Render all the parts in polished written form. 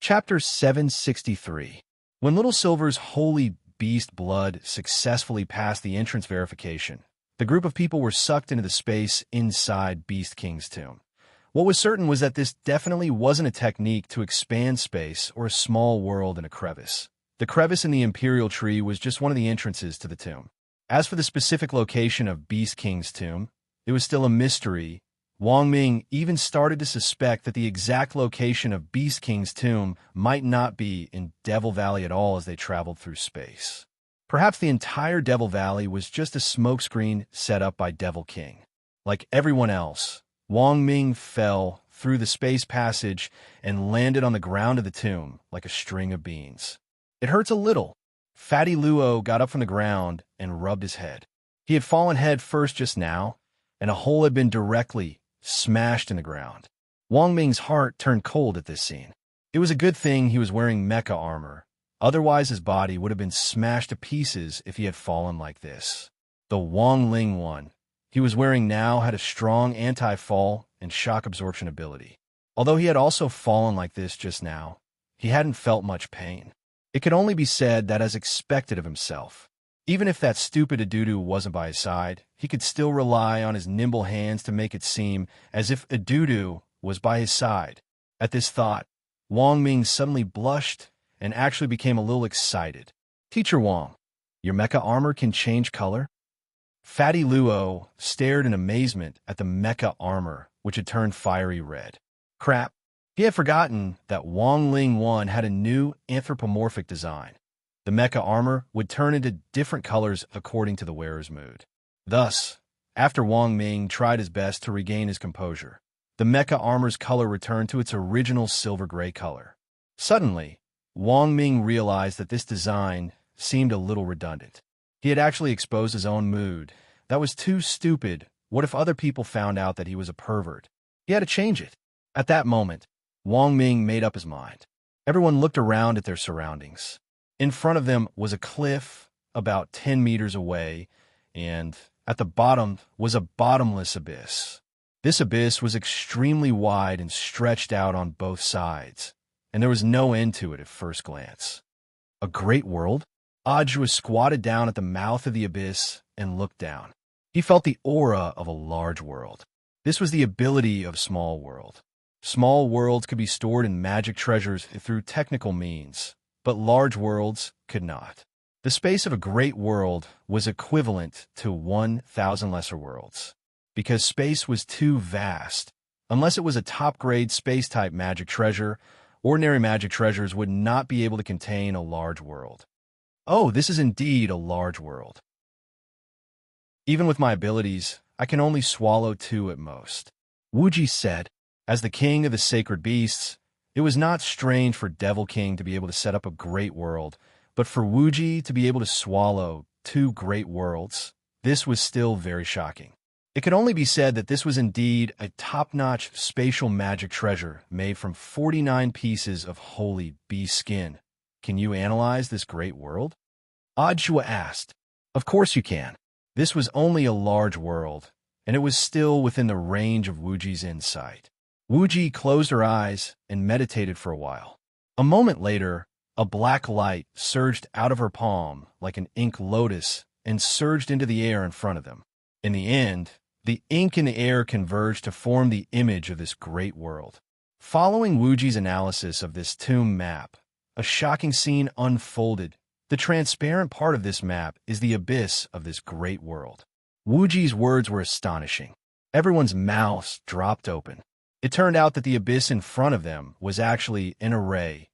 Chapter 763. When Little Silver's holy beast blood successfully passed the entrance verification, the group of people were sucked into the space inside Beast King's tomb. What was certain was that this definitely wasn't a technique to expand space or a small world in a crevice. The crevice in the Imperial Tree was just one of the entrances to the tomb. As for the specific location of Beast King's tomb, it was still a mystery. Wang Ming even started to suspect that the exact location of Beast King's tomb might not be in Devil Valley at all as they traveled through space. Perhaps the entire Devil Valley was just a smokescreen set up by Devil King. Like everyone else, Wang Ming fell through the space passage and landed on the ground of the tomb like a string of beans. It hurts a little. Fatty Luo got up from the ground and rubbed his head. He had fallen head first just now, and a hole had been directly smashed in the ground. Wang Ming's heart turned cold at this scene. It was a good thing he was wearing mecha armor. Otherwise, his body would have been smashed to pieces if he had fallen like this. The Wang Ling one he was wearing now had a strong anti-fall and shock absorption ability. Although he had also fallen like this just now, he hadn't felt much pain. It could only be said that as expected of himself. Even if that stupid Adudu wasn't by his side, he could still rely on his nimble hands to make it seem as if Adudu was by his side. At this thought, Wang Ming suddenly blushed and actually became a little excited. "Teacher Wang, your mecha armor can change color?" Fatty Luo stared in amazement at the mecha armor, which had turned fiery red. Crap, he had forgotten that Wang Ling 1 had a new anthropomorphic design. The mecha armor would turn into different colors according to the wearer's mood. Thus, after Wang Ming tried his best to regain his composure, the mecha armor's color returned to its original silver-gray color. Suddenly, Wang Ming realized that this design seemed a little redundant. He had actually exposed his own mood. That was too stupid. What if other people found out that he was a pervert? He had to change it. At that moment, Wang Ming made up his mind. Everyone looked around at their surroundings. In front of them was a cliff about 10 meters away, and at the bottom was a bottomless abyss. This abyss was extremely wide and stretched out on both sides, and there was no end to it at first glance. A great world? Aj was squatted down at the mouth of the abyss and looked down. He felt the aura of a large world. This was the ability of small world. Small worlds could be stored in magic treasures through technical means, but large worlds could not. The space of a great world was equivalent to 1,000 lesser worlds, because space was too vast. Unless it was a top-grade space-type magic treasure, ordinary magic treasures would not be able to contain a large world. Oh, this is indeed a large world. Even with my abilities, I can only swallow 2 at most. Wuji said, as the king of the sacred beasts, it was not strange for Devil King to be able to set up a great world, but for Wuji to be able to swallow 2 great worlds, this was still very shocking. It could only be said that this was indeed a top-notch spatial magic treasure made from 49 pieces of holy bee skin. Can you analyze this great world? Ajua asked. Of course you can. This was only a large world, and it was still within the range of Wuji's insight. Wuji closed her eyes and meditated for a while. A moment later, a black light surged out of her palm like an ink lotus and surged into the air in front of them. In the end, the ink in the air converged to form the image of this great world. Following Wuji's analysis of this tomb map, a shocking scene unfolded. The transparent part of this map is the abyss of this great world. Wuji's words were astonishing. Everyone's mouths dropped open. It turned out that the abyss in front of them was actually an array.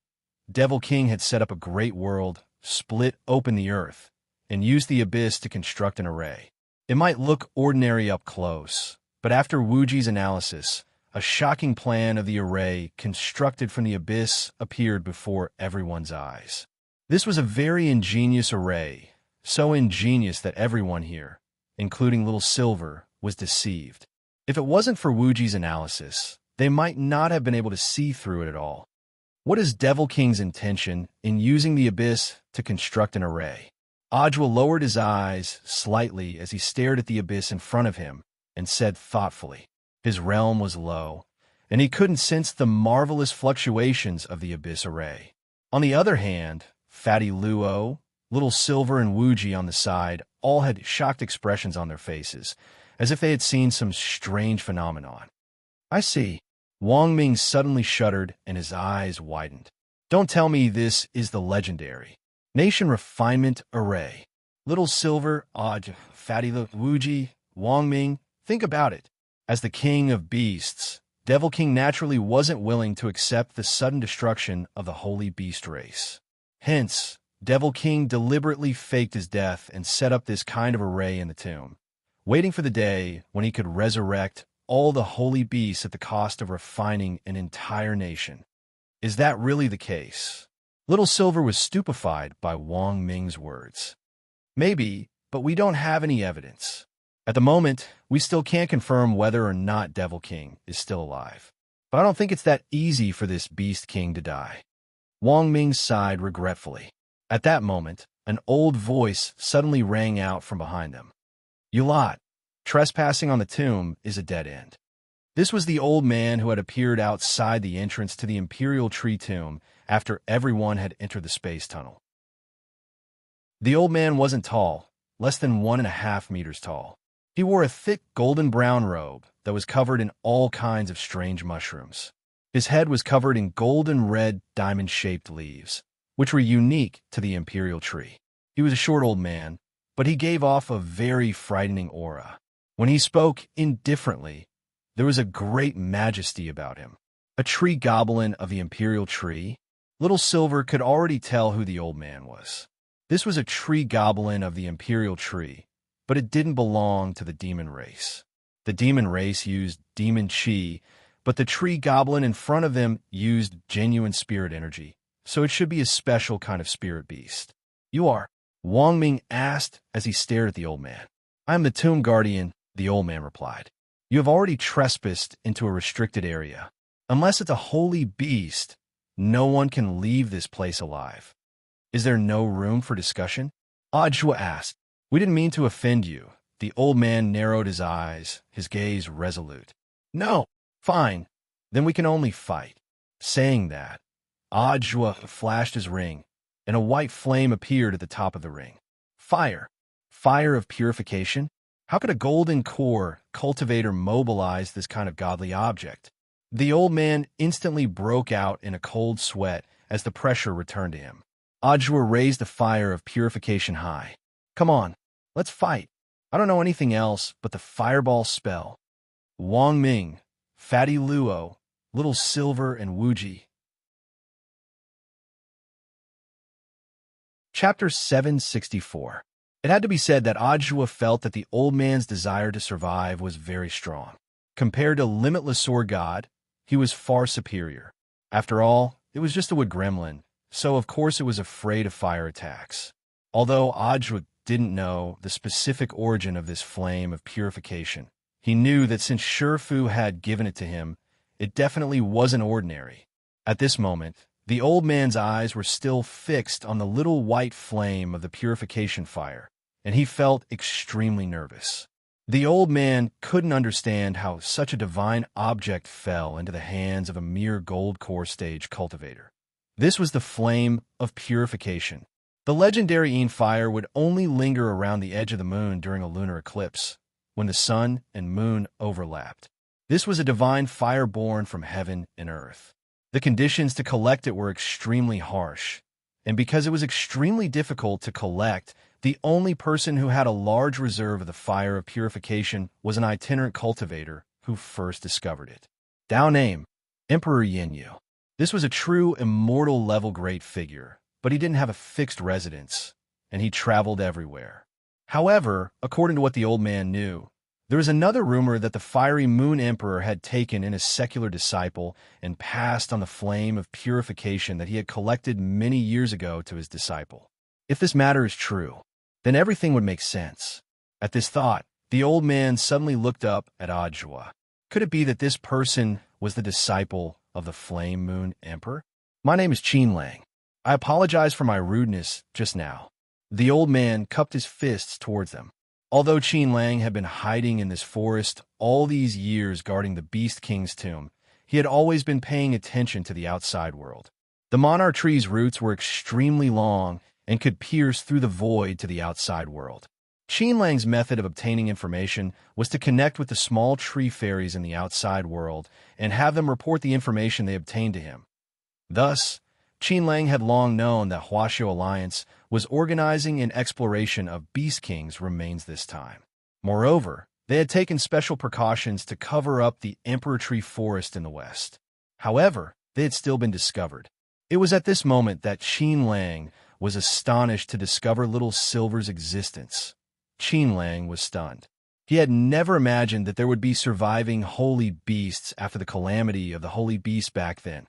Devil King had set up a great world, split open the earth, and used the abyss to construct an array. It might look ordinary up close, but after Wuji's analysis, a shocking plan of the array constructed from the abyss appeared before everyone's eyes. This was a very ingenious array, so ingenious that everyone here, including Little Silver, was deceived. If it wasn't for Wuji's analysis, they might not have been able to see through it at all. What is Devil King's intention in using the abyss to construct an array? Ajwa lowered his eyes slightly as he stared at the abyss in front of him and said thoughtfully. His realm was low, and he couldn't sense the marvelous fluctuations of the abyss array. On the other hand, Fatty Luo, Little Silver, and Wuji on the side all had shocked expressions on their faces, as if they had seen some strange phenomenon. I see. Wang Ming suddenly shuddered and his eyes widened. Don't tell me this is the legendary Nation Refinement Array. Little Silver, Fatty Wuji, Wang Ming, think about it. As the king of beasts, Devil King naturally wasn't willing to accept the sudden destruction of the holy beast race. Hence, Devil King deliberately faked his death and set up this kind of array in the tomb, waiting for the day when he could resurrect all the holy beasts at the cost of refining an entire nation. Is that really the case? Little Silver was stupefied by Wang Ming's words. Maybe, but we don't have any evidence. At the moment, we still can't confirm whether or not Devil King is still alive. But I don't think it's that easy for this Beast King to die. Wang Ming sighed regretfully. At that moment, an old voice suddenly rang out from behind them. You lot, trespassing on the tomb is a dead end. This was the old man who had appeared outside the entrance to the Imperial Tree Tomb after everyone had entered the space tunnel. The old man wasn't tall, less than 1.5 meters tall. He wore a thick golden-brown robe that was covered in all kinds of strange mushrooms. His head was covered in golden-red diamond-shaped leaves, which were unique to the Imperial Tree. He was a short old man, but he gave off a very frightening aura. When he spoke indifferently, there was a great majesty about him. A tree goblin of the Imperial Tree? Little Silver could already tell who the old man was. This was a tree goblin of the Imperial Tree, but it didn't belong to the demon race. The demon race used demon chi, but the tree goblin in front of them used genuine spirit energy, so it should be a special kind of spirit beast. You are? Wang Ming asked as he stared at the old man. I am the tomb guardian, the old man replied. You have already trespassed into a restricted area. Unless it's a holy beast, no one can leave this place alive. Is there no room for discussion? Ajua asked. We didn't mean to offend you. The old man narrowed his eyes, his gaze resolute. No, fine. Then we can only fight. Saying that, Ajua flashed his ring, and a white flame appeared at the top of the ring. Fire. Fire of purification? How could a golden core cultivator mobilize this kind of godly object? The old man instantly broke out in a cold sweat as the pressure returned to him. Ajua raised the fire of purification high. Come on, let's fight. I don't know anything else but the fireball spell. Wang Ming, Fatty Luo, Little Silver, and Wuji. Chapter 764. It had to be said that Ajua felt that the old man's desire to survive was very strong. Compared to Limitless Sword God, he was far superior. After all, it was just a wood gremlin, so of course it was afraid of fire attacks. Although Ajua didn't know the specific origin of this flame of purification, he knew that since Shifu had given it to him, it definitely wasn't ordinary. At this moment, the old man's eyes were still fixed on the little white flame of the purification fire, and he felt extremely nervous. The old man couldn't understand how such a divine object fell into the hands of a mere gold core stage cultivator. This was the flame of purification. The legendary Yin fire would only linger around the edge of the moon during a lunar eclipse, when the sun and moon overlapped. This was a divine fire born from heaven and earth. The conditions to collect it were extremely harsh, and because it was extremely difficult to collect, the only person who had a large reserve of the fire of purification was an itinerant cultivator who first discovered it. Dao name, Emperor Yinyu. This was a true immortal level great figure, but he didn't have a fixed residence, and he traveled everywhere. However, according to what the old man knew, there was another rumor that the fiery Moon Emperor had taken in a secular disciple and passed on the flame of purification that he had collected many years ago to his disciple. If this matter is true, then everything would make sense. At this thought, the old man suddenly looked up at Ajua. Could it be that this person was the disciple of the Flame Moon Emperor? My name is Qin Lang. I apologize for my rudeness just now. The old man cupped his fists towards them. Although Qin Lang had been hiding in this forest all these years guarding the Beast King's tomb, he had always been paying attention to the outside world. The monarch tree's roots were extremely long and could pierce through the void to the outside world. Qinlang's method of obtaining information was to connect with the small tree fairies in the outside world and have them report the information they obtained to him. Thus, Qinlang had long known that Huaxiao Alliance was organizing an exploration of Beast King's remains this time. Moreover, they had taken special precautions to cover up the Emperor Tree Forest in the west. However, they had still been discovered. It was at this moment that Qinlang was astonished to discover Little Silver's existence. Qinlang was stunned. He had never imagined that there would be surviving holy beasts after the calamity of the holy beast back then.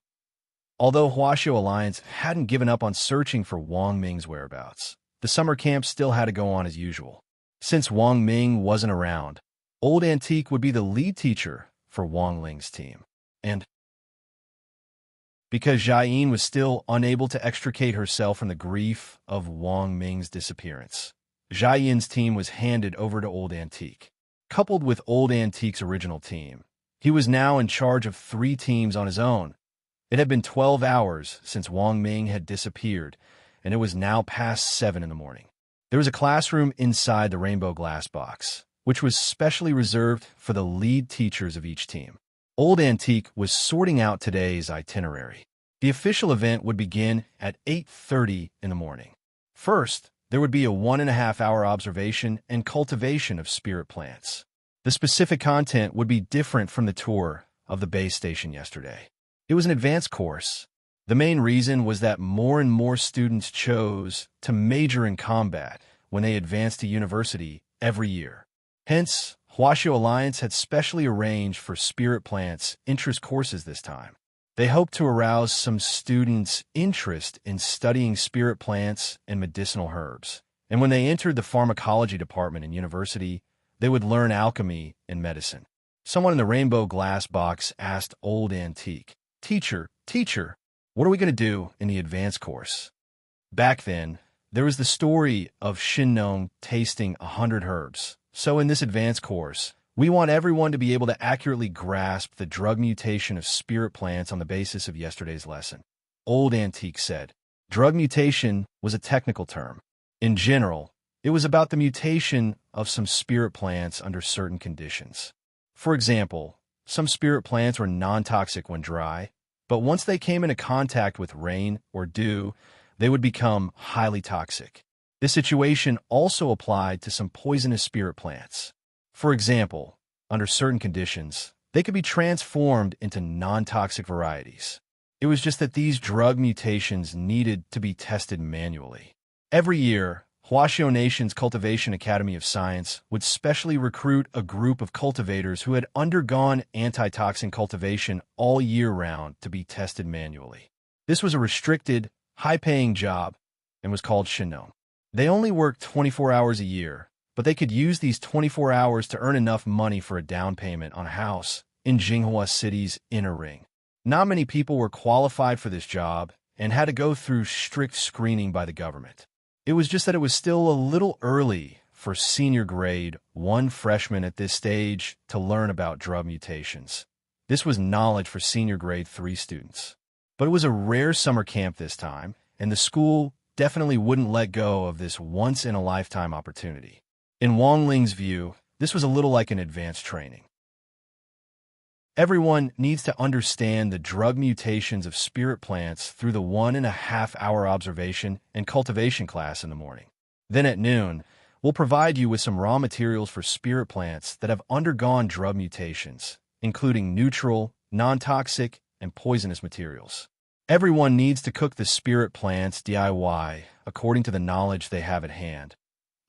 Although Huaxiao Alliance hadn't given up on searching for Wang Ming's whereabouts, the summer camp still had to go on as usual. Since Wang Ming wasn't around, Old Antique would be the lead teacher for Wang Ling's team. And because Jiayin was still unable to extricate herself from the grief of Wang Ming's disappearance, Jiayin's team was handed over to Old Antique. Coupled with Old Antique's original team, he was now in charge of 3 teams on his own. It had been 12 hours since Wang Ming had disappeared, and it was now past 7 in the morning. There was a classroom inside the rainbow glass box, which was specially reserved for the lead teachers of each team. Old Antique was sorting out today's itinerary. The official event would begin at 8:30 in the morning. First, there would be a 1.5-hour observation and cultivation of spirit plants. The specific content would be different from the tour of the base station yesterday. It was an advanced course. The main reason was that more and more students chose to major in combat when they advanced to university every year. Hence, Huaxiao Alliance had specially arranged for spirit plants interest courses this time. They hoped to arouse some students' interest in studying spirit plants and medicinal herbs. And when they entered the pharmacology department in university, they would learn alchemy and medicine. Someone in the rainbow glass box asked Old Antique, Teacher, what are we going to do in the advanced course?" Back then, there was the story of Shinnong tasting 100 herbs. So in this advanced course, we want everyone to be able to accurately grasp the drug mutation of spirit plants on the basis of yesterday's lesson. Old Antique said, drug mutation was a technical term. In general, it was about the mutation of some spirit plants under certain conditions. For example, some spirit plants were non-toxic when dry, but once they came into contact with rain or dew, they would become highly toxic. This situation also applied to some poisonous spirit plants. For example, under certain conditions, they could be transformed into non-toxic varieties. It was just that these drug mutations needed to be tested manually. Every year, Huaxiao Nation's Cultivation Academy of Science would specially recruit a group of cultivators who had undergone antitoxin cultivation all year round to be tested manually. This was a restricted, high-paying job and was called Shinnong. They only worked 24 hours a year, but they could use these 24 hours to earn enough money for a down payment on a house in Jinghua City's inner ring. Not many people were qualified for this job and had to go through strict screening by the government. It was just that it was still a little early for senior grade 1 freshmen at this stage to learn about drug mutations. This was knowledge for senior grade 3 students. But it was a rare summer camp this time, and the school definitely wouldn't let go of this once-in-a-lifetime opportunity. In Wang Ling's view, this was a little like an advanced training. Everyone needs to understand the drug mutations of spirit plants through the 1.5-hour observation and cultivation class in the morning. Then at noon, we'll provide you with some raw materials for spirit plants that have undergone drug mutations, including neutral, non-toxic, and poisonous materials. Everyone needs to cook the spirit plants DIY according to the knowledge they have at hand,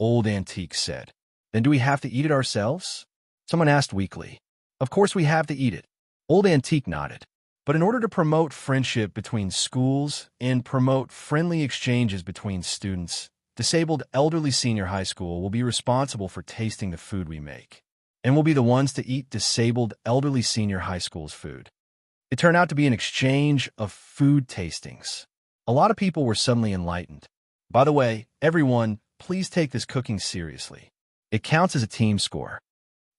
Old Antique said. Then do we have to eat it ourselves? Someone asked weakly. Of course we have to eat it. Old Antique nodded. But in order to promote friendship between schools and promote friendly exchanges between students, Disabled Elderly Senior High School will be responsible for tasting the food we make, and will be the ones to eat Disabled Elderly Senior High School's food. It turned out to be an exchange of food tastings. A lot of people were suddenly enlightened. By the way, everyone, please take this cooking seriously. It counts as a team score.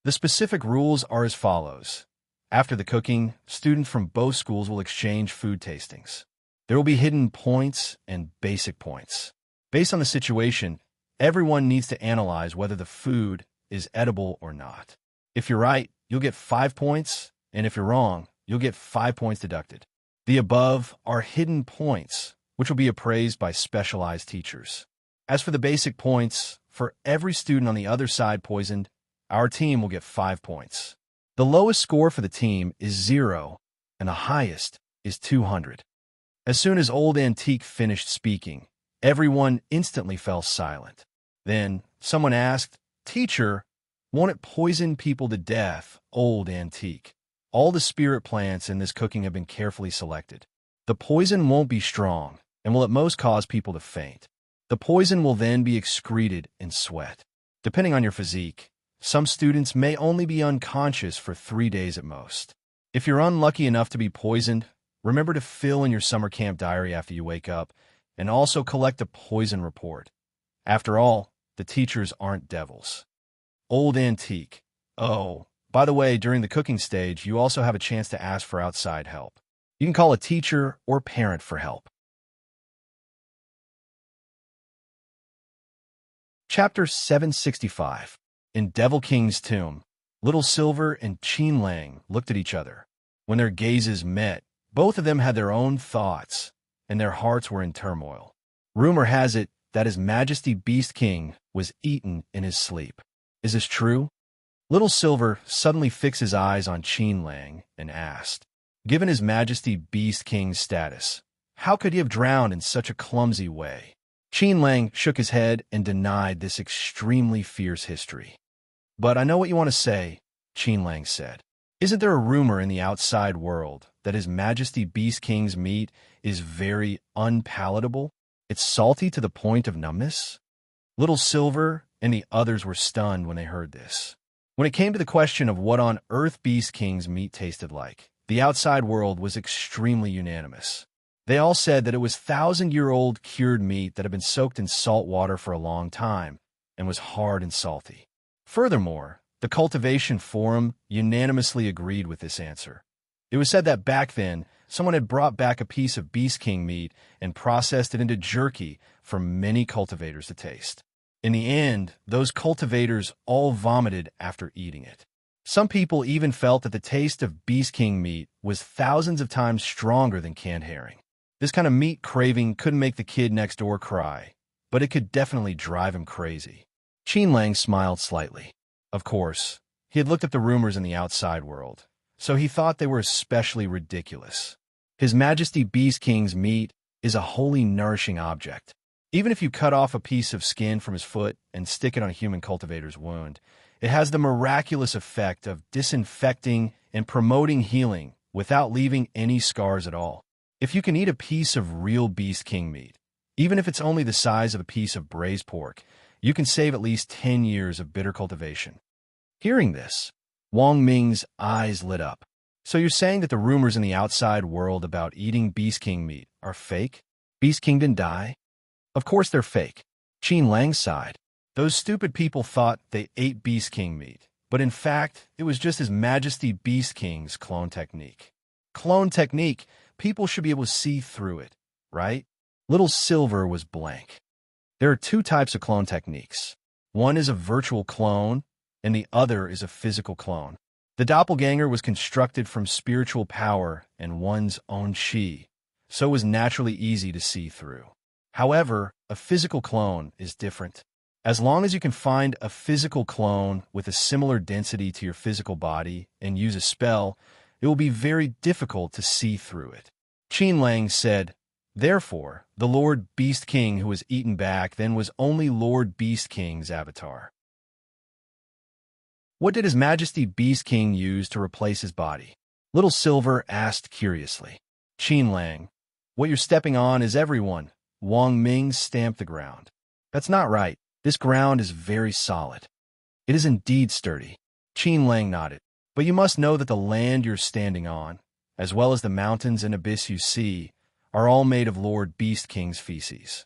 The specific rules are as follows. After the cooking, students from both schools will exchange food tastings. There will be hidden points and basic points. Based on the situation, everyone needs to analyze whether the food is edible or not. If you're right, you'll get 5 points, and if you're wrong, you'll get 5 points deducted. The above are hidden points, which will be appraised by specialized teachers. As for the basic points, for every student on the other side poisoned, our team will get 5 points. The lowest score for the team is 0, and the highest is 200. As soon as Old Antique finished speaking, everyone instantly fell silent. Then someone asked, "Teacher, won't it poison people to death, Old Antique? All the spirit plants in this cooking have been carefully selected. The poison won't be strong and will at most cause people to faint. The poison will then be excreted in sweat. Depending on your physique, some students may only be unconscious for 3 days at most. If you're unlucky enough to be poisoned, remember to fill in your summer camp diary after you wake up and also collect a poison report. After all, the teachers aren't devils." Old Antique. Oh, by the way, during the cooking stage, you also have a chance to ask for outside help. You can call a teacher or parent for help. Chapter 765. In Devil King's Tomb, Little Silver and Qin Lang looked at each other. When their gazes met, both of them had their own thoughts, and their hearts were in turmoil. Rumor has it that His Majesty Beast King was eaten in his sleep. Is this true? Little Silver suddenly fixed his eyes on Qin Lang and asked, "Given His Majesty Beast King's status, how could he have drowned in such a clumsy way?" Qin Lang shook his head and denied this extremely fierce history. "But I know what you want to say," Qin Lang said. "Isn't there a rumor in the outside world that His Majesty Beast King's meat is very unpalatable? It's salty to the point of numbness?" Little Silver and the others were stunned when they heard this. When it came to the question of what on earth Beast King's meat tasted like, the outside world was extremely unanimous. They all said that it was 1,000-year-old cured meat that had been soaked in salt water for a long time and was hard and salty. Furthermore, the Cultivation Forum unanimously agreed with this answer. It was said that back then, someone had brought back a piece of Beast King meat and processed it into jerky for many cultivators to taste. In the end, those cultivators all vomited after eating it. Some people even felt that the taste of Beast King meat was thousands of times stronger than canned herring. This kind of meat craving couldn't make the kid next door cry, but it could definitely drive him crazy. Qin Lang smiled slightly. Of course, he had looked at the rumors in the outside world, so he thought they were especially ridiculous. His Majesty Beast King's meat is a wholly nourishing object. Even if you cut off a piece of skin from his foot and stick it on a human cultivator's wound, it has the miraculous effect of disinfecting and promoting healing without leaving any scars at all. If you can eat a piece of real Beast King meat, even if it's only the size of a piece of braised pork, you can save at least 10 years of bitter cultivation. Hearing this, Wang Ming's eyes lit up. "So you're saying that the rumors in the outside world about eating Beast King meat are fake? Beast King didn't die?" "Of course they're fake." Qin Lang sighed. "Those stupid people thought they ate Beast King meat, but in fact, it was just His Majesty Beast King's clone technique." "Clone technique? People should be able to see through it, right?" Little Silver was blank. There are 2 types of clone techniques. One is a virtual clone, and the other is a physical clone. The doppelganger was constructed from spiritual power and one's own chi, so it was naturally easy to see through. However, a physical clone is different. As long as you can find a physical clone with a similar density to your physical body and use a spell, it will be very difficult to see through it. Qin Lang said, "Therefore, the Lord Beast King who was eaten back then was only Lord Beast King's avatar." What did His Majesty Beast King use to replace his body? Little Silver asked curiously. Qin Lang, "What you're stepping on is everyone." Wang Ming stamped the ground. "That's not right. This ground is very solid." "It is indeed sturdy." Qin Lang nodded. "But you must know that the land you're standing on, as well as the mountains and abyss you see, are all made of Lord Beast King's feces."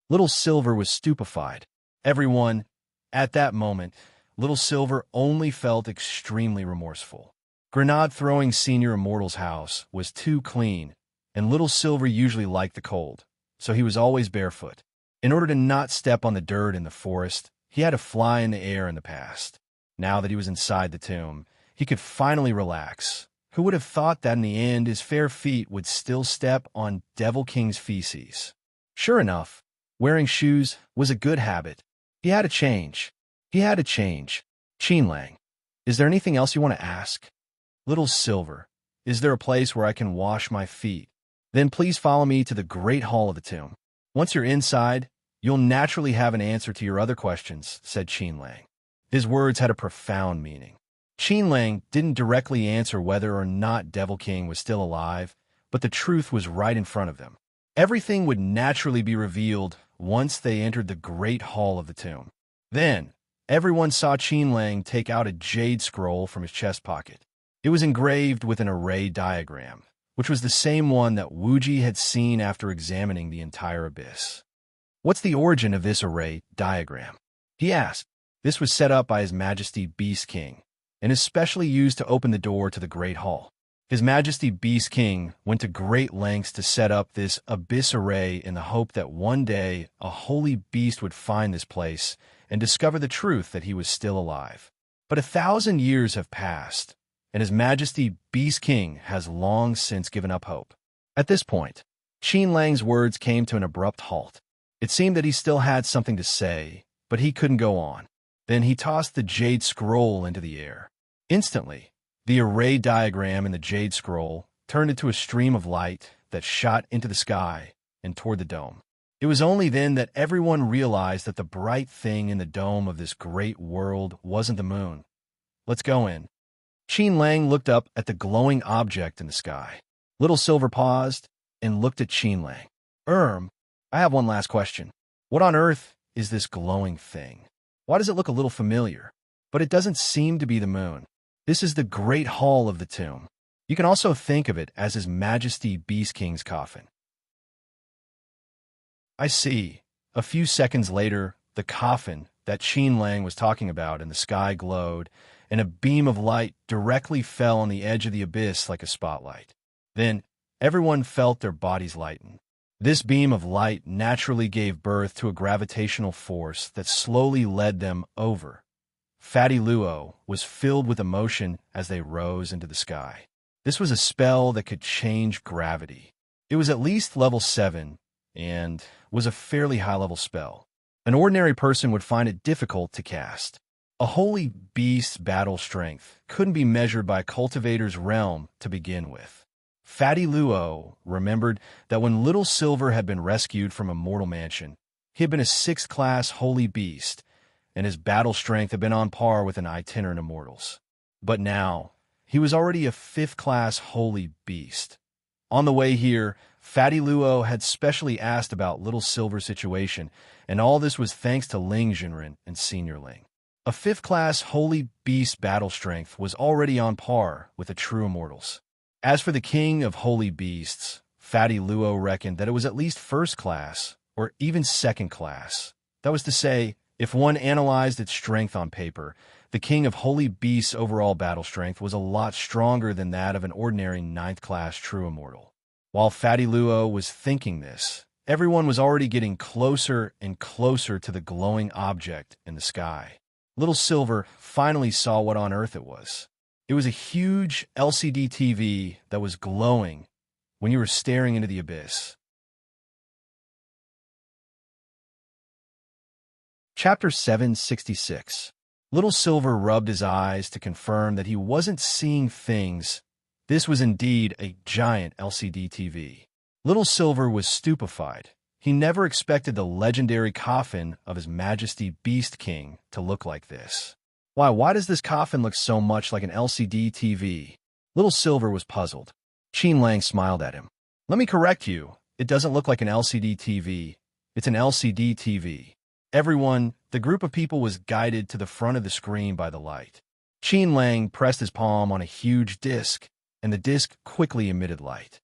Little Silver was stupefied. Everyone, at that moment, Little Silver only felt extremely remorseful. Grenade-throwing Senior Immortal's house was too clean, and Little Silver usually liked the cold, so he was always barefoot. In order to not step on the dirt in the forest, he had to fly in the air in the past. Now that he was inside the tomb, he could finally relax. Who would have thought that in the end his fair feet would still step on Devil King's feces? Sure enough, wearing shoes was a good habit. He had to change. Qinlang, is there anything else you want to ask? Little Silver, is there a place where I can wash my feet? Then please follow me to the Great Hall of the tomb. Once you're inside, you'll naturally have an answer to your other questions, said Qinlang. His words had a profound meaning. Qinlang didn't directly answer whether or not Devil King was still alive, but the truth was right in front of them. Everything would naturally be revealed once they entered the Great Hall of the tomb. Then, everyone saw Qinlang take out a jade scroll from his chest pocket. It was engraved with an array diagram, which was the same one that Wuji had seen after examining the entire abyss. What's the origin of this array diagram? He asked. This was set up by His Majesty Beast King, and is specially used to open the door to the Great Hall. His Majesty Beast King went to great lengths to set up this abyss array in the hope that one day a holy beast would find this place and discover the truth that he was still alive. But 1,000 years have passed, and His Majesty Beast King has long since given up hope. At this point, Qinlang's words came to an abrupt halt. It seemed that he still had something to say, but he couldn't go on. Then he tossed the jade scroll into the air. Instantly, the array diagram in the jade scroll turned into a stream of light that shot into the sky and toward the dome. It was only then that everyone realized that the bright thing in the dome of this great world wasn't the moon. Let's go in. Qinlang looked up at the glowing object in the sky. Little Silver paused and looked at Qinlang. I have one last question. What on earth is this glowing thing? Why does it look a little familiar? But it doesn't seem to be the moon. This is the Great Hall of the tomb. You can also think of it as His Majesty Beast King's coffin. I see. A few seconds later, the coffin that Qinlang was talking about in the sky glowed, and a beam of light directly fell on the edge of the abyss like a spotlight. Then, everyone felt their bodies lighten. This beam of light naturally gave birth to a gravitational force that slowly led them over. Fatty Luo was filled with emotion as they rose into the sky. This was a spell that could change gravity. It was at least level 7, and was a fairly high-level spell. An ordinary person would find it difficult to cast. A holy beast's battle strength couldn't be measured by a cultivator's realm to begin with. Fatty Luo remembered that when Little Silver had been rescued from a mortal mansion, he had been a 6th-class holy beast, and his battle strength had been on par with an itinerant immortal's. But now, he was already a 5th-class holy beast. On the way here, Fatty Luo had specially asked about Little Silver's situation, and all this was thanks to Ling Jinren and Senior Ling. A 5th-class holy beast battle strength was already on par with a true immortal's. As for the king of holy beasts, Fatty Luo reckoned that it was at least 1st class, or even 2nd class. That was to say, if one analyzed its strength on paper, the king of holy beasts' overall battle strength was a lot stronger than that of an ordinary 9th-class true immortal. While Fatty Luo was thinking this, everyone was already getting closer and closer to the glowing object in the sky. Little Silver finally saw what on earth it was. It was a huge LCD TV that was glowing when you were staring into the abyss. Chapter 766. Little Silver rubbed his eyes to confirm that he wasn't seeing things. This was indeed a giant LCD TV. Little Silver was stupefied. He never expected the legendary coffin of His Majesty Beast King to look like this. Why does this coffin look so much like an LCD TV? Little Silver was puzzled. Qinlang smiled at him. Let me correct you. It doesn't look like an LCD TV. It's an LCD TV. Everyone, the group of people, was guided to the front of the screen by the light. Qinlang pressed his palm on a huge disc, and the disc quickly emitted light.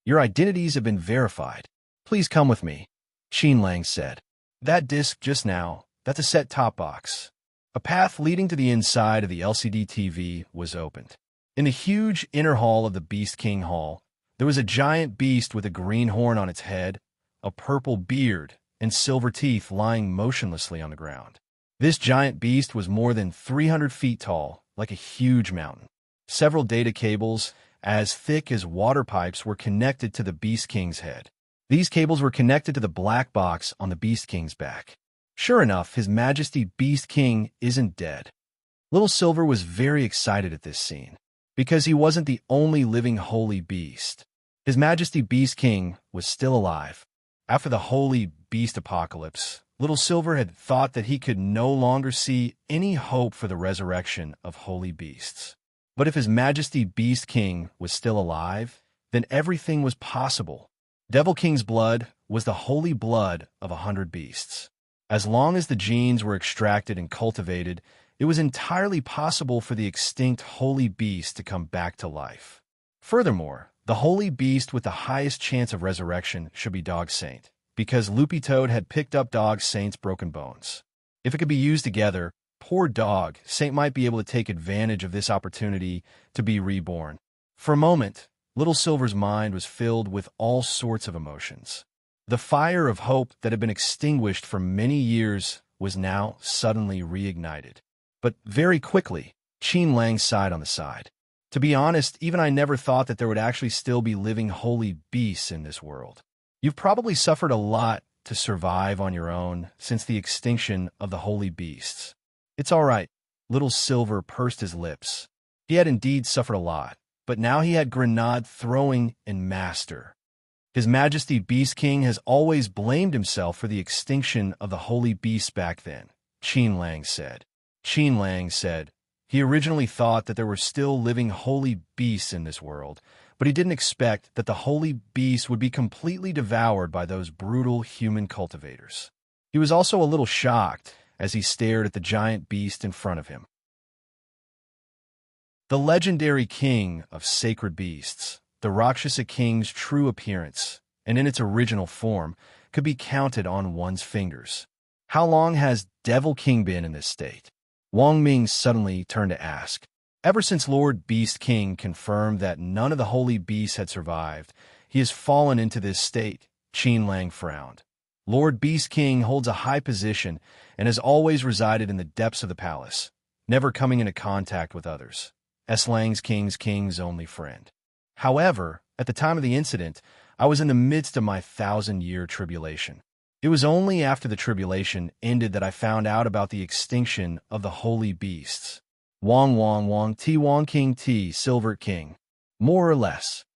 Your identities have been verified. Please come with me, Qinlang said. That disc just now, that's a set-top box. A path leading to the inside of the LCD TV was opened. In the huge inner hall of the Beast King Hall, there was a giant beast with a green horn on its head, a purple beard, and silver teeth lying motionlessly on the ground. This giant beast was more than 300 feet tall, like a huge mountain. Several data cables, as thick as water pipes, were connected to the Beast King's head. These cables were connected to the black box on the Beast King's back. Sure enough, His Majesty Beast King isn't dead. Little Silver was very excited at this scene, because he wasn't the only living holy beast. His Majesty Beast King was still alive. After the holy beast apocalypse, Little Silver had thought that he could no longer see any hope for the resurrection of holy beasts. But if His Majesty Beast King was still alive, then everything was possible. Devil King's blood was the holy blood of 100 beasts. As long as the genes were extracted and cultivated, it was entirely possible for the extinct holy beast to come back to life. Furthermore, the holy beast with the highest chance of resurrection should be Dog Saint, because Loopy Toad had picked up Dog Saint's broken bones. If it could be used together, poor Dog Saint might be able to take advantage of this opportunity to be reborn. For a moment, Little Silver's mind was filled with all sorts of emotions. The fire of hope that had been extinguished for many years was now suddenly reignited. But very quickly, Qin Lang sighed on the side. To be honest, even I never thought that there would actually still be living holy beasts in this world. You've probably suffered a lot to survive on your own since the extinction of the holy beasts. It's all right. Little Silver pursed his lips. He had indeed suffered a lot, but now he had grenade throwing and master. His Majesty Beast King has always blamed himself for the extinction of the holy beasts back then, Qin Lang said. Qin Lang said, he originally thought that there were still living holy beasts in this world, but he didn't expect that the holy beasts would be completely devoured by those brutal human cultivators. He was also a little shocked as he stared at the giant beast in front of him. The legendary king of sacred beasts, the Rakshasa King's true appearance, and in its original form, could be counted on one's fingers. How long has Devil King been in this state? Wang Ming suddenly turned to ask. Ever since Lord Beast King confirmed that none of the holy beasts had survived, he has fallen into this state, Qin Lang frowned. Lord Beast King holds a high position and has always resided in the depths of the palace, never coming into contact with others. S-Lang's king's only friend. However, at the time of the incident, I was in the midst of my 1,000-year tribulation. It was only after the tribulation ended that I found out about the extinction of the holy beasts. Wang King T Silver King. More or less.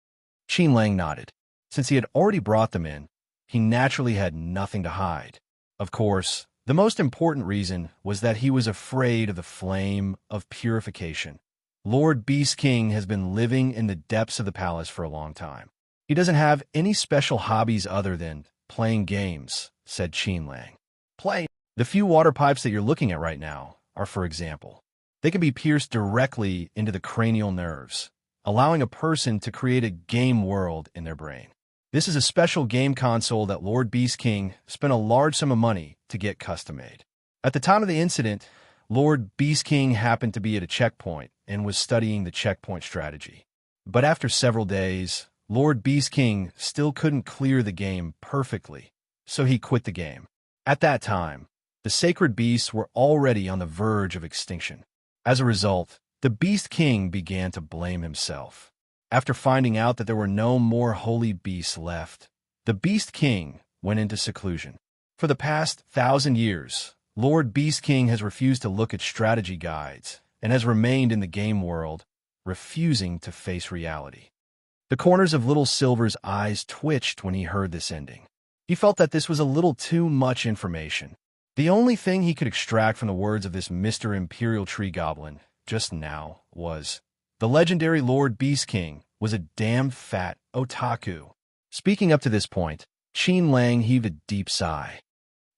Qin Lang nodded. Since he had already brought them in, he naturally had nothing to hide. Of course, the most important reason was that he was afraid of the flame of purification. Lord Beast King has been living in the depths of the palace for a long time. He doesn't have any special hobbies other than playing games, said Qin Lang. Play. The few water pipes that you're looking at right now are, for example, they can be pierced directly into the cranial nerves, allowing a person to create a game world in their brain. This is a special game console that Lord Beast King spent a large sum of money to get custom-made. At the time of the incident, Lord Beast King happened to be at a checkpoint and was studying the checkpoint strategy. But after several days, Lord Beast King still couldn't clear the game perfectly, so he quit the game. At that time, the sacred beasts were already on the verge of extinction. As a result, the Beast King began to blame himself. After finding out that there were no more holy beasts left, the Beast King went into seclusion. For the past 1,000 years, Lord Beast King has refused to look at strategy guides and has remained in the game world, refusing to face reality. The corners of Little Silver's eyes twitched when he heard this ending. He felt that this was a little too much information. The only thing he could extract from the words of this Mr. Imperial Tree Goblin just now was, the legendary Lord Beast King was a damn fat otaku. Speaking up to this point, Qin Lang heaved a deep sigh.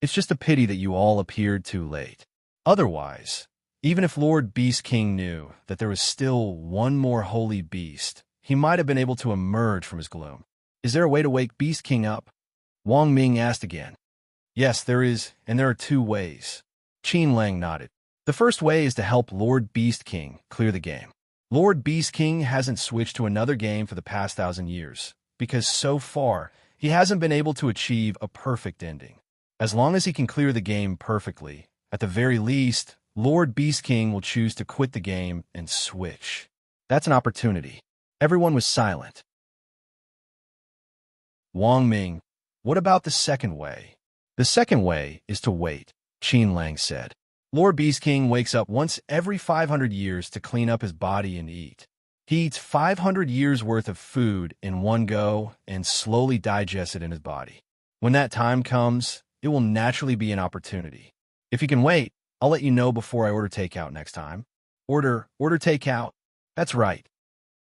It's just a pity that you all appeared too late. Otherwise, even if Lord Beast King knew that there was still one more holy beast, he might have been able to emerge from his gloom. Is there a way to wake Beast King up? Wang Ming asked again. Yes, there is, and there are two ways. Qin Lang nodded. The first way is to help Lord Beast King clear the game. Lord Beast King hasn't switched to another game for the past 1,000 years, because so far, he hasn't been able to achieve a perfect ending. As long as he can clear the game perfectly, at the very least, Lord Beast King will choose to quit the game and switch. That's an opportunity. Everyone was silent. Wang Ming, what about the second way? The second way is to wait, Qin Lang said. Lord Beast King wakes up once every 500 years to clean up his body and eat. He eats 500 years' worth of food in one go and slowly digests it in his body. When that time comes, it will naturally be an opportunity. If you can wait, I'll let you know before I order takeout next time. Order takeout? That's right.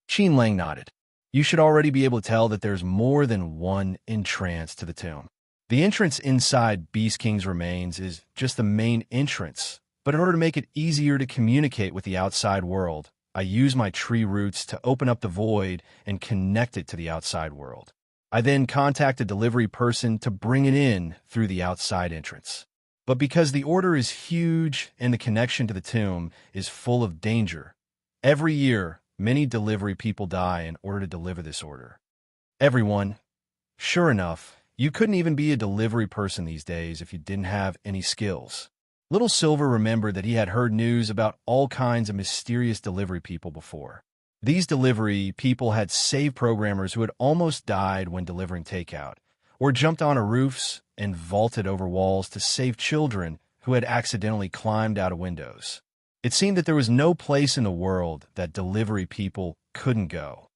Qin Lang nodded. You should already be able to tell that there's more than one entrance to the tomb. The entrance inside Beast King's remains is just the main entrance, but in order to make it easier to communicate with the outside world, I use my tree roots to open up the void and connect it to the outside world. I then contact a delivery person to bring it in through the outside entrance. But because the order is huge and the connection to the tomb is full of danger, every year, many delivery people die in order to deliver this order. Everyone, sure enough, you couldn't even be a delivery person these days if you didn't have any skills. Little Silver remembered that he had heard news about all kinds of mysterious delivery people before. These delivery people had saved programmers who had almost died when delivering takeout, or jumped onto roofs and vaulted over walls to save children who had accidentally climbed out of windows. It seemed that there was no place in the world that delivery people couldn't go.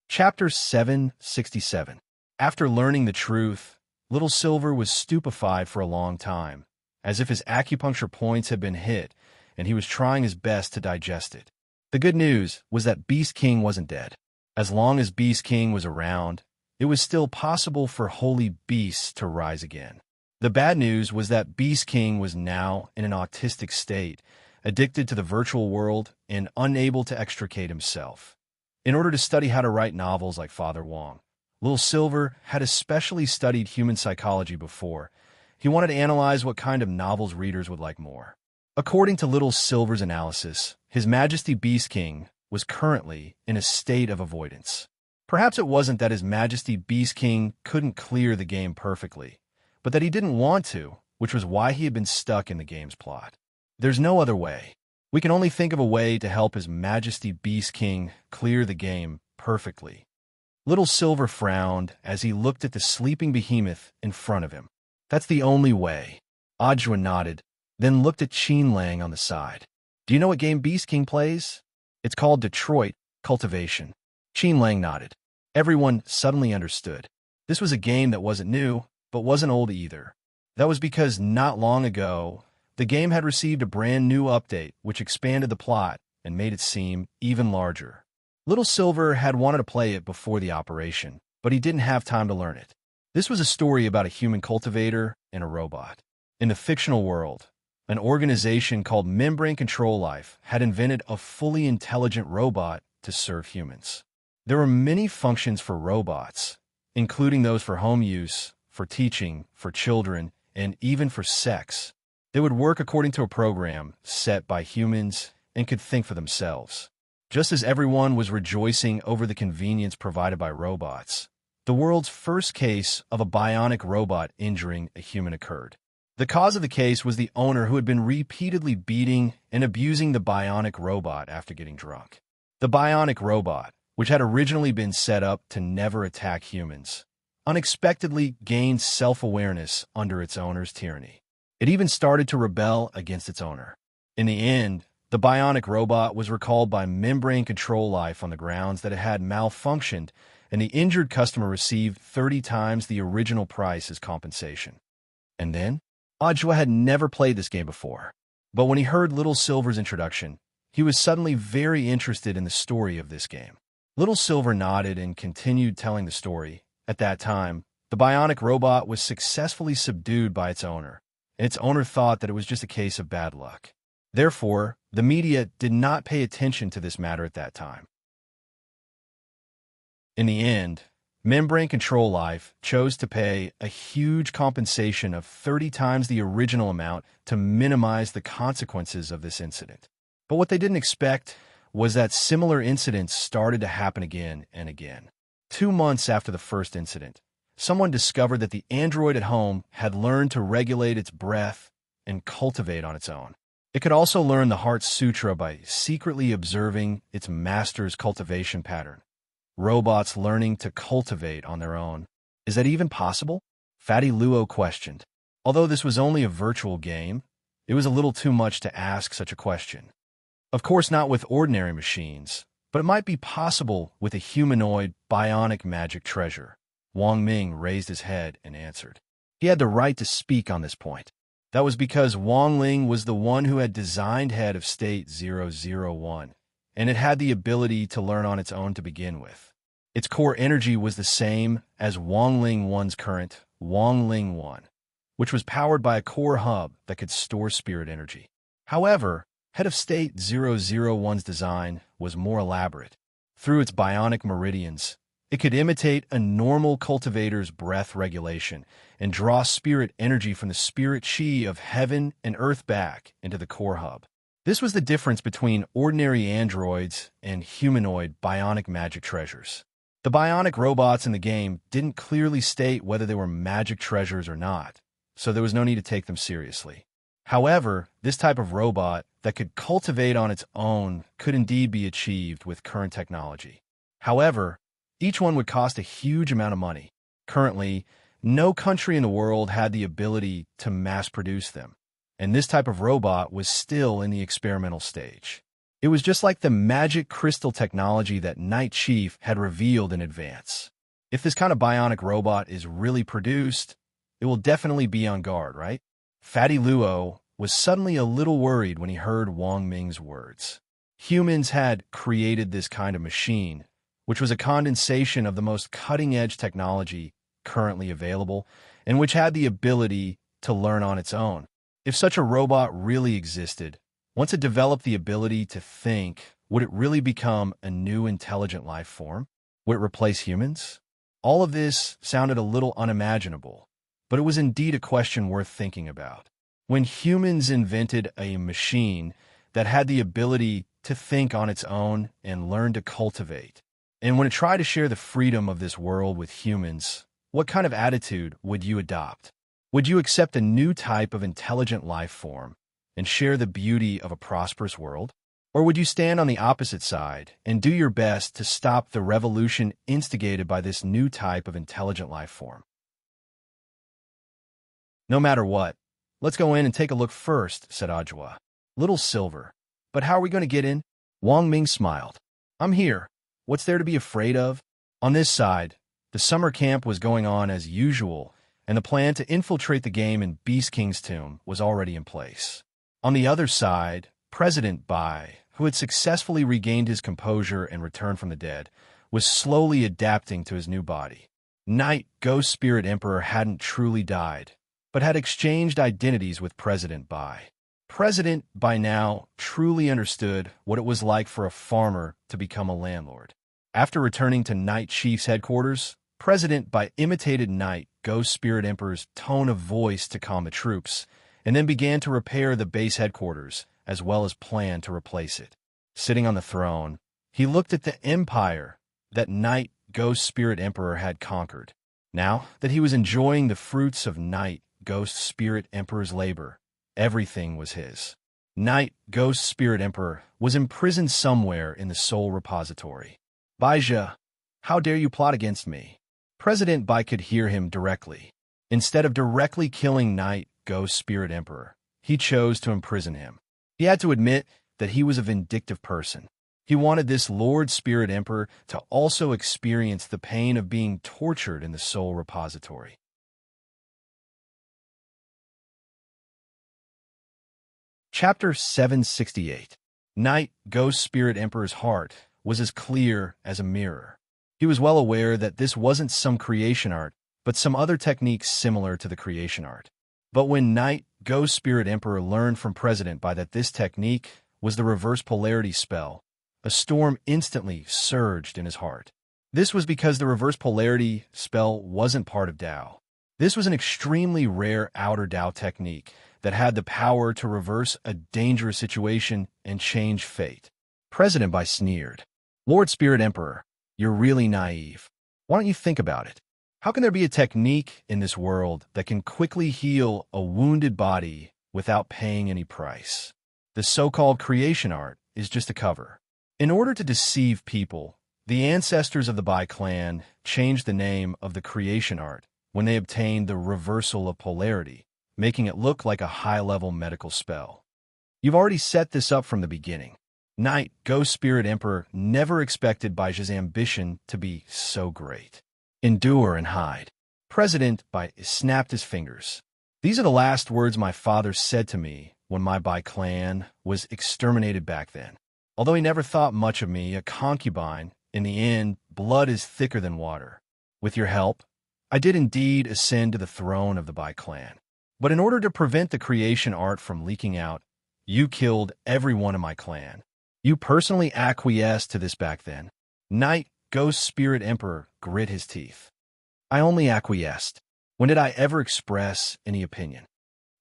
Chapter 767. After learning the truth, Little Silver was stupefied for a long time, as if his acupuncture points had been hit, and he was trying his best to digest it. The good news was that Beast King wasn't dead. As long as Beast King was around, it was still possible for holy beasts to rise again. The bad news was that Beast King was now in an autistic state, addicted to the virtual world and unable to extricate himself. In order to study how to write novels like Father Wong, Little Silver had especially studied human psychology before. He wanted to analyze what kind of novels readers would like more. According to Little Silver's analysis, His Majesty Beast King was currently in a state of avoidance. Perhaps it wasn't that His Majesty Beast King couldn't clear the game perfectly, but that he didn't want to, which was why he had been stuck in the game's plot. There's no other way. We can only think of a way to help His Majesty Beast King clear the game perfectly. Little Silver frowned as he looked at the sleeping behemoth in front of him. That's the only way. Ajwa nodded, then looked at Qin Lang on the side. Do you know what game Beast King plays? It's called Detroit Cultivation. Qin Lang nodded. Everyone suddenly understood. This was a game that wasn't new, but wasn't old either. That was because not long ago, the game had received a brand new update which expanded the plot and made it seem even larger. Little Silver had wanted to play it before the operation, but he didn't have time to learn it. This was a story about a human cultivator and a robot. In the fictional world, an organization called Membrane Control Life had invented a fully intelligent robot to serve humans. There were many functions for robots, including those for home use, for teaching, for children, and even for sex. They would work according to a program set by humans and could think for themselves. Just as everyone was rejoicing over the convenience provided by robots, the world's first case of a bionic robot injuring a human occurred. The cause of the case was the owner who had been repeatedly beating and abusing the bionic robot after getting drunk. The bionic robot, which had originally been set up to never attack humans, unexpectedly gained self-awareness under its owner's tyranny. It even started to rebel against its owner. In the end, the bionic robot was recalled by Membrane Control Life on the grounds that it had malfunctioned, and the injured customer received 30 times the original price as compensation. And then, Ajwa had never played this game before, but when he heard Little Silver's introduction, he was suddenly very interested in the story of this game. Little Silver nodded and continued telling the story. At that time, the bionic robot was successfully subdued by its owner, and its owner thought that it was just a case of bad luck. Therefore, the media did not pay attention to this matter at that time. In the end, Membrane Control Life chose to pay a huge compensation of 30 times the original amount to minimize the consequences of this incident. But what they didn't expect was that similar incidents started to happen again and again. 2 months after the first incident, someone discovered that the android at home had learned to regulate its breath and cultivate on its own. It could also learn the Heart Sutra by secretly observing its master's cultivation pattern. Robots learning to cultivate on their own. Is that even possible? Fatty Luo questioned. Although this was only a virtual game, it was a little too much to ask such a question. Of course not with ordinary machines, but it might be possible with a humanoid bionic magic treasure. Wang Ming raised his head and answered. He had the right to speak on this point. That was because Wang Ling was the one who had designed Head of State 001, and it had the ability to learn on its own to begin with. Its core energy was the same as Wang Ling 1's current Wang Ling 1, which was powered by a core hub that could store spirit energy. However, Head of State 001's design was more elaborate. Through its bionic meridians, it could imitate a normal cultivator's breath regulation and draw spirit energy from the spirit chi of heaven and earth back into the core hub. This was the difference between ordinary androids and humanoid bionic magic treasures. The bionic robots in the game didn't clearly state whether they were magic treasures or not, so there was no need to take them seriously. However, this type of robot that could cultivate on its own could indeed be achieved with current technology. However, each one would cost a huge amount of money. Currently, no country in the world had the ability to mass-produce them, and this type of robot was still in the experimental stage. It was just like the magic crystal technology that Night Chief had revealed in advance. If this kind of bionic robot is really produced, it will definitely be on guard, right? Fatty Luo was suddenly a little worried when he heard Wang Ming's words. Humans had created this kind of machine, which was a condensation of the most cutting-edge technology currently available, and which had the ability to learn on its own. If such a robot really existed, once it developed the ability to think, would it really become a new intelligent life form? Would it replace humans? All of this sounded a little unimaginable, but it was indeed a question worth thinking about. When humans invented a machine that had the ability to think on its own and learn to cultivate, and when it tried to share the freedom of this world with humans, what kind of attitude would you adopt? Would you accept a new type of intelligent life form and share the beauty of a prosperous world? Or would you stand on the opposite side and do your best to stop the revolution instigated by this new type of intelligent life form? No matter what, let's go in and take a look first, said Ajwa. Little Silver. But how are we going to get in? Wang Ming smiled. I'm here. What's there to be afraid of? On this side, the summer camp was going on as usual, and the plan to infiltrate the game in Beast King's tomb was already in place. On the other side, President Bai, who had successfully regained his composure and returned from the dead, was slowly adapting to his new body. Night Ghost Spirit Emperor hadn't truly died, but had exchanged identities with President Bai. President by now truly understood what it was like for a farmer to become a landlord. After returning to Night Chief's headquarters, President Bai imitated Night Ghost Spirit Emperor's tone of voice to calm the troops, and then began to repair the base headquarters, as well as plan to replace it. Sitting on the throne, he looked at the empire that Night Ghost Spirit Emperor had conquered. Now that he was enjoying the fruits of Night Ghost Spirit Emperor's labor, everything was his. Night Ghost Spirit Emperor was imprisoned somewhere in the Soul Repository. Baija, how dare you plot against me? President Bai could hear him directly. Instead of directly killing Night Ghost Spirit Emperor, he chose to imprison him. He had to admit that he was a vindictive person. He wanted this Lord Spirit Emperor to also experience the pain of being tortured in the Soul Repository. Chapter 768. Night Ghost Spirit Emperor's heart was as clear as a mirror. He was well aware that this wasn't some creation art, but some other techniques similar to the creation art. But when Night Ghost Spirit Emperor learned from President Bai that this technique was the reverse polarity spell, a storm instantly surged in his heart. This was because the reverse polarity spell wasn't part of Dao. This was an extremely rare outer Dao technique that had the power to reverse a dangerous situation and change fate. President Bai sneered. Lord Spirit Emperor, you're really naive. Why don't you think about it? How can there be a technique in this world that can quickly heal a wounded body without paying any price? The so-called creation art is just a cover. In order to deceive people, the ancestors of the Bai clan changed the name of the creation art when they obtained the reversal of polarity, making it look like a high-level medical spell. You've already set this up from the beginning. Knight, Ghost Spirit Emperor never expected Bai's ambition to be so great. Endure and hide. President Bai snapped his fingers. These are the last words my father said to me when my Bai clan was exterminated back then. Although he never thought much of me, a concubine, in the end, blood is thicker than water. With your help, I did indeed ascend to the throne of the Bai clan. But in order to prevent the creation art from leaking out, you killed everyone in my clan. You personally acquiesced to this back then. Knight, Ghost Spirit Emperor grit his teeth. I only acquiesced. When did I ever express any opinion?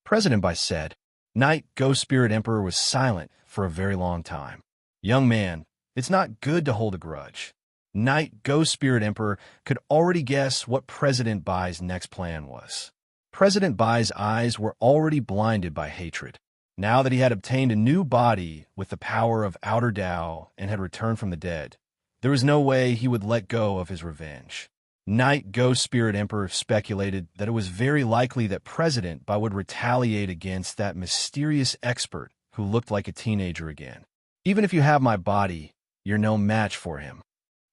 President Bai said. Knight, Ghost Spirit Emperor was silent for a very long time. Young man, it's not good to hold a grudge. Knight, Ghost Spirit Emperor could already guess what President Bai's next plan was. President Bai's eyes were already blinded by hatred. Now that he had obtained a new body with the power of outer Dao and had returned from the dead, there was no way he would let go of his revenge. Knight, Ghost Spirit Emperor speculated that it was very likely that President Bai would retaliate against that mysterious expert who looked like a teenager again. Even if you have my body, you're no match for him.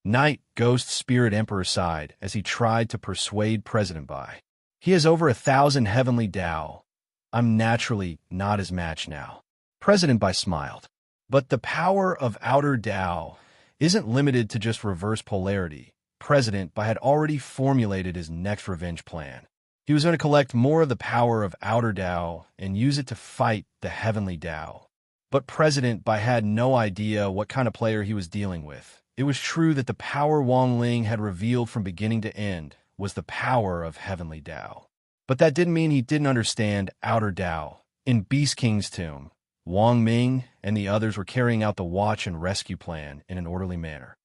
Knight, Ghost Spirit Emperor sighed as he tried to persuade President Bai. He has over 1,000 heavenly Dao. I'm naturally not his match now. President Bai smiled. But the power of outer Dao isn't limited to just reverse polarity. President Bai had already formulated his next revenge plan. He was going to collect more of the power of outer Dao and use it to fight the heavenly Dao. But President Bai had no idea what kind of player he was dealing with. It was true that the power Wang Ling had revealed from beginning to end was the power of heavenly Dao. But that didn't mean he didn't understand outer Dao. In Beast King's tomb, Wang Ming and the others were carrying out the watch and rescue plan in an orderly manner.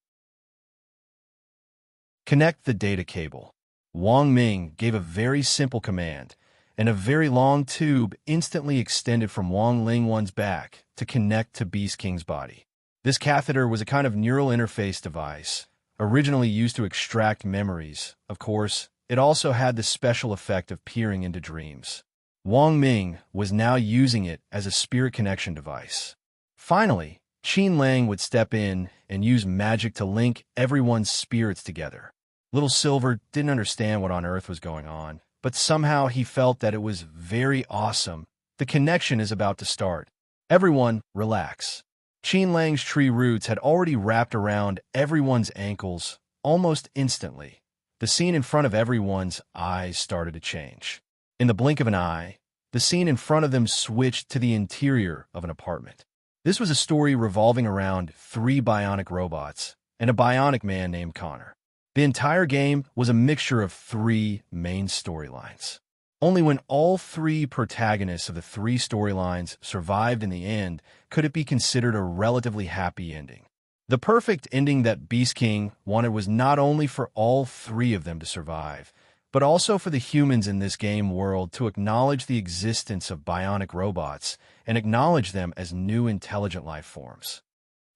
Connect the data cable. Wang Ming gave a very simple command, and a very long tube instantly extended from Wang Lingwan's back to connect to Beast King's body. This catheter was a kind of neural interface device, originally used to extract memories. Of course, it also had the special effect of peering into dreams. Wang Ming was now using it as a spirit connection device. Finally, Qin Lang would step in and use magic to link everyone's spirits together. Little Silver didn't understand what on earth was going on, but somehow he felt that it was very awesome. The connection is about to start. Everyone, relax. Qin Lang's tree roots had already wrapped around everyone's ankles almost instantly. The scene in front of everyone's eyes started to change. In the blink of an eye, the scene in front of them switched to the interior of an apartment. This was a story revolving around 3 bionic robots and a bionic man named Connor. The entire game was a mixture of 3 main storylines. Only when all 3 protagonists of the 3 storylines survived in the end could it be considered a relatively happy ending. The perfect ending that Beast King wanted was not only for all 3 of them to survive, but also for the humans in this game world to acknowledge the existence of bionic robots and acknowledge them as new intelligent life forms.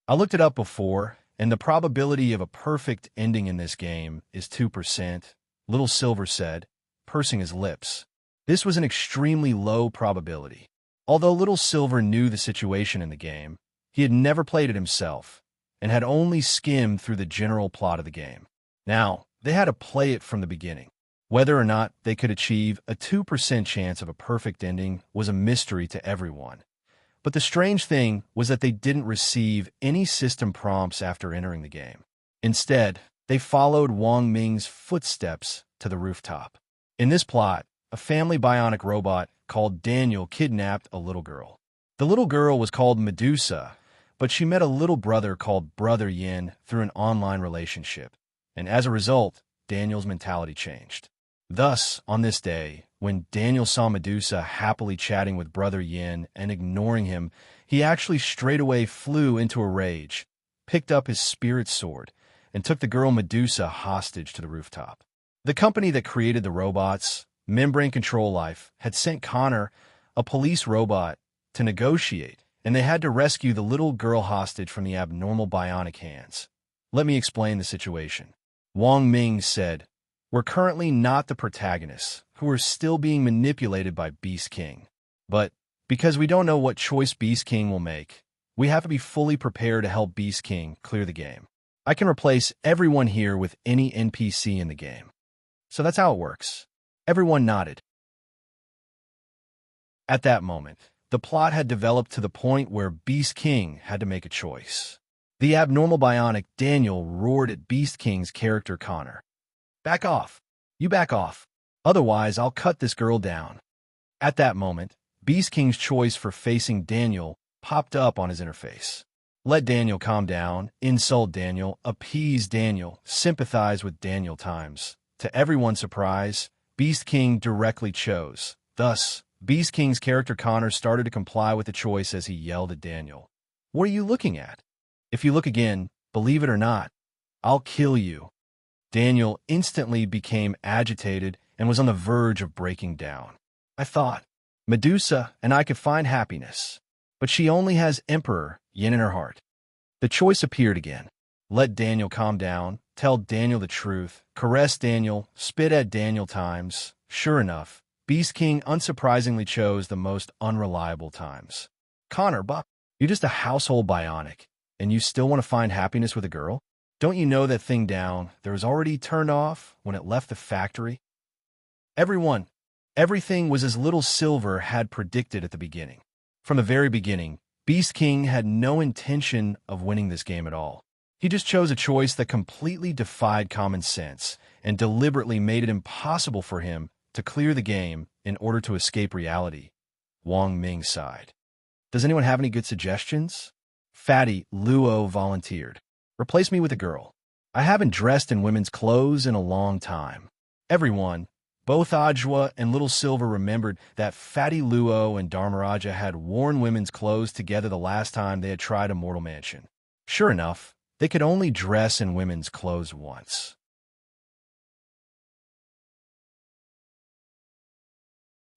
I looked it up before, and the probability of a perfect ending in this game is 2%, Little Silver said, pursing his lips. This was an extremely low probability. Although Little Silver knew the situation in the game, he had never played it himself, and had only skimmed through the general plot of the game. Now, they had to play it from the beginning. Whether or not they could achieve a 2% chance of a perfect ending was a mystery to everyone. But the strange thing was that they didn't receive any system prompts after entering the game. Instead, they followed Wang Ming's footsteps to the rooftop. In this plot, a family bionic robot called Daniel kidnapped a little girl. The little girl was called Medusa, but she met a little brother called Brother Yin through an online relationship. and as a result, Daniel's mentality changed. Thus, on this day, when Daniel saw Medusa happily chatting with Brother Yin and ignoring him, he actually straightaway flew into a rage, picked up his spirit sword, and took the girl Medusa hostage to the rooftop. The company that created the robots, Membrane Control Life, had sent Connor, a police robot, to negotiate, and they had to rescue the little girl hostage from the abnormal bionic hands. Let me explain the situation. Wang Ming said, "We're currently not the protagonists, who are still being manipulated by Beast King. But because we don't know what choice Beast King will make, we have to be fully prepared to help Beast King clear the game. I can replace everyone here with any NPC in the game." So that's how it works. Everyone nodded. At that moment, the plot had developed to the point where Beast King had to make a choice. The abnormal bionic Daniel roared at Beast King's character Connor. "Back off. You back off. Otherwise, I'll cut this girl down." At that moment, Beast King's choice for facing Daniel popped up on his interface. Let Daniel calm down, insult Daniel, appease Daniel, sympathize with Daniel times. To everyone's surprise, Beast King directly chose. Thus, Beast King's character Connor started to comply with the choice as he yelled at Daniel. "What are you looking at? If you look again, believe it or not, I'll kill you." Daniel instantly became agitated and was on the verge of breaking down. "I thought Medusa and I could find happiness, but she only has Emperor Yin in her heart." The choice appeared again. Let Daniel calm down, tell Daniel the truth, caress Daniel, spit at Daniel times. Sure enough, Beast King unsurprisingly chose the most unreliable times. "Connor, you're just a household bionic, and you still want to find happiness with a girl? Don't you know that thing down there was already turned off when it left the factory?" Everything was as Little Silver had predicted at the beginning. From the very beginning, Beast King had no intention of winning this game at all. He just chose a choice that completely defied common sense and deliberately made it impossible for him to clear the game in order to escape reality. Wang Ming sighed. "Does anyone have any good suggestions?" Fatty Luo volunteered. "Replace me with a girl. I haven't dressed in women's clothes in a long time." Everyone, both Ajwa and Little Silver, remembered that Fatty Luo and Dharmaraja had worn women's clothes together the last time they had tried a Mortal Mansion. Sure enough, they could only dress in women's clothes once.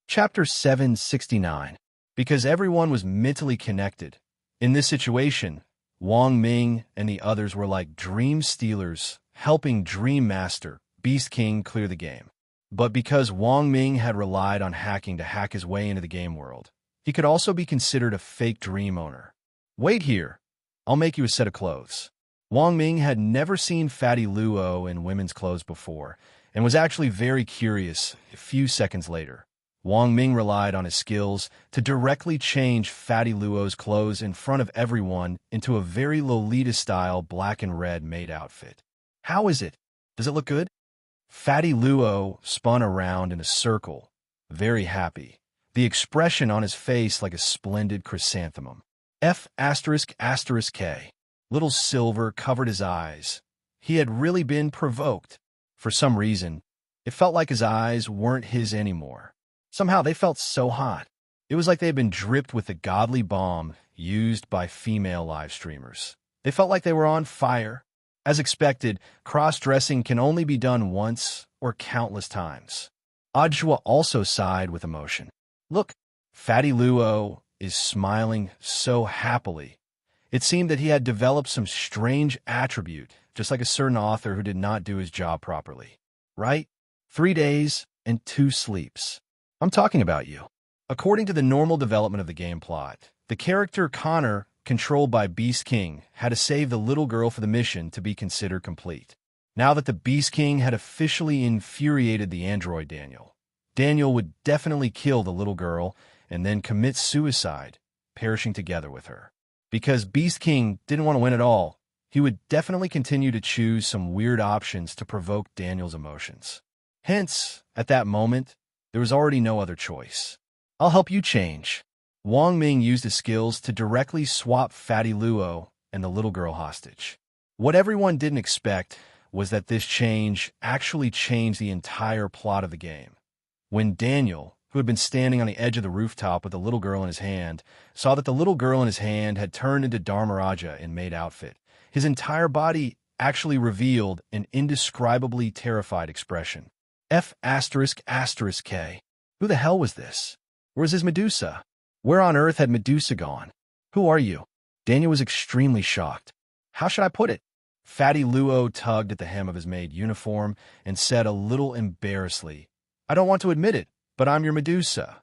Chapter 769. Because everyone was mentally connected. In this situation, Wang Ming and the others were like dream stealers helping Dream Master, Beast King, clear the game. But because Wang Ming had relied on hacking to hack his way into the game world, he could also be considered a fake dream owner. "Wait here. I'll make you a set of clothes." Wang Ming had never seen Fatty Luo in women's clothes before and was actually very curious. A few seconds later, Wang Ming relied on his skills to directly change Fatty Luo's clothes in front of everyone into a very Lolita-style black and red maid outfit. "How is it? Does it look good?" Fatty Luo spun around in a circle, very happy, the expression on his face like a splendid chrysanthemum. F***K. Little Silver covered his eyes. He had really been provoked. For some reason, it felt like his eyes weren't his anymore. Somehow they felt so hot. It was like they had been dripped with the godly balm used by female live streamers. They felt like they were on fire. As expected, cross-dressing can only be done once or countless times. Ajwa also sighed with emotion. "Look, Fatty Luo is smiling so happily. It seemed that he had developed some strange attribute, just like a certain author who did not do his job properly. Right? 3 days and 2 sleeps. I'm talking about you." According to the normal development of the game plot, the character Connor, controlled by Beast King, had to save the little girl for the mission to be considered complete. Now that the Beast King had officially infuriated the android Daniel would definitely kill the little girl and then commit suicide, perishing together with her. Because Beast King didn't want to win at all, he would definitely continue to choose some weird options to provoke Daniel's emotions. Hence, at that moment, there was already no other choice. "I'll help you change." Wang Ming used his skills to directly swap Fatty Luo and the little girl hostage. What everyone didn't expect was that this change actually changed the entire plot of the game. When Daniel, who had been standing on the edge of the rooftop with a little girl in his hand, saw that the little girl in his hand had turned into Dharmaraja in maid outfit, his entire body actually revealed an indescribably terrified expression. F***K. Who the hell was this? Where's his Medusa? Where on earth had Medusa gone? Who are you? Daniel was extremely shocked. How should I put it? Fatty Luo tugged at the hem of his maid uniform and said a little embarrassedly, I don't want to admit it, but I'm your Medusa.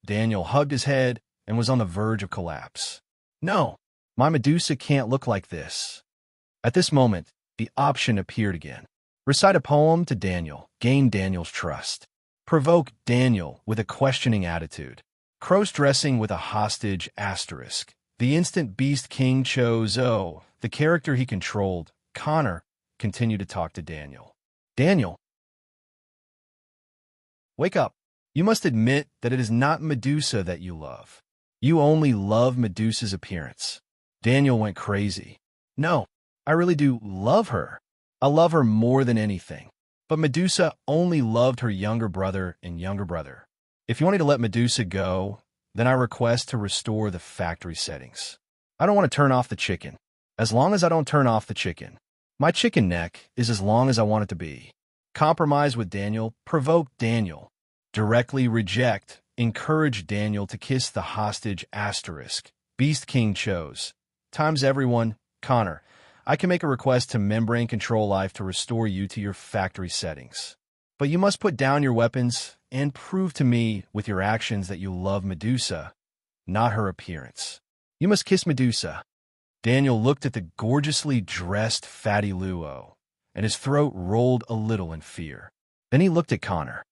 Daniel hugged his head and was on the verge of collapse. No, my Medusa can't look like this. At this moment, the option appeared again. Recite a poem to Daniel, gain Daniel's trust. Provoke Daniel with a questioning attitude. Cross-dressing with a hostage asterisk. The instant Beast King chose, the character he controlled, Connor, continued to talk to Daniel. Daniel, wake up. You must admit that it is not Medusa that you love. You only love Medusa's appearance. Daniel went crazy. No, I really do love her. I love her more than anything. But Medusa only loved her younger brother and younger brother. If you wanted to let Medusa go, then I request to restore the factory settings. I don't want to turn off the chicken. As long as I don't turn off the chicken. My chicken neck is as long as I want it to be. Compromise with Daniel, provoke Daniel. Directly reject, encourage Daniel to kiss the hostage asterisk. Beast King chose. Times everyone, Connor. I can make a request to Membrane Control Life to restore you to your factory settings. But you must put down your weapons and prove to me with your actions that you love Medusa, not her appearance. You must kiss Medusa. Daniel looked at the gorgeously dressed Fatty Luo, and his throat rolled a little in fear. Then he looked at Connor.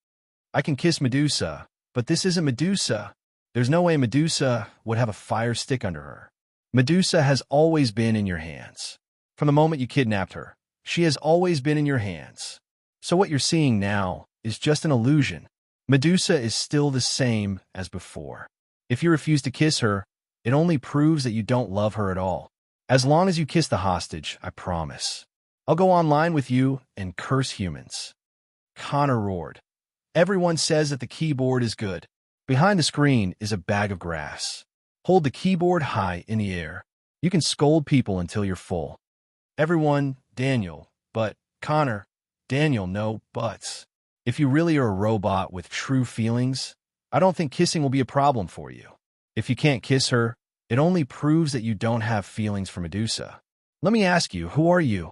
I can kiss Medusa, but this isn't Medusa. There's no way Medusa would have a fire stick under her. Medusa has always been in your hands. From the moment you kidnapped her, she has always been in your hands. So what you're seeing now is just an illusion. Medusa is still the same as before. If you refuse to kiss her, it only proves that you don't love her at all. As long as you kiss the hostage, I promise. I'll go online with you and curse humans. Connor roared. Everyone says that the keyboard is good. Behind the screen is a bag of grass. Hold the keyboard high in the air. You can scold people until you're full. Everyone, Daniel, but Connor, Daniel, no buts. If you really are a robot with true feelings, I don't think kissing will be a problem for you. If you can't kiss her, it only proves that you don't have feelings for Medusa. Let me ask you, who are you?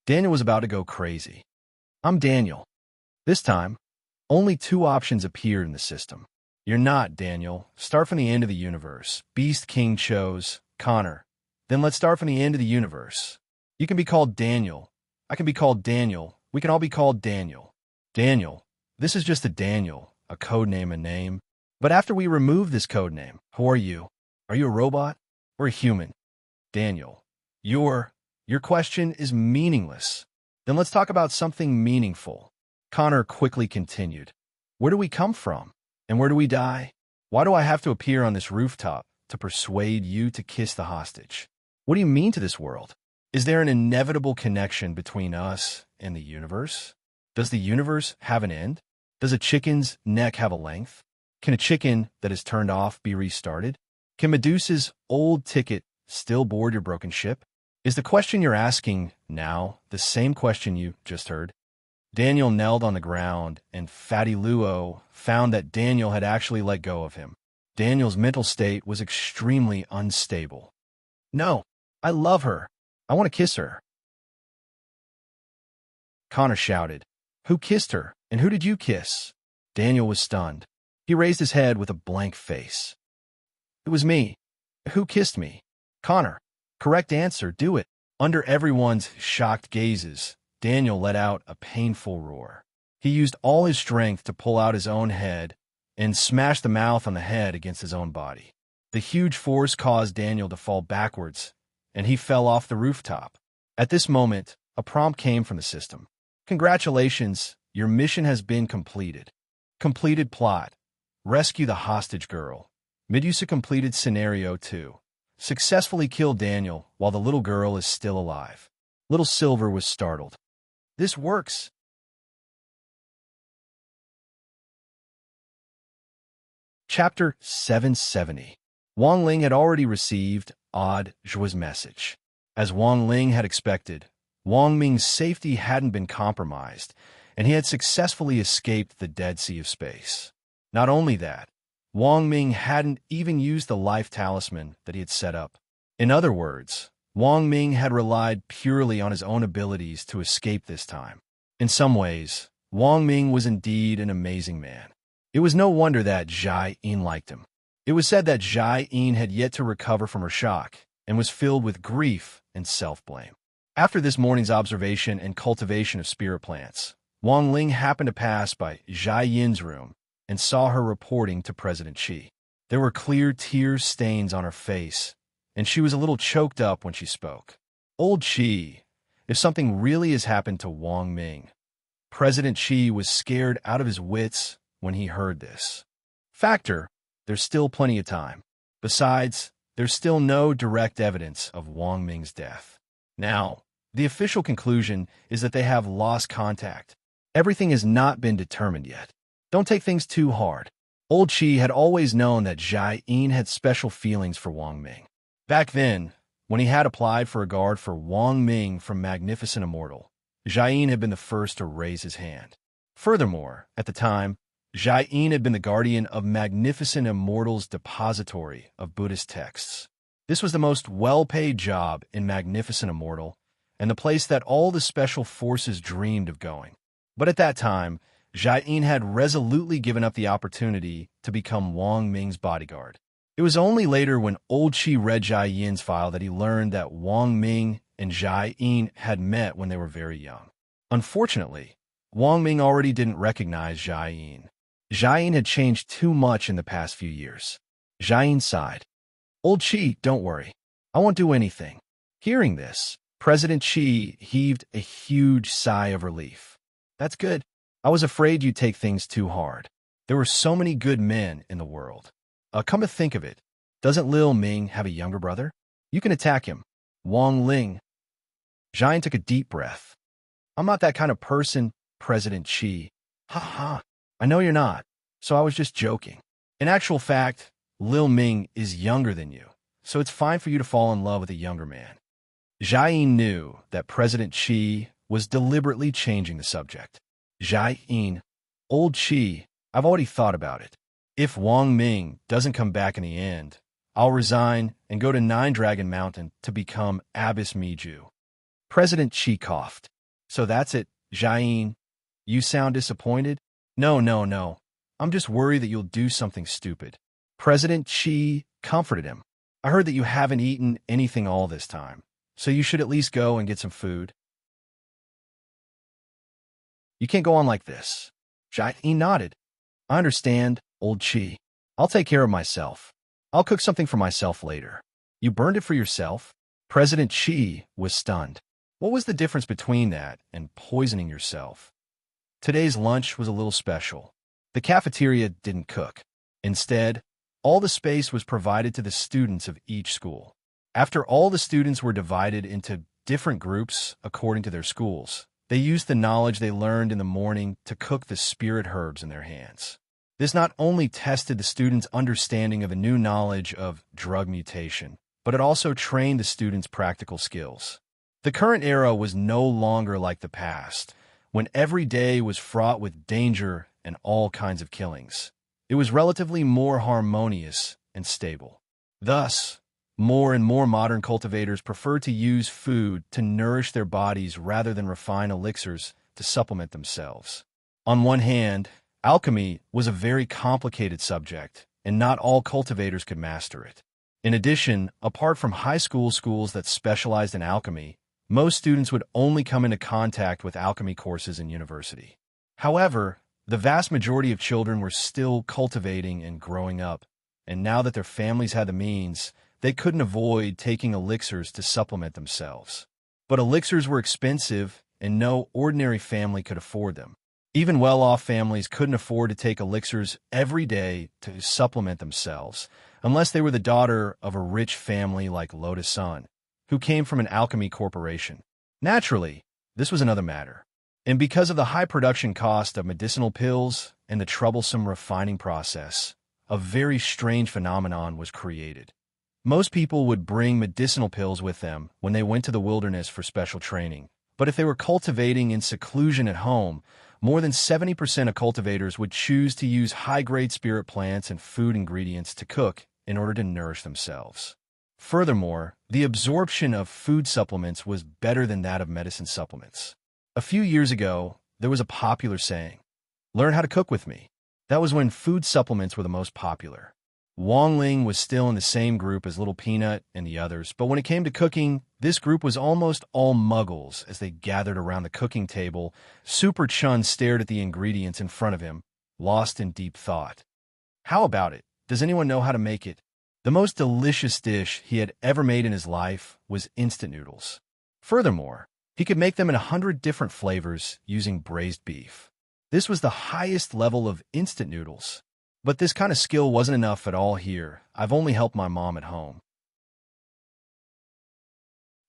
Daniel was about to go crazy. I'm Daniel. This time, only two options appeared in the system. You're not, Daniel. Start from the end of the universe. Beast King chose Connor. Then let's start from the end of the universe. You can be called Daniel. I can be called Daniel. We can all be called Daniel. Daniel. This is just a Daniel, a code name, a name. But after we remove this code name, who are you? Are you a robot or a human? Daniel. Your question is meaningless. Then let's talk about something meaningful. Connor quickly continued. Where do we come from? And where do we die? Why do I have to appear on this rooftop to persuade you to kiss the hostage? What do you mean to this world? Is there an inevitable connection between us and the universe? Does the universe have an end? Does a chicken's neck have a length? Can a chicken that is turned off be restarted? Can Medusa's old ticket still board your broken ship? Is the question you're asking now the same question you just heard? Daniel knelt on the ground, and Fatty Luo found that Daniel had actually let go of him. Daniel's mental state was extremely unstable. No, I love her. I want to kiss her. Connor shouted. Who kissed her, and who did you kiss? Daniel was stunned. He raised his head with a blank face. It was me. Who kissed me? Connor. Correct answer, do it. Under everyone's shocked gazes, Daniel let out a painful roar. He used all his strength to pull out his own head and smash the mouth on the head against his own body. The huge force caused Daniel to fall backwards, and he fell off the rooftop. At this moment, a prompt came from the system. Congratulations, your mission has been completed. Completed plot. Rescue the hostage girl. Medusa completed scenario 2. Successfully kill Daniel while the little girl is still alive. Little Silver was startled. This works. Chapter 770. Wang Ling had already received Zhu's message. As Wang Ling had expected, Wang Ming's safety hadn't been compromised, and he had successfully escaped the Dead Sea of Space. Not only that, Wang Ming hadn't even used the life talisman that he had set up. In other words, Wang Ming had relied purely on his own abilities to escape this time. In some ways, Wang Ming was indeed an amazing man. It was no wonder that Zhai Yin liked him. It was said that Zhai Yin had yet to recover from her shock and was filled with grief and self-blame. After this morning's observation and cultivation of spirit plants, Wang Ling happened to pass by Zhai Yin's room and saw her reporting to President Qi. There were clear tear stains on her face, and she was a little choked up when she spoke. Old Qi, if something really has happened to Wang Ming. President Qi was scared out of his wits when he heard this. Factor, there's still plenty of time. Besides, there's still no direct evidence of Wang Ming's death. Now, the official conclusion is that they have lost contact. Everything has not been determined yet. Don't take things too hard. Old Qi had always known that Zhai Yin had special feelings for Wang Ming. Back then, when he had applied for a guard for Wang Ming from Magnificent Immortal, Zhai Yin had been the first to raise his hand. Furthermore, at the time, Zhai Yin had been the guardian of Magnificent Immortal's depository of Buddhist texts. This was the most well-paid job in Magnificent Immortal, and the place that all the special forces dreamed of going. But at that time, Zhai Yin had resolutely given up the opportunity to become Wang Ming's bodyguard. It was only later when Old Qi read Zhai Yin's file that he learned that Wang Ming and Zhai Yin had met when they were very young. Unfortunately, Wang Ming already didn't recognize Zhai Yin. Zhai Yin had changed too much in the past few years. Zhai Yin sighed. Old Qi, don't worry. I won't do anything. Hearing this, President Qi heaved a huge sigh of relief. That's good. I was afraid you'd take things too hard. There were so many good men in the world. Come to think of it, doesn't Lil Ming have a younger brother? You can attack him. Wang Ling. Zhai Yin took a deep breath. I'm not that kind of person, President Qi. Ha ha. I know you're not, so I was just joking. In actual fact, Lil Ming is younger than you, so it's fine for you to fall in love with a younger man. Zhai Yin knew that President Qi was deliberately changing the subject. Zhai Yin, Old Qi, I've already thought about it. If Wang Ming doesn't come back in the end, I'll resign and go to Nine Dragon Mountain to become Abbess Miju. President Qi coughed. So that's it, Zhai Yin. You sound disappointed? No. I'm just worried that you'll do something stupid. President Qi comforted him. I heard that you haven't eaten anything all this time, so you should at least go and get some food. You can't go on like this. Zhai Yin nodded. I understand, Old Qi. I'll take care of myself. I'll cook something for myself later. You burned it for yourself? President Qi was stunned. What was the difference between that and poisoning yourself? Today's lunch was a little special. The cafeteria didn't cook. Instead, all the space was provided to the students of each school. After all the students were divided into different groups according to their schools, they used the knowledge they learned in the morning to cook the spirit herbs in their hands. This not only tested the students' understanding of a new knowledge of drug mutation, but it also trained the students' practical skills. The current era was no longer like the past, when every day was fraught with danger and all kinds of killings. It was relatively more harmonious and stable. Thus, more and more modern cultivators prefer to use food to nourish their bodies rather than refine elixirs to supplement themselves. On one hand, alchemy was a very complicated subject, and not all cultivators could master it. In addition, apart from high school schools that specialized in alchemy, most students would only come into contact with alchemy courses in university. However, the vast majority of children were still cultivating and growing up, and now that their families had the means, they couldn't avoid taking elixirs to supplement themselves. But elixirs were expensive, and no ordinary family could afford them. Even well-off families couldn't afford to take elixirs every day to supplement themselves, unless they were the daughter of a rich family like Lotus Sun, who came from an alchemy corporation. Naturally, this was another matter. And because of the high production cost of medicinal pills and the troublesome refining process, a very strange phenomenon was created. Most people would bring medicinal pills with them when they went to the wilderness for special training. But if they were cultivating in seclusion at home, more than 70% of cultivators would choose to use high-grade spirit plants and food ingredients to cook in order to nourish themselves. Furthermore, the absorption of food supplements was better than that of medicine supplements. A few years ago, there was a popular saying, "Learn how to cook with me." That was when food supplements were the most popular. Wong Ling was still in the same group as Little Peanut and the others, but when it came to cooking, this group was almost all muggles. As they gathered around the cooking table, Super Chun stared at the ingredients in front of him, lost in deep thought. How about it? Does anyone know how to make it? The most delicious dish he had ever made in his life was instant noodles. Furthermore, he could make them in 100 different flavors using braised beef. This was the highest level of instant noodles. But this kind of skill wasn't enough at all here. I've only helped my mom at home.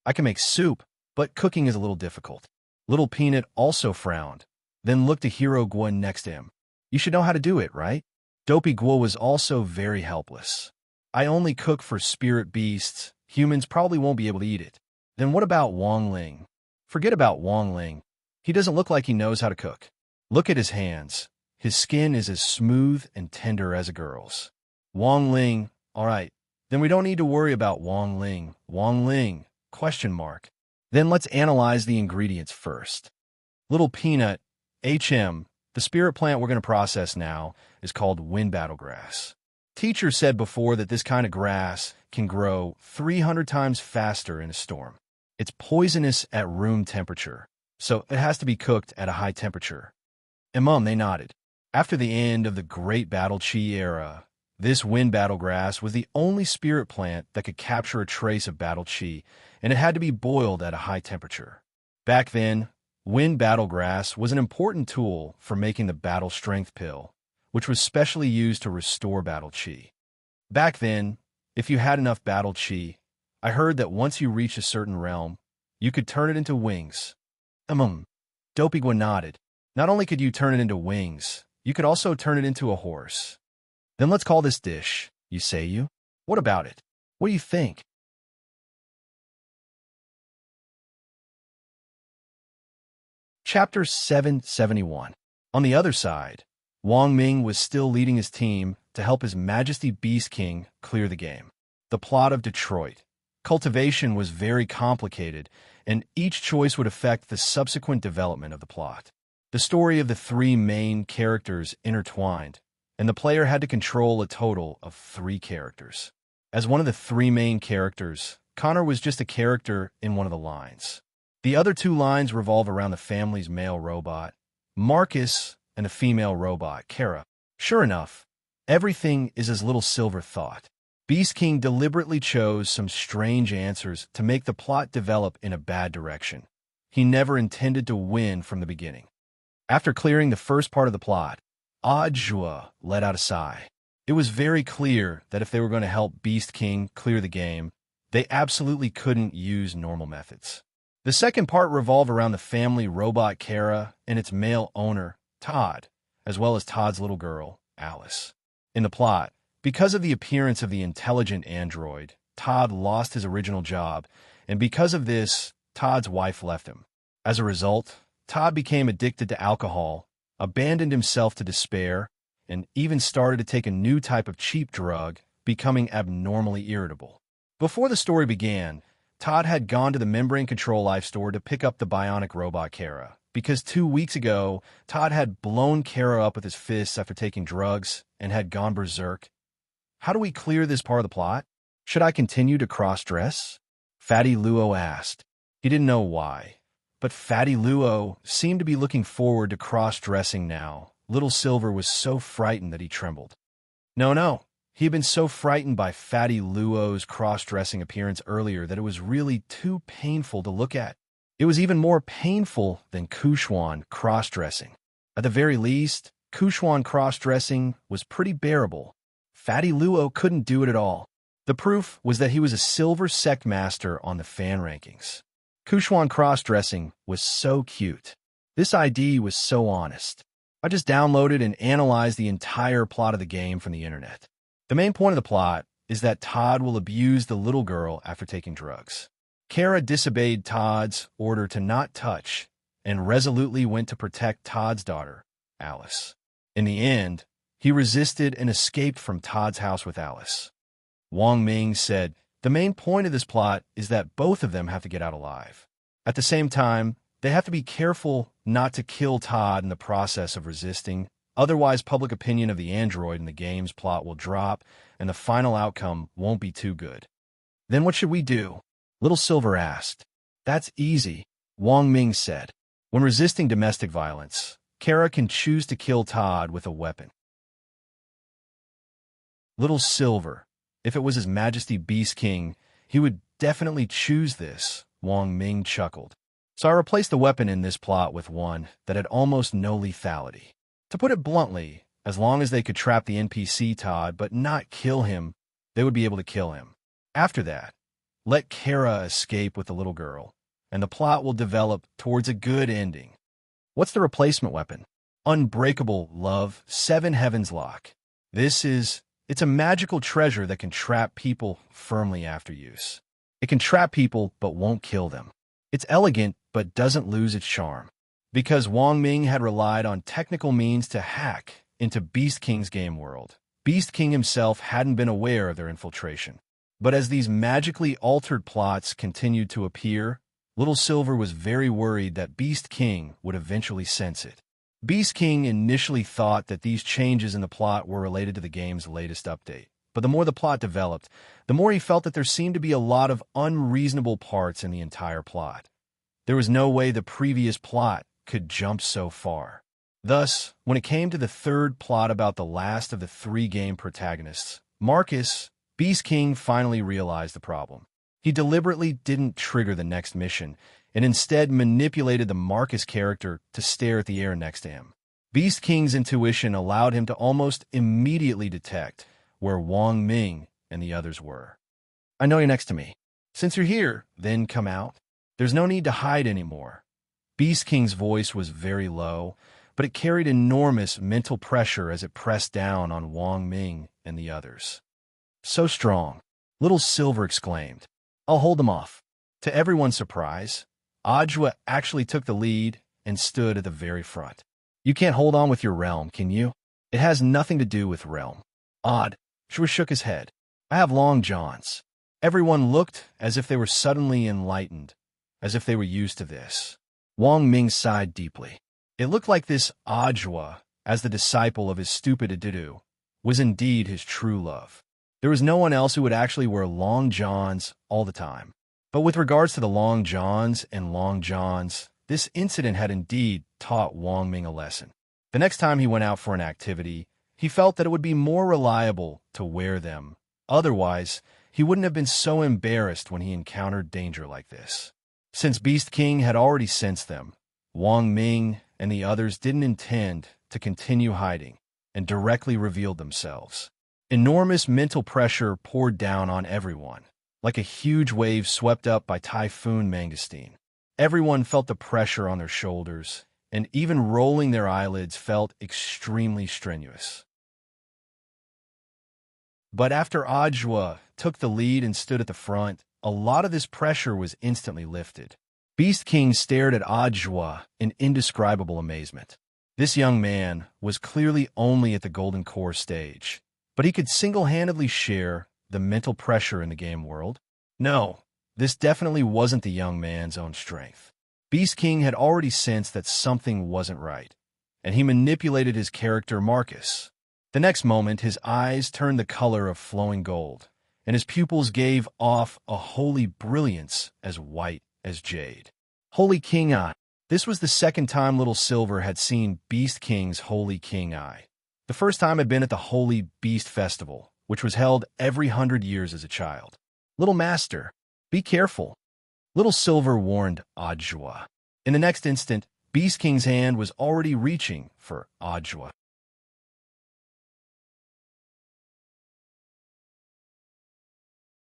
I can make soup, but cooking is a little difficult. Little Peanut also frowned, then looked at Hero Guo next to him. You should know how to do it, right? Dopey Guo was also very helpless. I only cook for spirit beasts. Humans probably won't be able to eat it. Then what about Wong Ling? Forget about Wong Ling. He doesn't look like he knows how to cook. Look at his hands. His skin is as smooth and tender as a girl's. Wong Ling, all right, then we don't need to worry about Wong Ling. Wong Ling, question mark. Then let's analyze the ingredients first. Little Peanut, HM, the spirit plant we're going to process now is called wind battlegrass. Teacher said before that this kind of grass can grow 300 times faster in a storm. It's poisonous at room temperature, so it has to be cooked at a high temperature. And Mom, they nodded. After the end of the Great Battle Chi era, this wind battlegrass was the only spirit plant that could capture a trace of battle chi, and it had to be boiled at a high temperature. Back then, wind battlegrass was an important tool for making the battle strength pill, which was specially used to restore battle chi. Back then, if you had enough battle chi, I heard that once you reached a certain realm, you could turn it into wings. Dopey Guo nodded. Not only could you turn it into wings, you could also turn it into a horse. Then let's call this dish, you say you? What about it? What do you think? Chapter 771. On the other side, Wang Ming was still leading his team to help His Majesty Beast King clear the game. The plot of Detroit. Cultivation was very complicated, and each choice would affect the subsequent development of the plot. The story of the three main characters intertwined, and the player had to control a total of 3 characters. As one of the 3 main characters, Connor was just a character in one of the lines. The other 2 lines revolve around the family's male robot, Marcus, and the female robot, Kara. Sure enough, everything is as Little Silver thought. Beast King deliberately chose some strange answers to make the plot develop in a bad direction. He never intended to win from the beginning. After clearing the first part of the plot, Ajua let out a sigh. It was very clear that if they were going to help Beast King clear the game, they absolutely couldn't use normal methods. The second part revolved around the family robot Kara and its male owner, Todd, as well as Todd's little girl, Alice. In the plot, because of the appearance of the intelligent android, Todd lost his original job, and because of this, Todd's wife left him. As a result, Todd became addicted to alcohol, abandoned himself to despair, and even started to take a new type of cheap drug, becoming abnormally irritable. Before the story began, Todd had gone to the Membrane Control Life store to pick up the bionic robot Kara, because 2 weeks ago, Todd had blown Kara up with his fists after taking drugs and had gone berserk. How do we clear this part of the plot? Should I continue to cross-dress? Fatty Luo asked. He didn't know why. But Fatty Luo seemed to be looking forward to cross-dressing now. Little Silver was so frightened that he trembled. No. He had been so frightened by Fatty Luo's cross-dressing appearance earlier that it was really too painful to look at. It was even more painful than Kuchuan cross-dressing. At the very least, Kuchuan cross-dressing was pretty bearable. Fatty Luo couldn't do it at all. The proof was that he was a silver sect master on the fan rankings. Kuchuan cross-dressing was so cute. This ID was so honest. I just downloaded and analyzed the entire plot of the game from the internet. The main point of the plot is that Todd will abuse the little girl after taking drugs. Kara disobeyed Todd's order to not touch and resolutely went to protect Todd's daughter, Alice. In the end, he resisted and escaped from Todd's house with Alice. Wang Ming said, "The main point of this plot is that both of them have to get out alive. At the same time, they have to be careful not to kill Todd in the process of resisting, otherwise public opinion of the android in the game's plot will drop and the final outcome won't be too good." "Then what should we do?" Little Silver asked. "That's easy," Wang Ming said. "When resisting domestic violence, Kara can choose to kill Todd with a weapon." Little Silver, if it was His Majesty Beast King, he would definitely choose this, Wang Ming chuckled. "So I replaced the weapon in this plot with one that had almost no lethality. To put it bluntly, as long as they could trap the NPC Todd but not kill him, they would be able to kill him. After that, let Kara escape with the little girl, and the plot will develop towards a good ending." "What's the replacement weapon?" "Unbreakable Love, Seven Heavens Lock. It's a magical treasure that can trap people firmly after use. It can trap people but won't kill them. It's elegant but doesn't lose its charm." Because Wang Ming had relied on technical means to hack into Beast King's game world, Beast King himself hadn't been aware of their infiltration. But as these magically altered plots continued to appear, Little Silver was very worried that Beast King would eventually sense it. Beast King initially thought that these changes in the plot were related to the game's latest update. But the more the plot developed, the more he felt that there seemed to be a lot of unreasonable parts in the entire plot. There was no way the previous plot could jump so far. Thus, when it came to the third plot about the last of the three game protagonists, Marcus, Beast King finally realized the problem. He deliberately didn't trigger the next mission, and instead manipulated the Marcus character to stare at the air next to him. Beast King's intuition allowed him to almost immediately detect where Wang Ming and the others were. "I know you're next to me. Since you're here, then come out. There's no need to hide anymore." Beast King's voice was very low, but it carried enormous mental pressure as it pressed down on Wang Ming and the others. "So strong," Little Silver exclaimed. "I'll hold them off." To everyone's surprise, Ajwa actually took the lead and stood at the very front. "You can't hold on with your realm, can you? It has nothing to do with realm." Odd. Shua shook his head. "I have long johns." Everyone looked as if they were suddenly enlightened, as if they were used to this. Wang Ming sighed deeply. It looked like this Ajwa, as the disciple of his stupid Adidu, was indeed his true love. There was no one else who would actually wear long johns all the time. But with regards to the long johns and long johns, this incident had indeed taught Wang Ming a lesson. The next time he went out for an activity, he felt that it would be more reliable to wear them. Otherwise, he wouldn't have been so embarrassed when he encountered danger like this. Since Beast King had already sensed them, Wang Ming and the others didn't intend to continue hiding and directly revealed themselves. Enormous mental pressure poured down on everyone, like a huge wave swept up by Typhoon Mangosteen. Everyone felt the pressure on their shoulders, and even rolling their eyelids felt extremely strenuous. But after Ajwa took the lead and stood at the front, a lot of this pressure was instantly lifted. Beast King stared at Ajwa in indescribable amazement. This young man was clearly only at the Golden Core stage, but he could single-handedly share the mental pressure in the game world. No, this definitely wasn't the young man's own strength. Beast King had already sensed that something wasn't right, and he manipulated his character Marcus. The next moment, his eyes turned the color of flowing gold, and his pupils gave off a holy brilliance as white as jade. Holy King Eye. This was the second time Little Silver had seen Beast King's Holy King Eye. The first time had been at the Holy Beast Festival, which was held every 100 years as a child. "Little Master, be careful," Little Silver warned Ajwa. In the next instant, Beast King's hand was already reaching for Ajwa.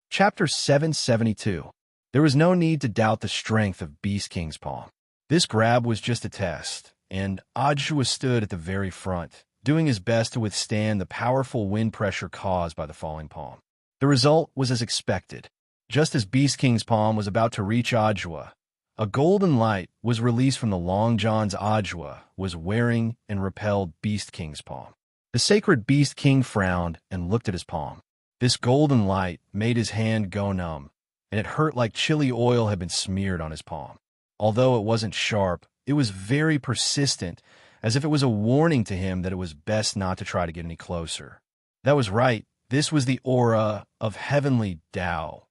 Chapter 772. There was no need to doubt the strength of Beast King's palm. This grab was just a test, and Ajwa stood at the very front, doing his best to withstand the powerful wind pressure caused by the falling palm. The result was as expected. Just as Beast King's palm was about to reach Ajwa, a golden light was released from the long johns Ajwa was wearing and repelled Beast King's palm. The sacred Beast King frowned and looked at his palm. This golden light made his hand go numb, and it hurt like chili oil had been smeared on his palm. Although it wasn't sharp, it was very persistent, as if it was a warning to him that it was best not to try to get any closer. That was right. This was the aura of heavenly Tao.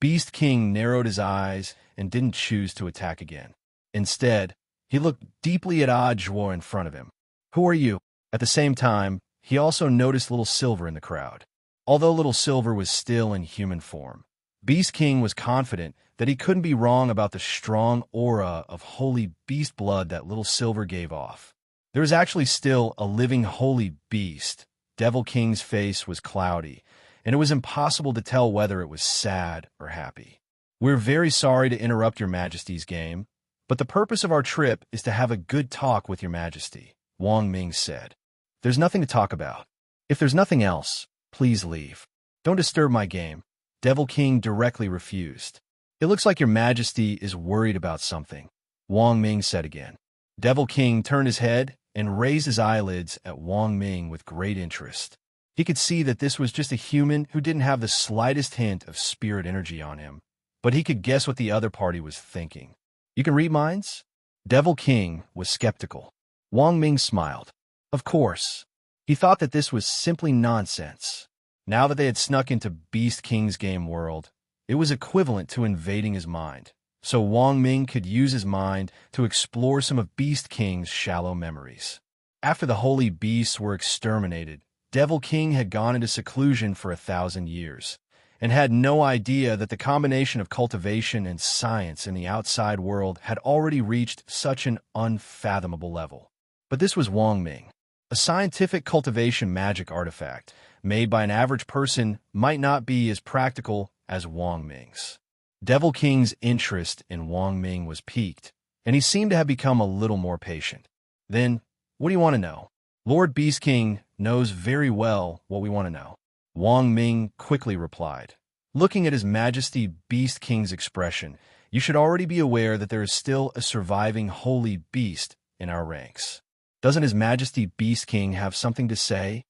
Beast King narrowed his eyes and didn't choose to attack again. Instead, he looked deeply at Ajwa in front of him. "Who are you?" At the same time, he also noticed Little Silver in the crowd. Although Little Silver was still in human form, Beast King was confident that he couldn't be wrong about the strong aura of holy beast blood that Little Silver gave off. There was actually still a living holy beast. Devil King's face was cloudy, and it was impossible to tell whether it was sad or happy. "We're very sorry to interrupt your Majesty's game, but the purpose of our trip is to have a good talk with your Majesty," Wang Ming said. "There's nothing to talk about. If there's nothing else, please leave. Don't disturb my game." Devil King directly refused. "It looks like your Majesty is worried about something," Wang Ming said again. Devil King turned his head and raised his eyelids at Wang Ming with great interest. He could see that this was just a human who didn't have the slightest hint of spirit energy on him, but he could guess what the other party was thinking. "You can read minds?" Devil King was skeptical. Wang Ming smiled. Of course. He thought that this was simply nonsense. Now that they had snuck into Beast King's game world, it was equivalent to invading his mind, so Wang Ming could use his mind to explore some of Beast King's shallow memories. After the holy beasts were exterminated, Devil King had gone into seclusion for 1,000 years, and had no idea that the combination of cultivation and science in the outside world had already reached such an unfathomable level. But this was Wang Ming. A scientific cultivation magic artifact made by an average person might not be as practical as Wang Ming's. Devil King's interest in Wang Ming was piqued, and he seemed to have become a little more patient. "Then, what do you want to know?" "Lord Beast King knows very well what we want to know," Wang Ming quickly replied. Looking at His Majesty Beast King's expression, you should already be aware that there is still a surviving holy beast in our ranks. Doesn't His Majesty Beast King have something to say?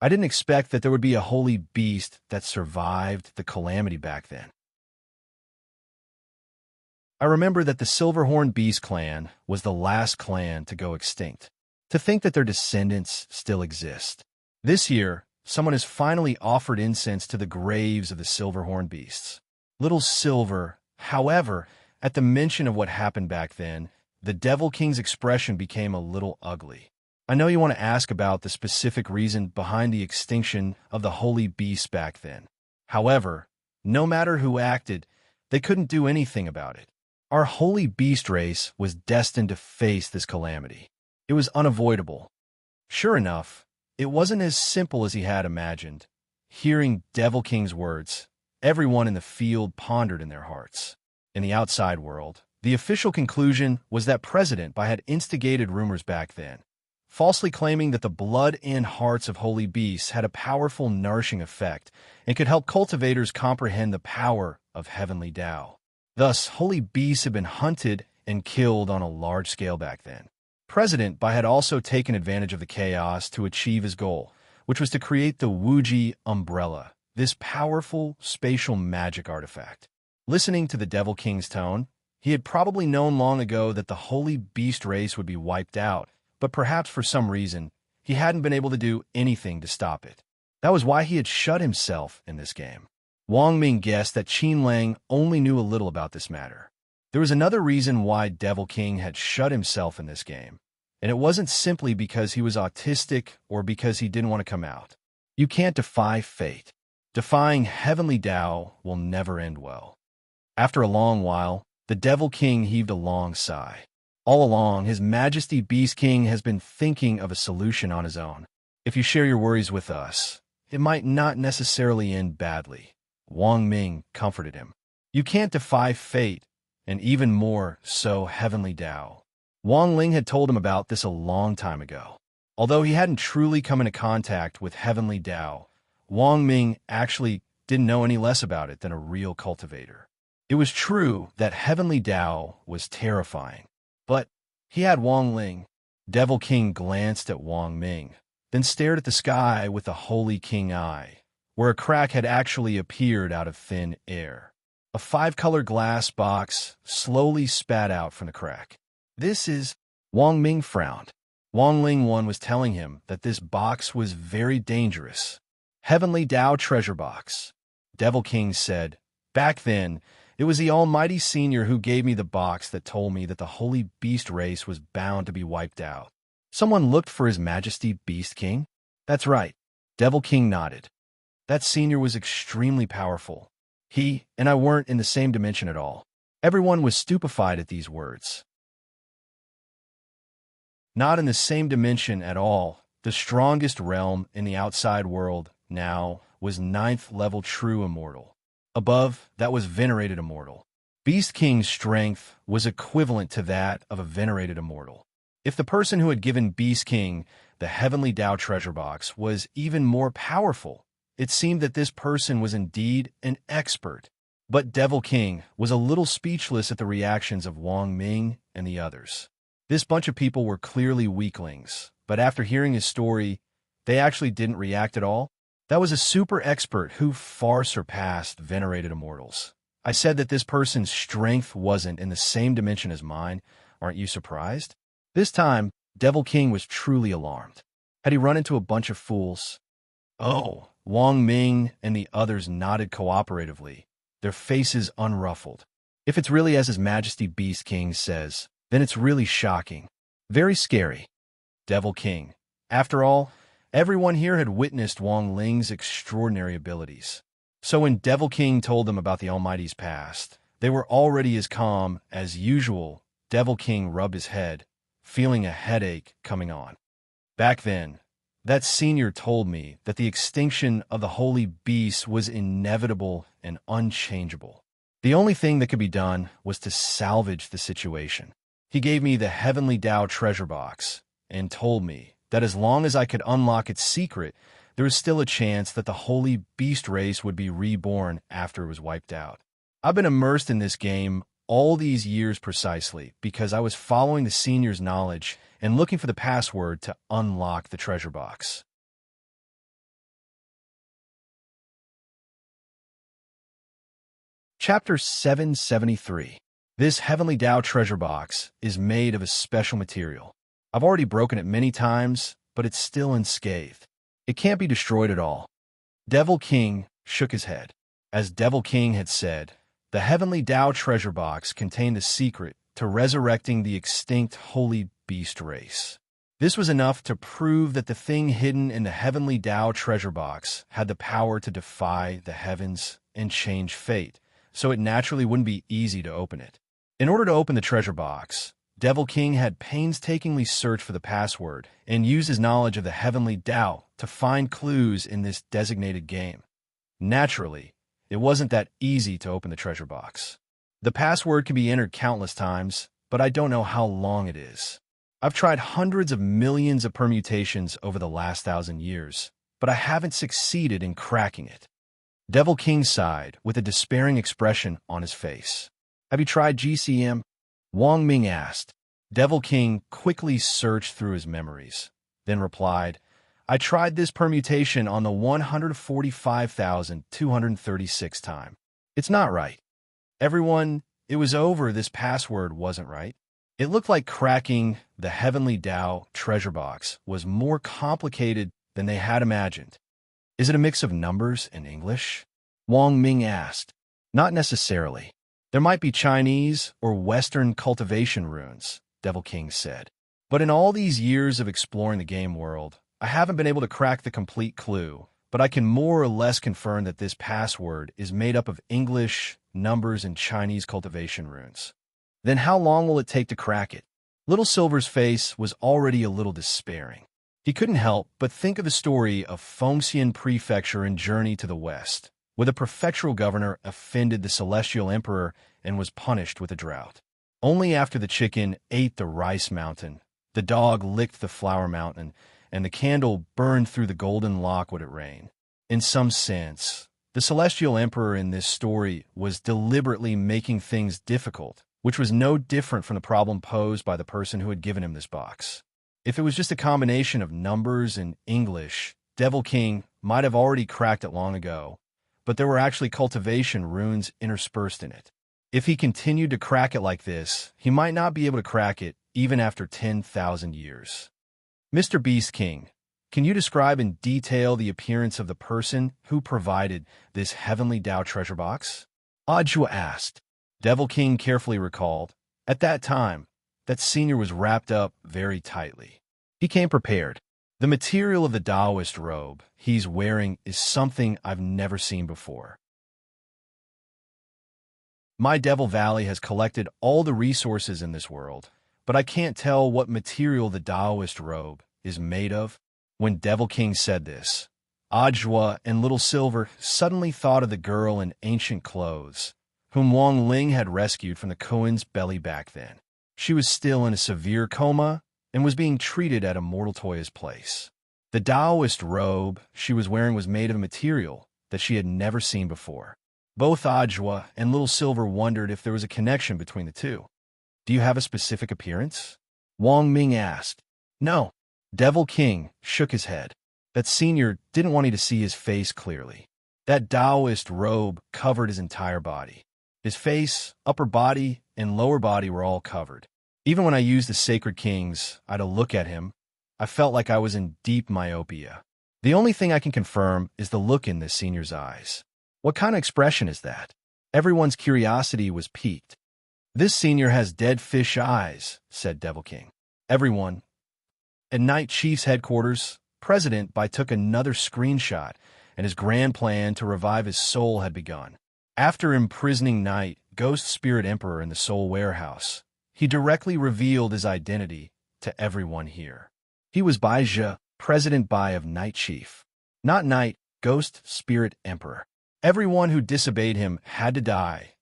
I didn't expect that there would be a holy beast that survived the calamity back then. I remember that the Silverhorn Beast clan was the last clan to go extinct. To think that their descendants still exist. This year, someone has finally offered incense to the graves of the Silverhorn Beasts. Little Silver, however, at the mention of what happened back then, the Devil King's expression became a little ugly. I know you want to ask about the specific reason behind the extinction of the holy beasts back then. However, no matter who acted, they couldn't do anything about it. Our holy beast race was destined to face this calamity. It was unavoidable. Sure enough, it wasn't as simple as he had imagined. Hearing Devil King's words, everyone in the field pondered in their hearts. In the outside world, the official conclusion was that President Bai had instigated rumors back then, falsely claiming that the blood and hearts of holy beasts had a powerful nourishing effect and could help cultivators comprehend the power of heavenly Tao. Thus, holy beasts had been hunted and killed on a large scale back then. President Bai had also taken advantage of the chaos to achieve his goal, which was to create the Wuji umbrella, this powerful spatial magic artifact. Listening to the Devil King's tone, he had probably known long ago that the holy beast race would be wiped out, but perhaps for some reason, he hadn't been able to do anything to stop it. That was why he had shut himself in this game. Wang Ming guessed that Qin Lang only knew a little about this matter. There was another reason why Devil King had shut himself in this game, and it wasn't simply because he was autistic or because he didn't want to come out. You can't defy fate. Defying heavenly Tao will never end well. After a long while, the Devil King heaved a long sigh. All along, His Majesty Beast King has been thinking of a solution on his own. If you share your worries with us, it might not necessarily end badly. Wang Ming comforted him. You can't defy fate, and even more so Heavenly Tao. Wang Ling had told him about this a long time ago. Although he hadn't truly come into contact with Heavenly Tao, Wang Ming actually didn't know any less about it than a real cultivator. It was true that Heavenly Tao was terrifying, but he had Wang Ling. Devil King glanced at Wang Ming, then stared at the sky with a Holy King eye, where a crack had actually appeared out of thin air. A 5-color glass box slowly spat out from the crack. "This is—" Wang Ming frowned. Wang Ling was telling him that this box was very dangerous. "Heavenly Tao treasure box," Devil King said. "Back then, it was the Almighty Senior who gave me the box that told me that the Holy Beast race was bound to be wiped out." "Someone looked for His Majesty Beast King?" "That's right." Devil King nodded. "That senior was extremely powerful. He and I weren't in the same dimension at all." Everyone was stupefied at these words. Not in the same dimension at all. The strongest realm in the outside world now was 9th level true immortal. Above, that was venerated immortal. Beast King's strength was equivalent to that of a venerated immortal. If the person who had given Beast King the Heavenly Tao treasure box was even more powerful, it seemed that this person was indeed an expert. But Devil King was a little speechless at the reactions of Wang Ming and the others. This bunch of people were clearly weaklings, but after hearing his story, they actually didn't react at all. That was a super expert who far surpassed venerated immortals. I said that this person's strength wasn't in the same dimension as mine. Aren't you surprised? This time, Devil King was truly alarmed. Had he run into a bunch of fools? "Oh," Wang Ming and the others nodded cooperatively, their faces unruffled. "If it's really as His Majesty Beast King says, then it's really shocking. Very scary." Devil King. After all, everyone here had witnessed Wang Ling's extraordinary abilities. So when Devil King told them about the Almighty's past, they were already as calm as usual. Devil King rubbed his head, feeling a headache coming on. "Back then, that senior told me that the extinction of the holy beast was inevitable and unchangeable. The only thing that could be done was to salvage the situation. He gave me the Heavenly Tao treasure box and told me that as long as I could unlock its secret, there was still a chance that the holy beast race would be reborn after it was wiped out. I've been immersed in this game all these years precisely because I was following the senior's knowledge and looking for the password to unlock the treasure box." Chapter 773. This Heavenly Tao treasure box is made of a special material. I've already broken it many times, but it's still unscathed. It can't be destroyed at all. Devil King shook his head. As Devil King had said, the Heavenly Tao treasure box contained the secret to resurrecting the extinct holy beast race. This was enough to prove that the thing hidden in the Heavenly Tao treasure box had the power to defy the heavens and change fate, so it naturally wouldn't be easy to open it. In order to open the treasure box, Devil King had painstakingly searched for the password and used his knowledge of the Heavenly Tao to find clues in this designated game. Naturally, it wasn't that easy to open the treasure box. The password can be entered countless times, but I don't know how long it is. I've tried hundreds of millions of permutations over the last 1,000 years, but I haven't succeeded in cracking it. Devil King sighed with a despairing expression on his face. "Have you tried GCM?" Wang Ming asked. Devil King quickly searched through his memories, then replied, "I tried this permutation on the 145,236 time. It's not right. Everyone, it was over. This password wasn't right." It looked like cracking the Heavenly Tao treasure box was more complicated than they had imagined. "Is it a mix of numbers and English?" Wang Ming asked. "Not necessarily. There might be Chinese or Western cultivation runes," Devil King said. "But in all these years of exploring the game world, I haven't been able to crack the complete clue, but I can more or less confirm that this password is made up of English, numbers, and Chinese cultivation runes." "Then how long will it take to crack it?" Little Silver's face was already a little despairing. He couldn't help but think of the story of Fengxian Prefecture and Journey to the West, where the prefectural governor offended the celestial emperor and was punished with a drought. Only after the chicken ate the rice mountain, the dog licked the flower mountain, and the candle burned through the golden lock would it rain. In some sense, the celestial emperor in this story was deliberately making things difficult, which was no different from the problem posed by the person who had given him this box. If it was just a combination of numbers and English, Devil King might have already cracked it long ago, but there were actually cultivation runes interspersed in it. If he continued to crack it like this, he might not be able to crack it even after 10,000 years. Mr. Beast King, can you describe in detail the appearance of the person who provided this heavenly Tao treasure box? Ajwa asked. Devil King carefully recalled. At that time, that senior was wrapped up very tightly. He came prepared. The material of the Taoist robe he's wearing is something I've never seen before. My Devil Valley has collected all the resources in this world, but I can't tell what material the Taoist robe is made of. When Devil King said this, Ajwa and Little Silver suddenly thought of the girl in ancient clothes, whom Wang Ling had rescued from the Koan's belly back then. She was still in a severe coma and was being treated at Immortal Toya's place. The Taoist robe she was wearing was made of a material that she had never seen before. Both Ajwa and Little Silver wondered if there was a connection between the two. Do you have a specific appearance? Wang Ming asked. No. Devil King shook his head. That senior didn't want you to see his face clearly. That Taoist robe covered his entire body. His face, upper body, and lower body were all covered. Even when I used the Sacred Kings eye to look at him, I felt like I was in deep myopia. The only thing I can confirm is the look in this senior's eyes. What kind of expression is that? Everyone's curiosity was piqued. This senior has dead fish eyes, said Devil King. Everyone. At Night Chief's headquarters, President Bai took another screenshot, and his grand plan to revive his soul had begun. After imprisoning Night, Ghost Spirit Emperor in the Soul Warehouse, he directly revealed his identity to everyone here. He was Bai Zhe, President Bai of Night Chief. Not Night, Ghost Spirit Emperor. Everyone who disobeyed him had to die.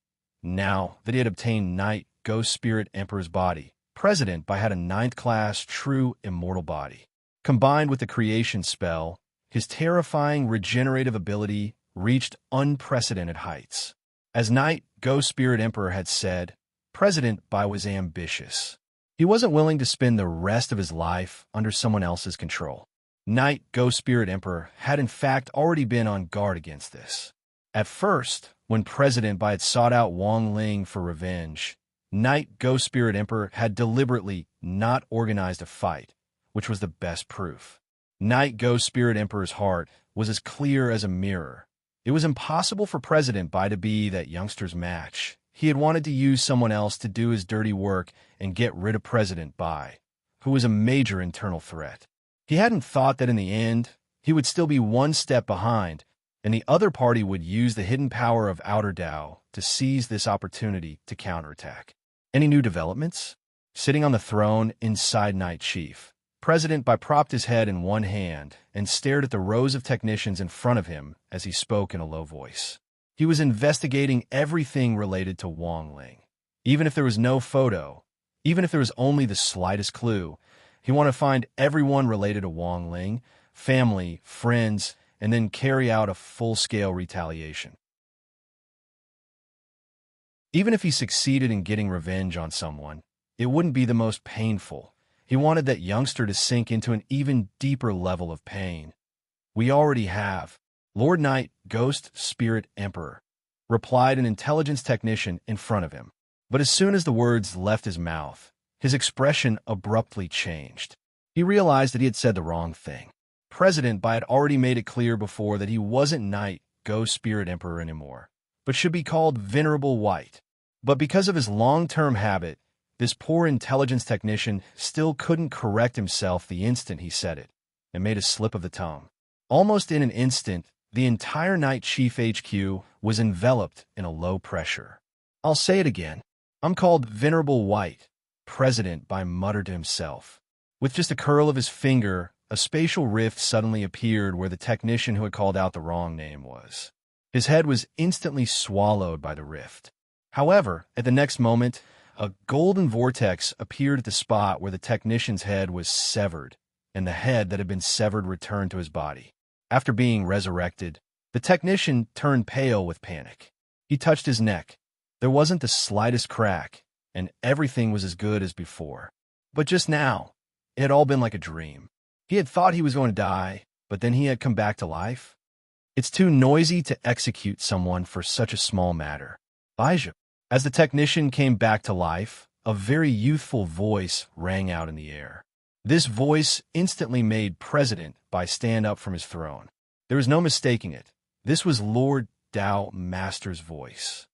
Now that he had obtained Night, Ghost Spirit Emperor's body, President Bai had a 9th class true immortal body. Combined with the creation spell, his terrifying regenerative ability reached unprecedented heights. As Night, Ghost Spirit Emperor had said, President Bai was ambitious. He wasn't willing to spend the rest of his life under someone else's control. Night, Ghost Spirit Emperor had in fact already been on guard against this. At first, when President Bai had sought out Wang Ling for revenge, Night, Ghost Spirit Emperor had deliberately not organized a fight, which was the best proof. Night, Ghost Spirit Emperor's heart was as clear as a mirror. It was impossible for President Bai to be that youngster's match. He had wanted to use someone else to do his dirty work and get rid of President Bai, who was a major internal threat. He hadn't thought that in the end, he would still be one step behind, and the other party would use the hidden power of Outer Tao to seize this opportunity to counterattack. Any new developments? Sitting on the throne inside Night Chief, President Bai propped his head in one hand and stared at the rows of technicians in front of him as he spoke in a low voice. He was investigating everything related to Wang Ling. Even if there was no photo, even if there was only the slightest clue, he wanted to find everyone related to Wang Ling, family, friends, and then carry out a full-scale retaliation. Even if he succeeded in getting revenge on someone, it wouldn't be the most painful. He wanted that youngster to sink into an even deeper level of pain. We already have. Lord Night, Ghost Spirit Emperor, replied an intelligence technician in front of him. But as soon as the words left his mouth, his expression abruptly changed. He realized that he had said the wrong thing. President Bai had already made it clear before that he wasn't Night, Ghost Spirit Emperor anymore, but should be called Venerable White. But because of his long-term habit, this poor intelligence technician still couldn't correct himself the instant he said it, and made a slip of the tongue. Almost in an instant, the entire Night Chief HQ was enveloped in a low pressure. I'll say it again. I'm called Venerable White, President Bai muttered to himself. With just a curl of his finger, a spatial rift suddenly appeared where the technician who had called out the wrong name was. His head was instantly swallowed by the rift. However, at the next moment, a golden vortex appeared at the spot where the technician's head was severed, and the head that had been severed returned to his body. After being resurrected, the technician turned pale with panic. He touched his neck. There wasn't the slightest crack, and everything was as good as before. But just now, it had all been like a dream. He had thought he was going to die, but then he had come back to life. It's too noisy to execute someone for such a small matter. Bijou. As the technician came back to life, a very youthful voice rang out in the air. This voice instantly made President Bai stand up from his throne. There was no mistaking it. This was Lord Dao Master's voice.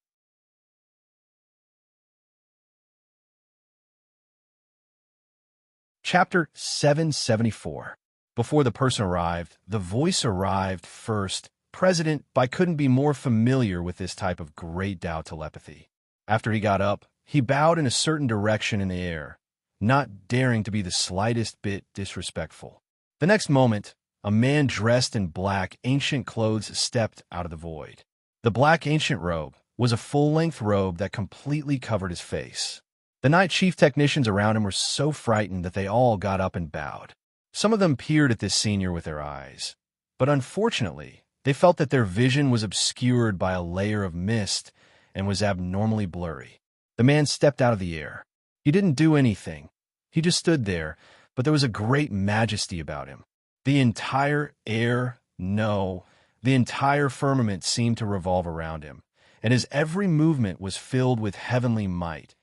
Chapter 774. Before the person arrived, the voice arrived first. President Bai couldn't be more familiar with this type of great Dao telepathy. After he got up, he bowed in a certain direction in the air, not daring to be the slightest bit disrespectful. The next moment, a man dressed in black ancient clothes stepped out of the void. The black ancient robe was a full-length robe that completely covered his face. The night chief technicians around him were so frightened that they all got up and bowed. Some of them peered at this senior with their eyes, but unfortunately, they felt that their vision was obscured by a layer of mist and was abnormally blurry. The man stepped out of the air. He didn't do anything. He just stood there, but there was a great majesty about him. The entire the entire firmament seemed to revolve around him, and his every movement was filled with heavenly might.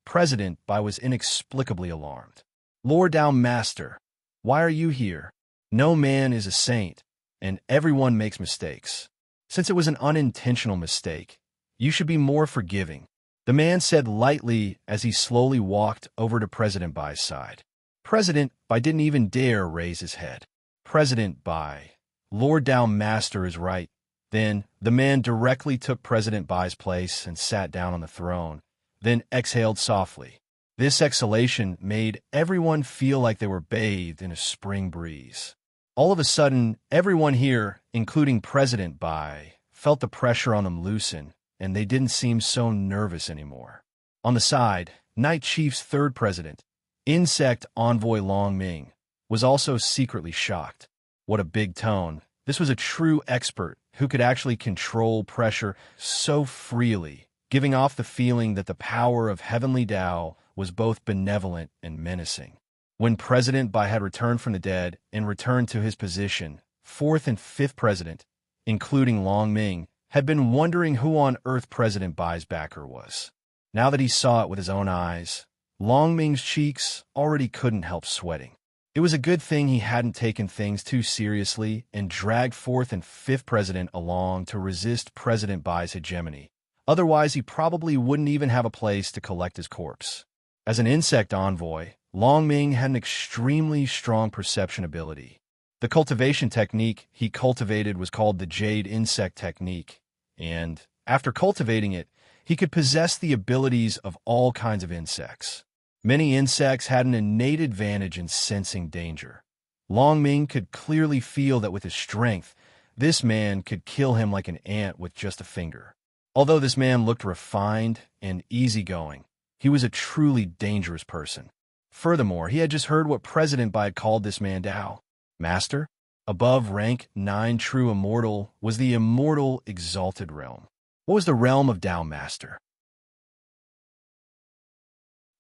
President Bai was inexplicably alarmed. Lord Dao Master, why are you here? No man is a saint, and everyone makes mistakes. Since it was an unintentional mistake, you should be more forgiving, the man said lightly as he slowly walked over to President Bai's side. President Bai didn't even dare raise his head. President Bai, Lord Dao Master is right. Then the man directly took President Bai's place and sat down on the throne, then exhaled softly. This exhalation made everyone feel like they were bathed in a spring breeze. All of a sudden, everyone here, including President Bai, felt the pressure on them loosen, and they didn't seem so nervous anymore. On the side, Night Chief's third president, Insect Envoy Long Ming, was also secretly shocked. What a big tone. This was a true expert who could actually control pressure so freely, giving off the feeling that the power of heavenly Tao was both benevolent and menacing. When President Bai had returned from the dead and returned to his position, fourth and fifth president, including Long Ming, had been wondering who on earth President Bai's backer was. Now that he saw it with his own eyes, Long Ming's cheeks already couldn't help sweating. It was a good thing he hadn't taken things too seriously and dragged fourth and fifth president along to resist President Bai's hegemony. Otherwise, he probably wouldn't even have a place to collect his corpse. As an insect envoy, Long Ming had an extremely strong perception ability. The cultivation technique he cultivated was called the Jade Insect Technique, and after cultivating it, he could possess the abilities of all kinds of insects. Many insects had an innate advantage in sensing danger. Long Ming could clearly feel that with his strength, this man could kill him like an ant with just a finger. Although this man looked refined and easygoing, he was a truly dangerous person. Furthermore, he had just heard what President Bai called this man Dao Master. Above rank 9 true immortal was the immortal exalted realm. What was the realm of Dao Master?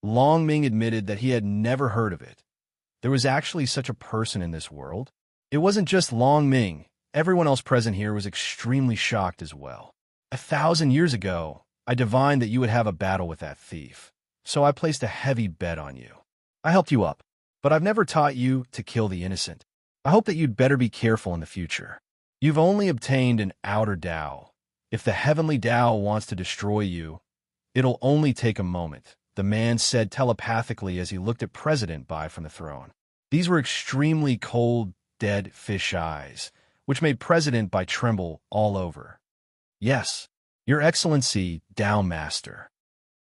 Long Ming admitted that he had never heard of it. There was actually such a person in this world. It wasn't just Long Ming. Everyone else present here was extremely shocked as well. 1,000 years ago, I divined that you would have a battle with that thief, so I placed a heavy bet on you. I helped you up, but I've never taught you to kill the innocent. I hope that you'd better be careful in the future. You've only obtained an outer Tao. If the heavenly Tao wants to destroy you, it'll only take a moment, the man said telepathically as he looked at President Bai from the throne. These were extremely cold, dead fish eyes, which made President Bai tremble all over. Yes, Your Excellency, Tao Master.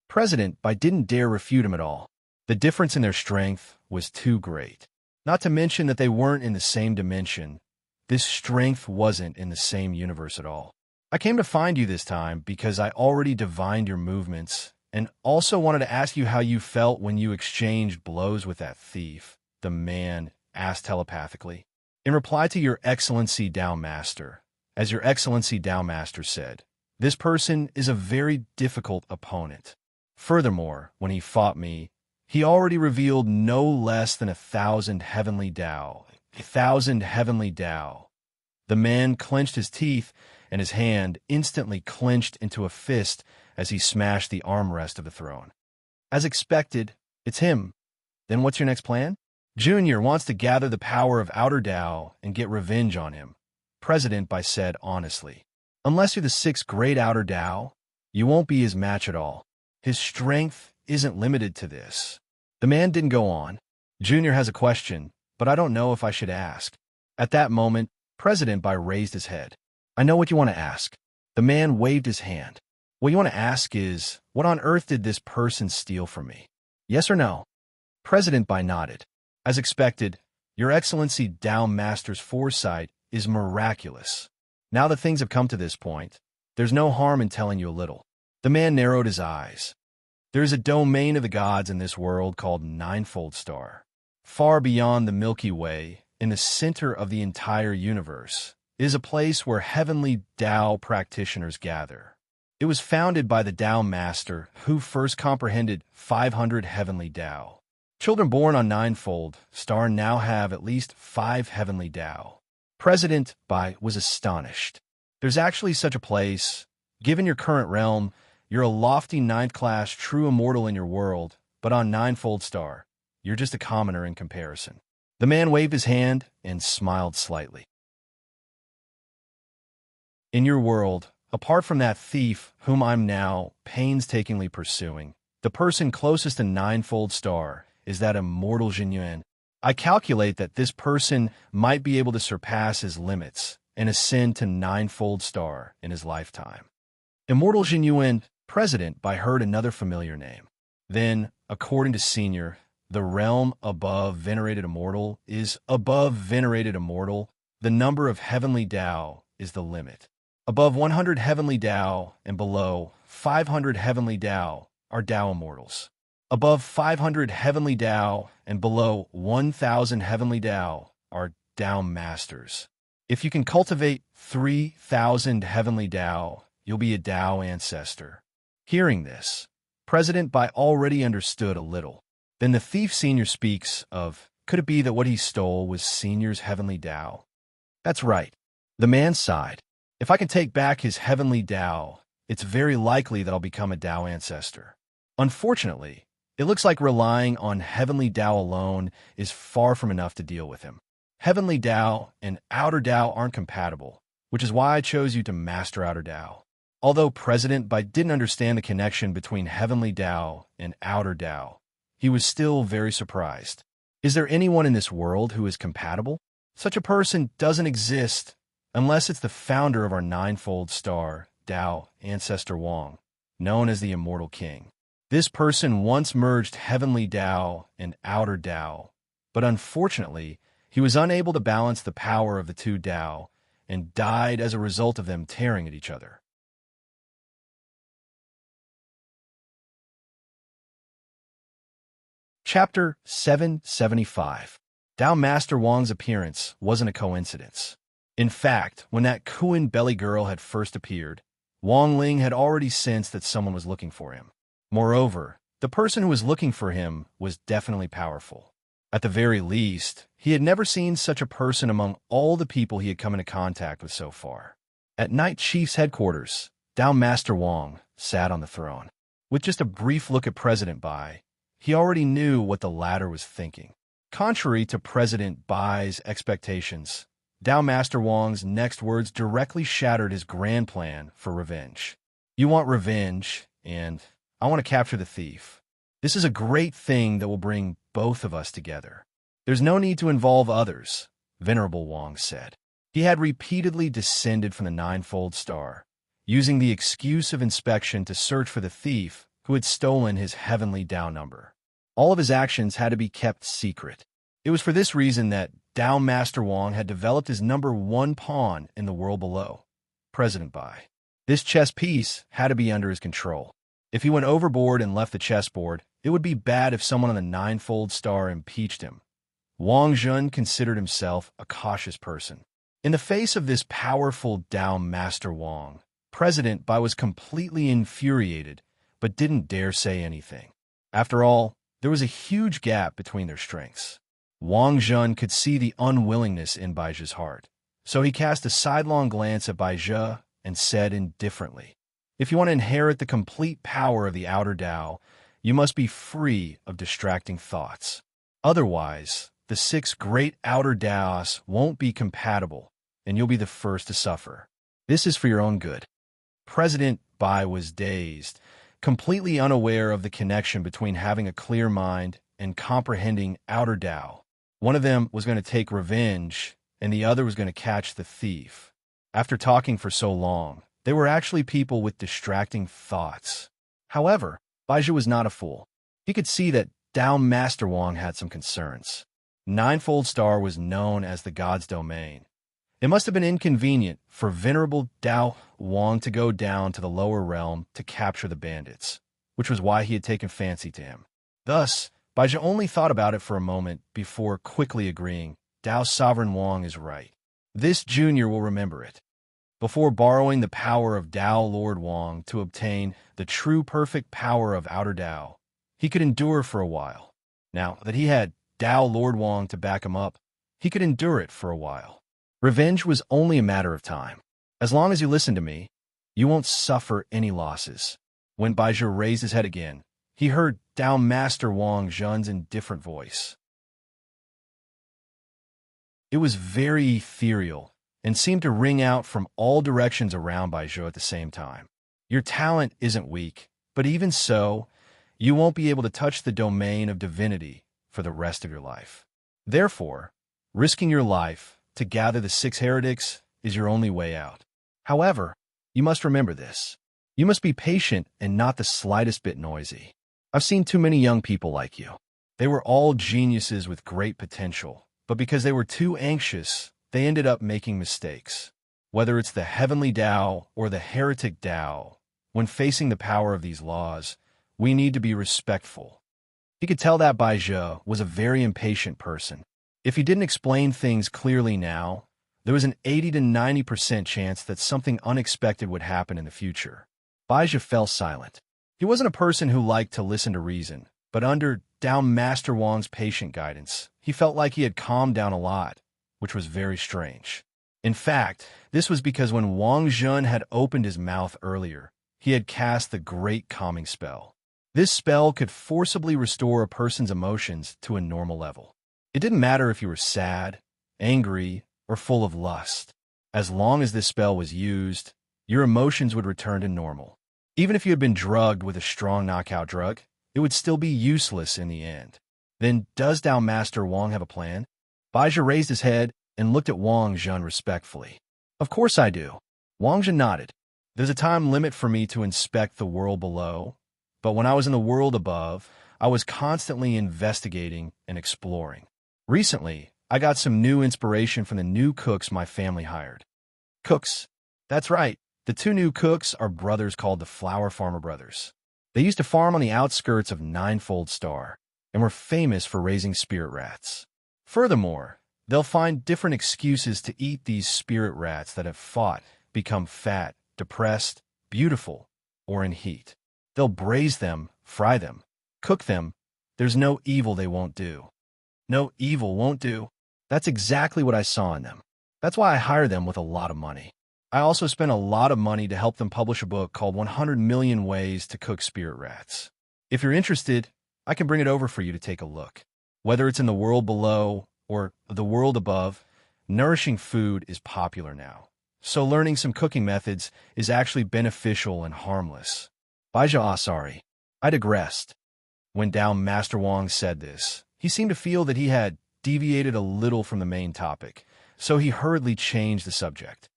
President Bai didn't dare refute him at all. The difference in their strength was too great. Not to mention that they weren't in the same dimension. This strength wasn't in the same universe at all. I came to find you this time because I already divined your movements and also wanted to ask you how you felt when you exchanged blows with that thief, the man asked telepathically. In reply to Your Excellency Dao Master, as Your Excellency Dao Master said, this person is a very difficult opponent. Furthermore, when he fought me, he already revealed no less than 1,000 heavenly Dao. 1,000 heavenly Dao. The man clenched his teeth, and his hand instantly clenched into a fist as he smashed the armrest of the throne. As expected, it's him. Then what's your next plan? Junior wants to gather the power of Outer Dao and get revenge on him, President Bai said honestly. Unless you're the sixth great Outer Dao, you won't be his match at all. His strength isn't limited to this. The man didn't go on. Junior has a question, but I don't know if I should ask. At that moment, President Bai raised his head. I know what you want to ask. The man waved his hand. What you want to ask is, what on earth did this person steal from me? Yes or no? President Bai nodded. As expected, Your Excellency Dao Master's foresight is miraculous. Now that things have come to this point, there's no harm in telling you a little. The man narrowed his eyes. There is a domain of the gods in this world called Ninefold Star. Far beyond the Milky Way, in the center of the entire universe, is a place where heavenly Dao practitioners gather. It was founded by the Dao Master, who first comprehended 500 heavenly Dao. Children born on Ninefold Star now have at least 5 heavenly Dao. President Bai was astonished. There's actually such a place. Given your current realm, you're a lofty 9th-class true immortal in your world, but on Ninefold Star, you're just a commoner in comparison. The man waved his hand and smiled slightly. In your world, apart from that thief whom I'm now painstakingly pursuing, the person closest to Ninefold Star is that immortal Jinyuan. I calculate that this person might be able to surpass his limits and ascend to Ninefold Star in his lifetime. Immortal Jinyuan, President Bai heard another familiar name. Then, according to Senior, the realm above Venerated Immortal is above Venerated Immortal. The number of heavenly Dao is the limit. Above 100 heavenly Dao and below 500 heavenly Dao are Dao Immortals. Above 500 heavenly Dao and below 1,000 heavenly Dao are Dao Masters. If you can cultivate 3,000 heavenly Dao, you'll be a Dao ancestor. Hearing this, President Bai already understood a little. Then the thief Senior speaks of, could it be that what he stole was Senior's heavenly Dao? That's right. The man sighed. If I can take back his heavenly Dao, it's very likely that I'll become a Dao ancestor. Unfortunately, it looks like relying on heavenly Dao alone is far from enough to deal with him. Heavenly Dao and Outer Dao aren't compatible, which is why I chose you to master Outer Dao. Although President Bai didn't understand the connection between heavenly Dao and Outer Dao, he was still very surprised. Is there anyone in this world who is compatible? Such a person doesn't exist unless it's the founder of our Ninefold Star, Dao Ancestor Wang, known as the Immortal King. This person once merged heavenly Dao and Outer Dao, but unfortunately, he was unable to balance the power of the two Dao and died as a result of them tearing at each other. Chapter 775. Dao Master Wang's appearance wasn't a coincidence. In fact, when that Kuan belly girl had first appeared, Wang Ling had already sensed that someone was looking for him. Moreover, the person who was looking for him was definitely powerful. At the very least, he had never seen such a person among all the people he had come into contact with so far. At Night Chief's headquarters, Dao Master Wang sat on the throne. With just a brief look at President Bai, he already knew what the latter was thinking. Contrary to President Bai's expectations, Dao Master Wang's next words directly shattered his grand plan for revenge. You want revenge, and I want to capture the thief. This is a great thing that will bring both of us together. There's no need to involve others, Venerable Wang said. He had repeatedly descended from the Ninefold Star, using the excuse of inspection to search for the thief who had stolen his heavenly Dao number. All of his actions had to be kept secret. It was for this reason that Dao Master Wang had developed his number 1 pawn in the world below, President Bai. This chess piece had to be under his control. If he went overboard and left the chessboard, it would be bad if someone on the ninefold star impeached him. Wang Jun considered himself a cautious person. In the face of this powerful Tao Master Wang, President Bai was completely infuriated, but didn't dare say anything. After all, there was a huge gap between their strengths. Wang Jun could see the unwillingness in Baiji's heart, so he cast a sidelong glance at Baiji and said indifferently, "If you want to inherit the complete power of the outer Tao, you must be free of distracting thoughts. Otherwise, the 6 great outer Taos won't be compatible, and you'll be the first to suffer. This is for your own good." President Bai was dazed, completely unaware of the connection between having a clear mind and comprehending outer Tao. One of them was going to take revenge, and the other was going to catch the thief. After talking for so long, they were actually people with distracting thoughts. However, Baiji was not a fool. He could see that Tao Master Wang had some concerns. Ninefold Star was known as the god's domain. It must have been inconvenient for venerable Tao Wang to go down to the lower realm to capture the bandits, which was why he had taken fancy to him. Thus, Baiji only thought about it for a moment before quickly agreeing, Tao Sovereign Wang is right. This junior will remember it. Before borrowing the power of Tao Lord Wang to obtain the true perfect power of outer Tao, he could endure for a while. Now that he had Tao Lord Wang to back him up, he could endure it for a while. Revenge was only a matter of time. As long as you listen to me, you won't suffer any losses. When Baiji raised his head again, he heard Tao Master Wang Jun's indifferent voice. It was very ethereal and seemed to ring out from all directions around Baiji at the same time. Your talent isn't weak, but even so, you won't be able to touch the domain of divinity for the rest of your life. Therefore, risking your life to gather the 6 heretics is your only way out. However, you must remember this. You must be patient and not the slightest bit noisy. I've seen too many young people like you. They were all geniuses with great potential, but because they were too anxious, they ended up making mistakes. Whether it's the heavenly Tao or the heretic Tao, when facing the power of these laws, we need to be respectful. He could tell that Baiji was a very impatient person. If he didn't explain things clearly now, there was an 80 to 90% chance that something unexpected would happen in the future. Baiji fell silent. He wasn't a person who liked to listen to reason, but under Tao Master Wang's patient guidance, he felt like he had calmed down a lot, which was very strange. In fact, this was because when Wang Jun had opened his mouth earlier, he had cast the great calming spell. This spell could forcibly restore a person's emotions to a normal level. It didn't matter if you were sad, angry, or full of lust. As long as this spell was used, your emotions would return to normal. Even if you had been drugged with a strong knockout drug, it would still be useless in the end. Then, does Tao Master Wang have a plan? Baiji raised his head and looked at Wang Jun respectfully. Of course I do. Wang Jun nodded. There's a time limit for me to inspect the world below, but when I was in the world above, I was constantly investigating and exploring. Recently, I got some new inspiration from the new cooks my family hired. Cooks? That's right. The 2 new cooks are brothers called the Flower Farmer Brothers. They used to farm on the outskirts of Ninefold Star and were famous for raising spirit rats. Furthermore, they'll find different excuses to eat these spirit rats that have fought, become fat, depressed, beautiful, or in heat. They'll braise them, fry them, cook them. There's no evil they won't do. No evil won't do. That's exactly what I saw in them. That's why I hire them with a lot of money. I also spent a lot of money to help them publish a book called 100 Million Ways to Cook Spirit Rats. If you're interested, I can bring it over for you to take a look. Whether it's in the world below or the world above, nourishing food is popular now. So learning some cooking methods is actually beneficial and harmless. Baiji, sorry. I digressed. When Tao Master Wang said this, he seemed to feel that he had deviated a little from the main topic, so he hurriedly changed the subject.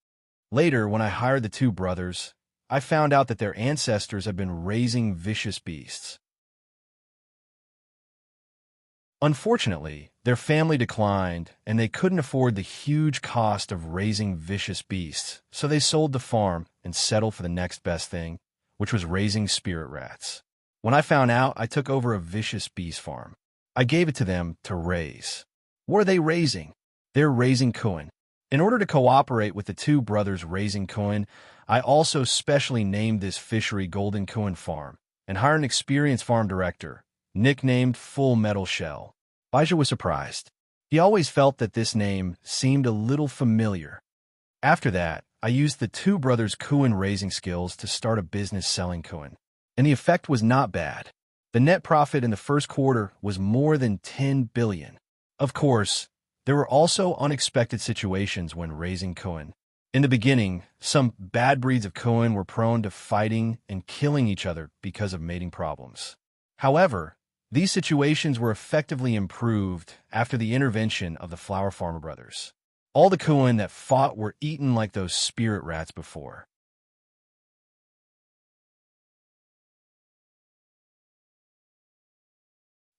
Later, when I hired the 2 brothers, I found out that their ancestors had been raising vicious beasts. Unfortunately, their family declined, and they couldn't afford the huge cost of raising vicious beasts, so they sold the farm and settle for the next best thing, which was raising spirit rats. When I found out, I took over a vicious beast farm. I gave it to them to raise. What are they raising? They're raising Kuin. In order to cooperate with the two brothers raising Kuin, I also specially named this fishery Golden Kuin Farm and hired an experienced farm director, nicknamed Full Metal Shell. Baija was surprised. He always felt that this name seemed a little familiar. After that, I used the two brothers' Kuin raising skills to start a business selling Kuin, and the effect was not bad. The net profit in the first quarter was more than 10 billion. Of course, there were also unexpected situations when raising Kuin. In the beginning, some bad breeds of Kuin were prone to fighting and killing each other because of mating problems. However, these situations were effectively improved after the intervention of the Flower Farmer brothers. All the Kuin that fought were eaten like those spirit rats before.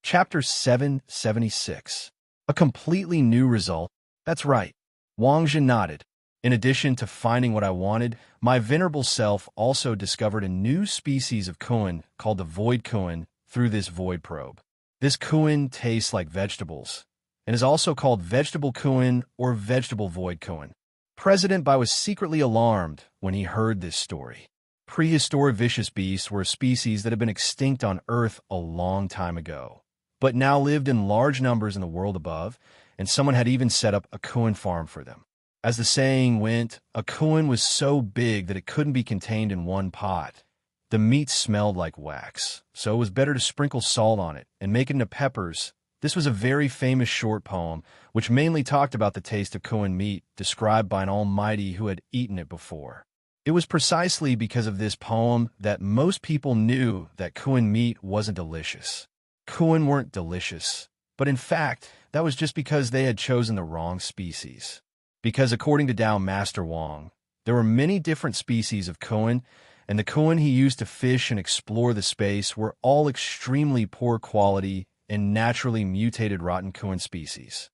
Chapter 776. A completely new result. That's right. Wang Zhen nodded. In addition to finding what I wanted, my venerable self also discovered a new species of Kuin called the Void Kuin through this void probe. This Kuin tastes like vegetables and is also called Vegetable Kuin or Vegetable Void Kuin. President Bai was secretly alarmed when he heard this story. Prehistoric vicious beasts were a species that had been extinct on Earth a long time ago, but now lived in large numbers in the world above, and someone had even set up a Kuin farm for them. As the saying went, a Kuin was so big that it couldn't be contained in one pot. The meat smelled like wax, so it was better to sprinkle salt on it and make it into peppers. This was a very famous short poem, which mainly talked about the taste of Kuin meat, described by an almighty who had eaten it before. It was precisely because of this poem that most people knew that Kuin meat wasn't delicious. Kuin weren't delicious, but in fact, that was just because they had chosen the wrong species. Because according to Tao Master Wang, there were many different species of Kuin, and the Kuin he used to fish and explore the space were all extremely poor quality and naturally mutated rotten Kuin species.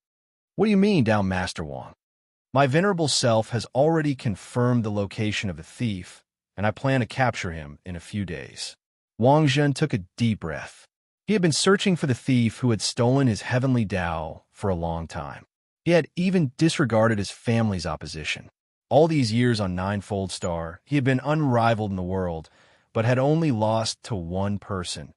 What do you mean, Tao Master Wang? My venerable self has already confirmed the location of the thief, and I plan to capture him in a few days. Wang Zhen took a deep breath. He had been searching for the thief who had stolen his heavenly Tao for a long time. He had even disregarded his family's opposition. All these years on Ninefold Star, he had been unrivaled in the world, but had only lost to one person.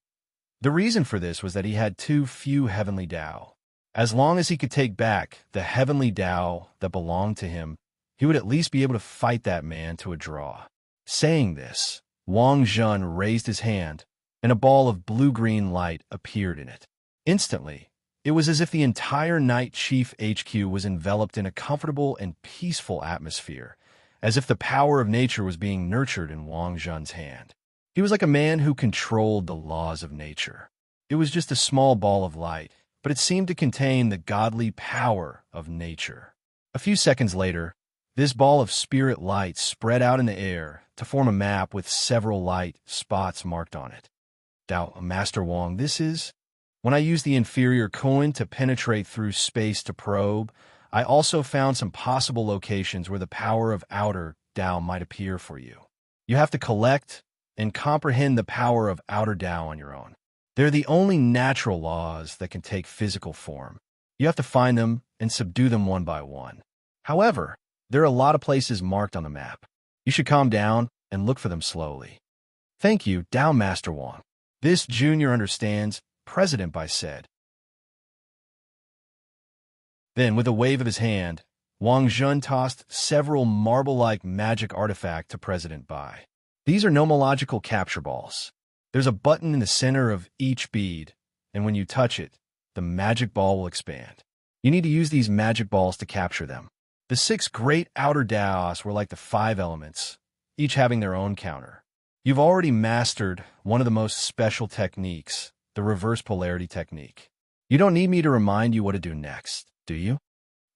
The reason for this was that he had too few heavenly Tao. As long as he could take back the heavenly Tao that belonged to him, he would at least be able to fight that man to a draw. Saying this, Wang Zhen raised his hand, and a ball of blue-green light appeared in it. Instantly, it was as if the entire Night Chief HQ was enveloped in a comfortable and peaceful atmosphere, as if the power of nature was being nurtured in Wang Zhen's hand. He was like a man who controlled the laws of nature. It was just a small ball of light, but it seemed to contain the godly power of nature. A few seconds later, this ball of spirit light spread out in the air to form a map with several light spots marked on it. Tao Master Wang, this is... When I used the inferior Kuin to penetrate through space to probe, I also found some possible locations where the power of outer Tao might appear for you. You have to collect and comprehend the power of outer Tao on your own. They're the only natural laws that can take physical form. You have to find them and subdue them one by one. However, there are a lot of places marked on the map. You should calm down and look for them slowly. Thank you, Tao Master Wang. This junior understands, President Bai said. Then, with a wave of his hand, Wang Zhen tossed several marble-like magic artifacts to President Bai. These are nomological capture balls. There's a button in the center of each bead, and when you touch it, the magic ball will expand. You need to use these magic balls to capture them. The 6 great outer Daos were like the 5 elements, each having their own counter. You've already mastered one of the most special techniques, the reverse polarity technique. You don't need me to remind you what to do next, do you?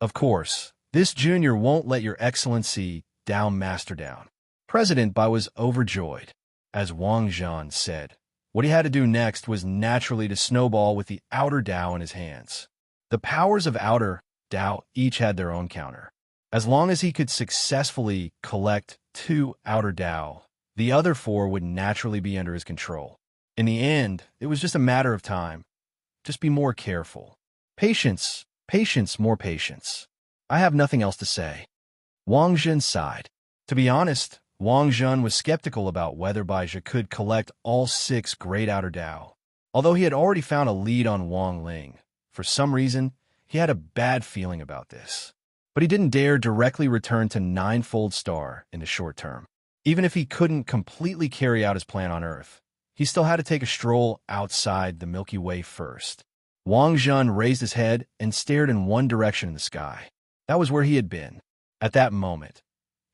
Of course, this junior won't let your excellency down master down. President Bai was overjoyed. As Wang Zhen said, what he had to do next was naturally to snowball with the outer Tao in his hands. The powers of outer Tao each had their own counter. As long as he could successfully collect 2 outer Dao, the other 4 would naturally be under his control. In the end, it was just a matter of time. Just be more careful. Patience, patience, more patience. I have nothing else to say. Wang Zhen sighed. To be honest, Wang Zhen was skeptical about whether Baizhi could collect all 6 great outer Dao. Although he had already found a lead on Wang Ling, for some reason, he had a bad feeling about this. But he didn't dare directly return to Ninefold Star in the short term. Even if he couldn't completely carry out his plan on Earth, he still had to take a stroll outside the Milky Way first. Wang Zhen raised his head and stared in one direction in the sky. That was where he had been. At that moment,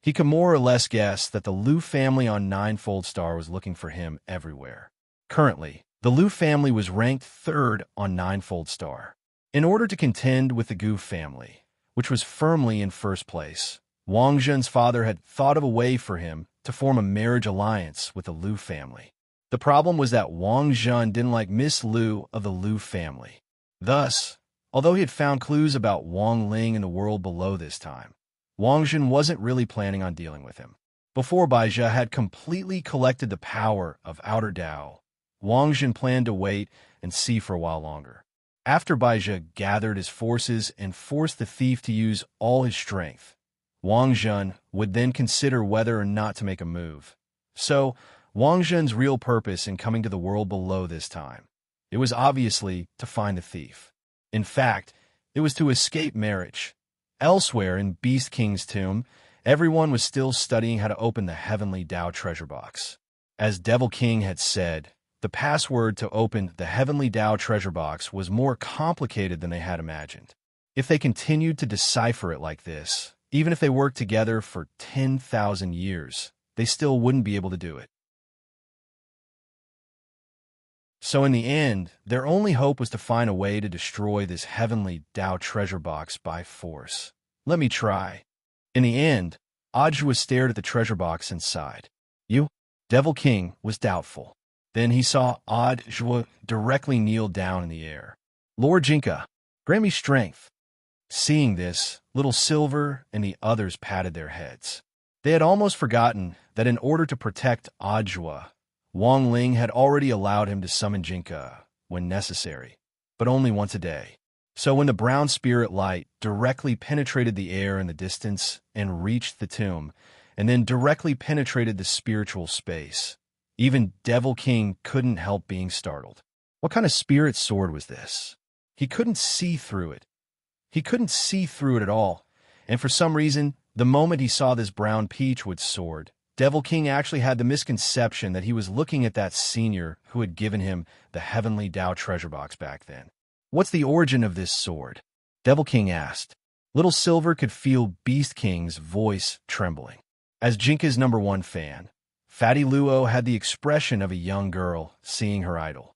he could more or less guess that the Liu family on Ninefold Star was looking for him everywhere. Currently, the Liu family was ranked 3rd on Ninefold Star. In order to contend with the Gu family, which was firmly in 1st place, Wang Zhen's father had thought of a way for him to form a marriage alliance with the Liu family. The problem was that Wang Zhen didn't like Miss Liu of the Liu family. Thus, although he had found clues about Wang Ling in the world below this time, Wang Zhen wasn't really planning on dealing with him. Before Baizhi had completely collected the power of Outer Dao, Wang Zhen planned to wait and see for a while longer. After Baizhi gathered his forces and forced the thief to use all his strength, Wang Zhen would then consider whether or not to make a move. So, Wang Zhen's real purpose in coming to the world below this time, it was obviously to find the thief. In fact, it was to escape marriage. Elsewhere in Beast King's tomb, everyone was still studying how to open the heavenly Dao treasure box. As Devil King had said, the password to open the heavenly Dao treasure box was more complicated than they had imagined. If they continued to decipher it like this, even if they worked together for 10,000 years, they still wouldn't be able to do it. So in the end, their only hope was to find a way to destroy this heavenly Dao treasure box by force. Let me try. In the end, Ajua stared at the treasure box inside. You? Devil King was doubtful. Then he saw Ajua directly kneel down in the air. Lord Jinka, grant me strength. Seeing this, Little Silver and the others patted their heads. They had almost forgotten that in order to protect Ajua, Wang Ling had already allowed him to summon Jinka when necessary, but only once a day. So when the brown spirit light directly penetrated the air in the distance and reached the tomb, and then directly penetrated the spiritual space, even Devil King couldn't help being startled. What kind of spirit sword was this? He couldn't see through it. He couldn't see through it at all, and for some reason, the moment he saw this brown peachwood sword, Devil King actually had the misconception that he was looking at that senior who had given him the heavenly Dao treasure box back then. What's the origin of this sword? Devil King asked. Little Silver could feel Beast King's voice trembling. As Jinka's #1 fan, Fatty Luo had the expression of a young girl seeing her idol.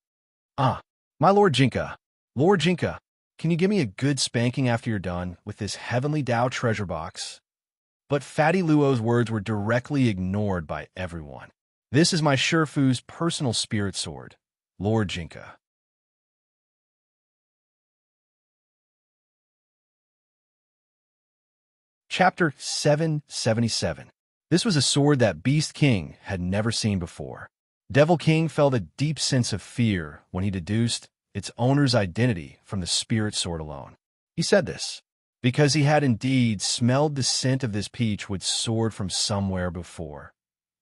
Ah, my Lord Jinka. Lord Jinka, can you give me a good spanking after you're done with this heavenly Dao treasure box? But Fatty Luo's words were directly ignored by everyone. This is my Shifu's personal spirit sword, Lord Jinka. Chapter 777. This was a sword that Beast King had never seen before. Devil King felt a deep sense of fear when he deduced its owner's identity from the spirit sword alone. He said this because he had indeed smelled the scent of this peachwood sword from somewhere before.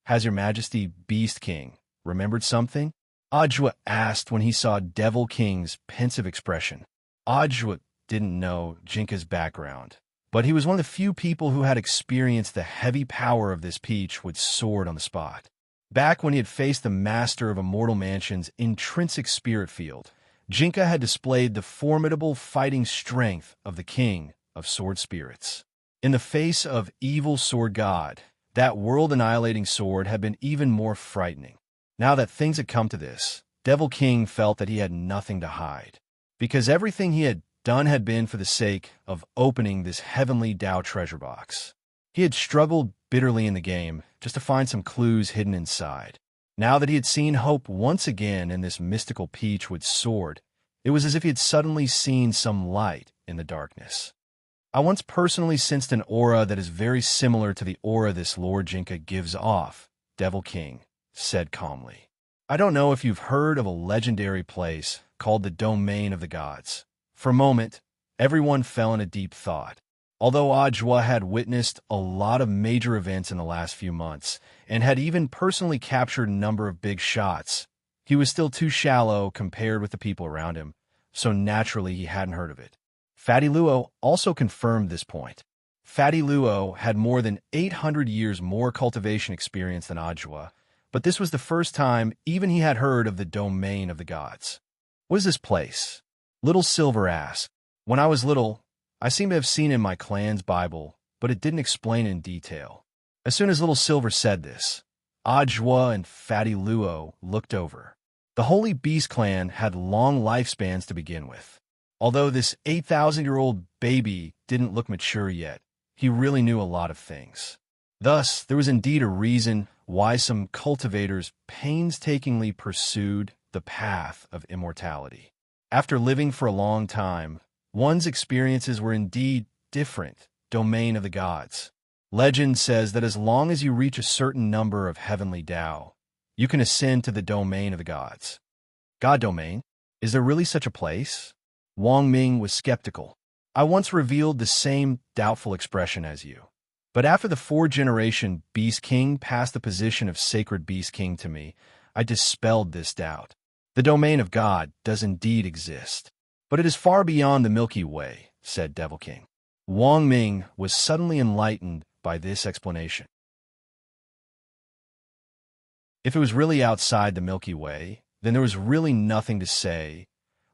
Has Your Majesty Beast King remembered something? Ajwa asked when he saw Devil King's pensive expression. Ajwa didn't know Jinka's background, but he was one of the few people who had experienced the heavy power of this peachwood sword on the spot. Back when he had faced the master of Immortal Mansion's intrinsic spirit field, Jinka had displayed the formidable fighting strength of the king of sword spirits. In the face of evil sword god, that world-annihilating sword had been even more frightening. Now that things had come to this, Devil King felt that he had nothing to hide, because everything he had done had been for the sake of opening this heavenly Dao treasure box. He had struggled bitterly in the game just to find some clues hidden inside. Now that he had seen hope once again in this mystical peachwood sword, it was as if he had suddenly seen some light in the darkness. I once personally sensed an aura that is very similar to the aura this Lord Jinka gives off, Devil King said calmly. I don't know if you've heard of a legendary place called the Domain of the Gods. For a moment, everyone fell in a deep thought. Although Ajwa had witnessed a lot of major events in the last few months and had even personally captured a number of big shots, he was still too shallow compared with the people around him, so naturally he hadn't heard of it. Fatty Luo also confirmed this point. Fatty Luo had more than 800 years more cultivation experience than Ajwa, but this was the first time even he had heard of the Domain of the Gods. What is this place? Little Silver asked. When I was little, I seem to have seen it in my clan's Bible, but it didn't explain it in detail. As soon as Little Silver said this, Ajwa and Fatty Luo looked over. The Holy Beast clan had long lifespans to begin with. Although this 8,000-year-old baby didn't look mature yet, he really knew a lot of things. Thus, there was indeed a reason why some cultivators painstakingly pursued the path of immortality. After living for a long time, one's experiences were indeed different, Domain of the Gods. Legend says that as long as you reach a certain number of heavenly Tao, you can ascend to the Domain of the Gods. God Domain? Is there really such a place? Wang Ming was skeptical. I once revealed the same doubtful expression as you. But after the 4th-generation Beast King passed the position of Sacred Beast King to me, I dispelled this doubt. The Domain of God does indeed exist. But it is far beyond the Milky Way, said Devil King. Wang Ming was suddenly enlightened by this explanation. If it was really outside the Milky Way, then there was really nothing to say.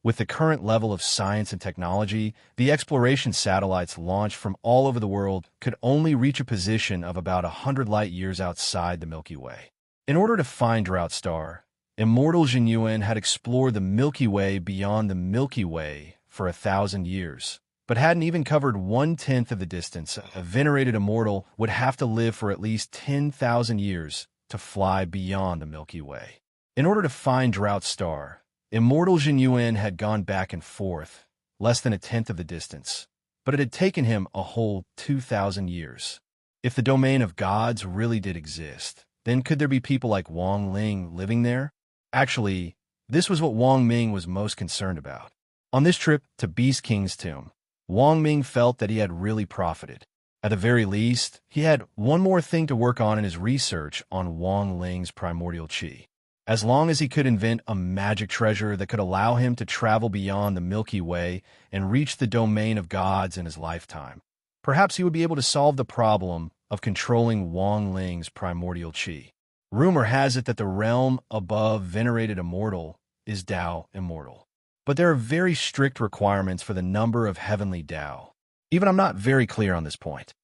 With the current level of science and technology, the exploration satellites launched from all over the world could only reach a position of about 100 light-years outside the Milky Way. In order to find Drought Star, Immortal Jinyuan had explored the Milky Way beyond the Milky Way for 1,000 years, but hadn't even covered 1/10 of the distance. A venerated immortal would have to live for at least 10,000 years to fly beyond the Milky Way. In order to find Drought Star, Immortal Jinyuan had gone back and forth, less than 1/10 of the distance, but it had taken him a whole 2,000 years. If the Domain of Gods really did exist, then could there be people like Wang Ling living there? Actually, this was what Wang Ming was most concerned about. On this trip to Beast King's tomb, Wang Ming felt that he had really profited. At the very least, he had one more thing to work on in his research on Wang Ling's primordial qi. As long as he could invent a magic treasure that could allow him to travel beyond the Milky Way and reach the Domain of Gods in his lifetime, perhaps he would be able to solve the problem of controlling Wang Ling's primordial qi. Rumor has it that the realm above venerated immortal is Tao immortal. But there are very strict requirements for the number of heavenly Tao. Even I'm not very clear on this point.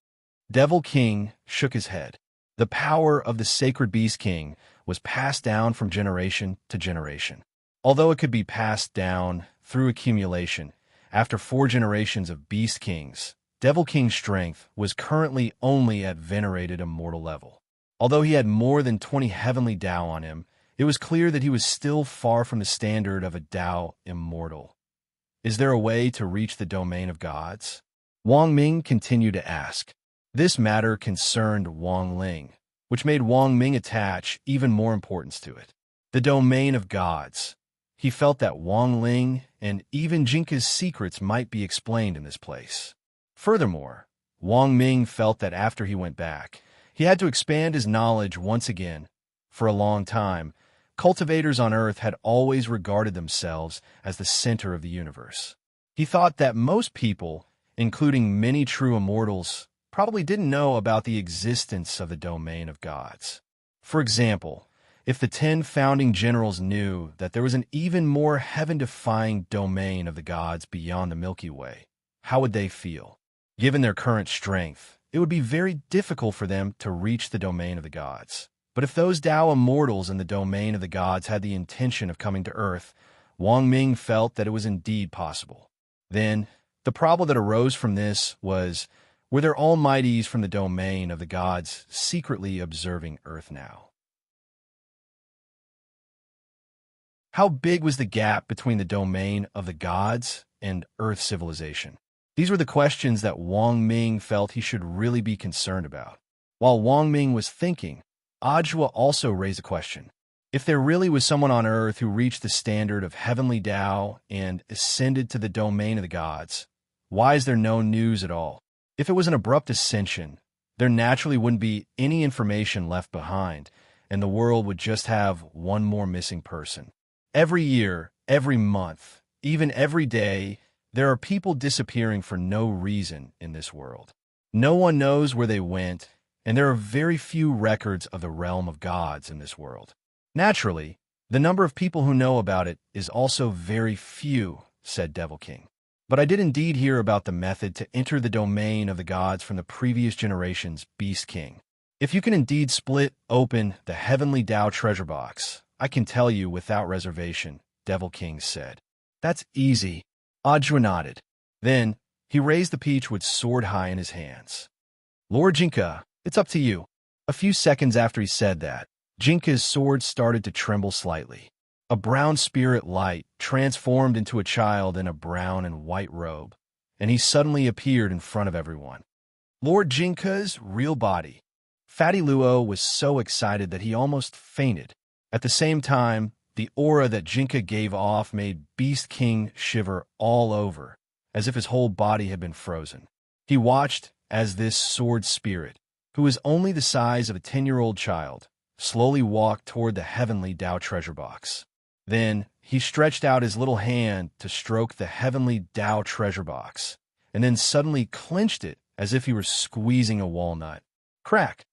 Devil King shook his head. The power of the Sacred Beast King was passed down from generation to generation. Although it could be passed down through accumulation, after 4 generations of Beast Kings, Devil King's strength was currently only at venerated immortal level. Although he had more than 20 heavenly Tao on him, it was clear that he was still far from the standard of a Tao immortal. Is there a way to reach the Domain of Gods? Wang Ming continued to ask. This matter concerned Wang Ling, which made Wang Ming attach even more importance to it. The Domain of Gods. He felt that Wang Ling and even Jinka's secrets might be explained in this place. Furthermore, Wang Ming felt that after he went back, he had to expand his knowledge once again. For a long time, cultivators on Earth had always regarded themselves as the center of the universe. He thought that most people, including many true immortals, probably didn't know about the existence of the Domain of Gods. For example, if the 10 founding generals knew that there was an even more heaven-defying Domain of the Gods beyond the Milky Way, how would they feel? Given their current strength, it would be very difficult for them to reach the Domain of the Gods. But if those Tao immortals in the Domain of the Gods had the intention of coming to Earth, Wang Ming felt that it was indeed possible. Then, the problem that arose from this was, were there almighties from the Domain of the Gods secretly observing Earth now? How big was the gap between the Domain of the Gods and Earth civilization? These were the questions that Wang Ming felt he should really be concerned about. While Wang Ming was thinking, Ajua also raised a question. If there really was someone on Earth who reached the standard of heavenly Tao and ascended to the domain of the gods, why is there no news at all? If it was an abrupt ascension, there naturally wouldn't be any information left behind, and the world would just have one more missing person. Every year, every month, even every day, there are people disappearing for no reason in this world. No one knows where they went, and there are very few records of the realm of gods in this world. Naturally, the number of people who know about it is also very few, said Devil King. But I did indeed hear about the method to enter the domain of the gods from the previous generation's Beast King. If you can indeed split open the heavenly Tao treasure box, I can tell you without reservation, Devil King said. That's easy. Ajua nodded. Then, he raised the peach with sword high in his hands. Lord Jinka, it's up to you. A few seconds after he said that, Jinka's sword started to tremble slightly. A brown spirit light transformed into a child in a brown and white robe, and he suddenly appeared in front of everyone. Lord Jinka's real body. Fatty Luo was so excited that he almost fainted. At the same time, the aura that Jinka gave off made Beast King shiver all over, as if his whole body had been frozen. He watched as this sword spirit, who was only the size of a 10-year-old child, slowly walked toward the heavenly Tao treasure box. Then, he stretched out his little hand to stroke the heavenly Tao treasure box, and then suddenly clenched it as if he were squeezing a walnut. Crack!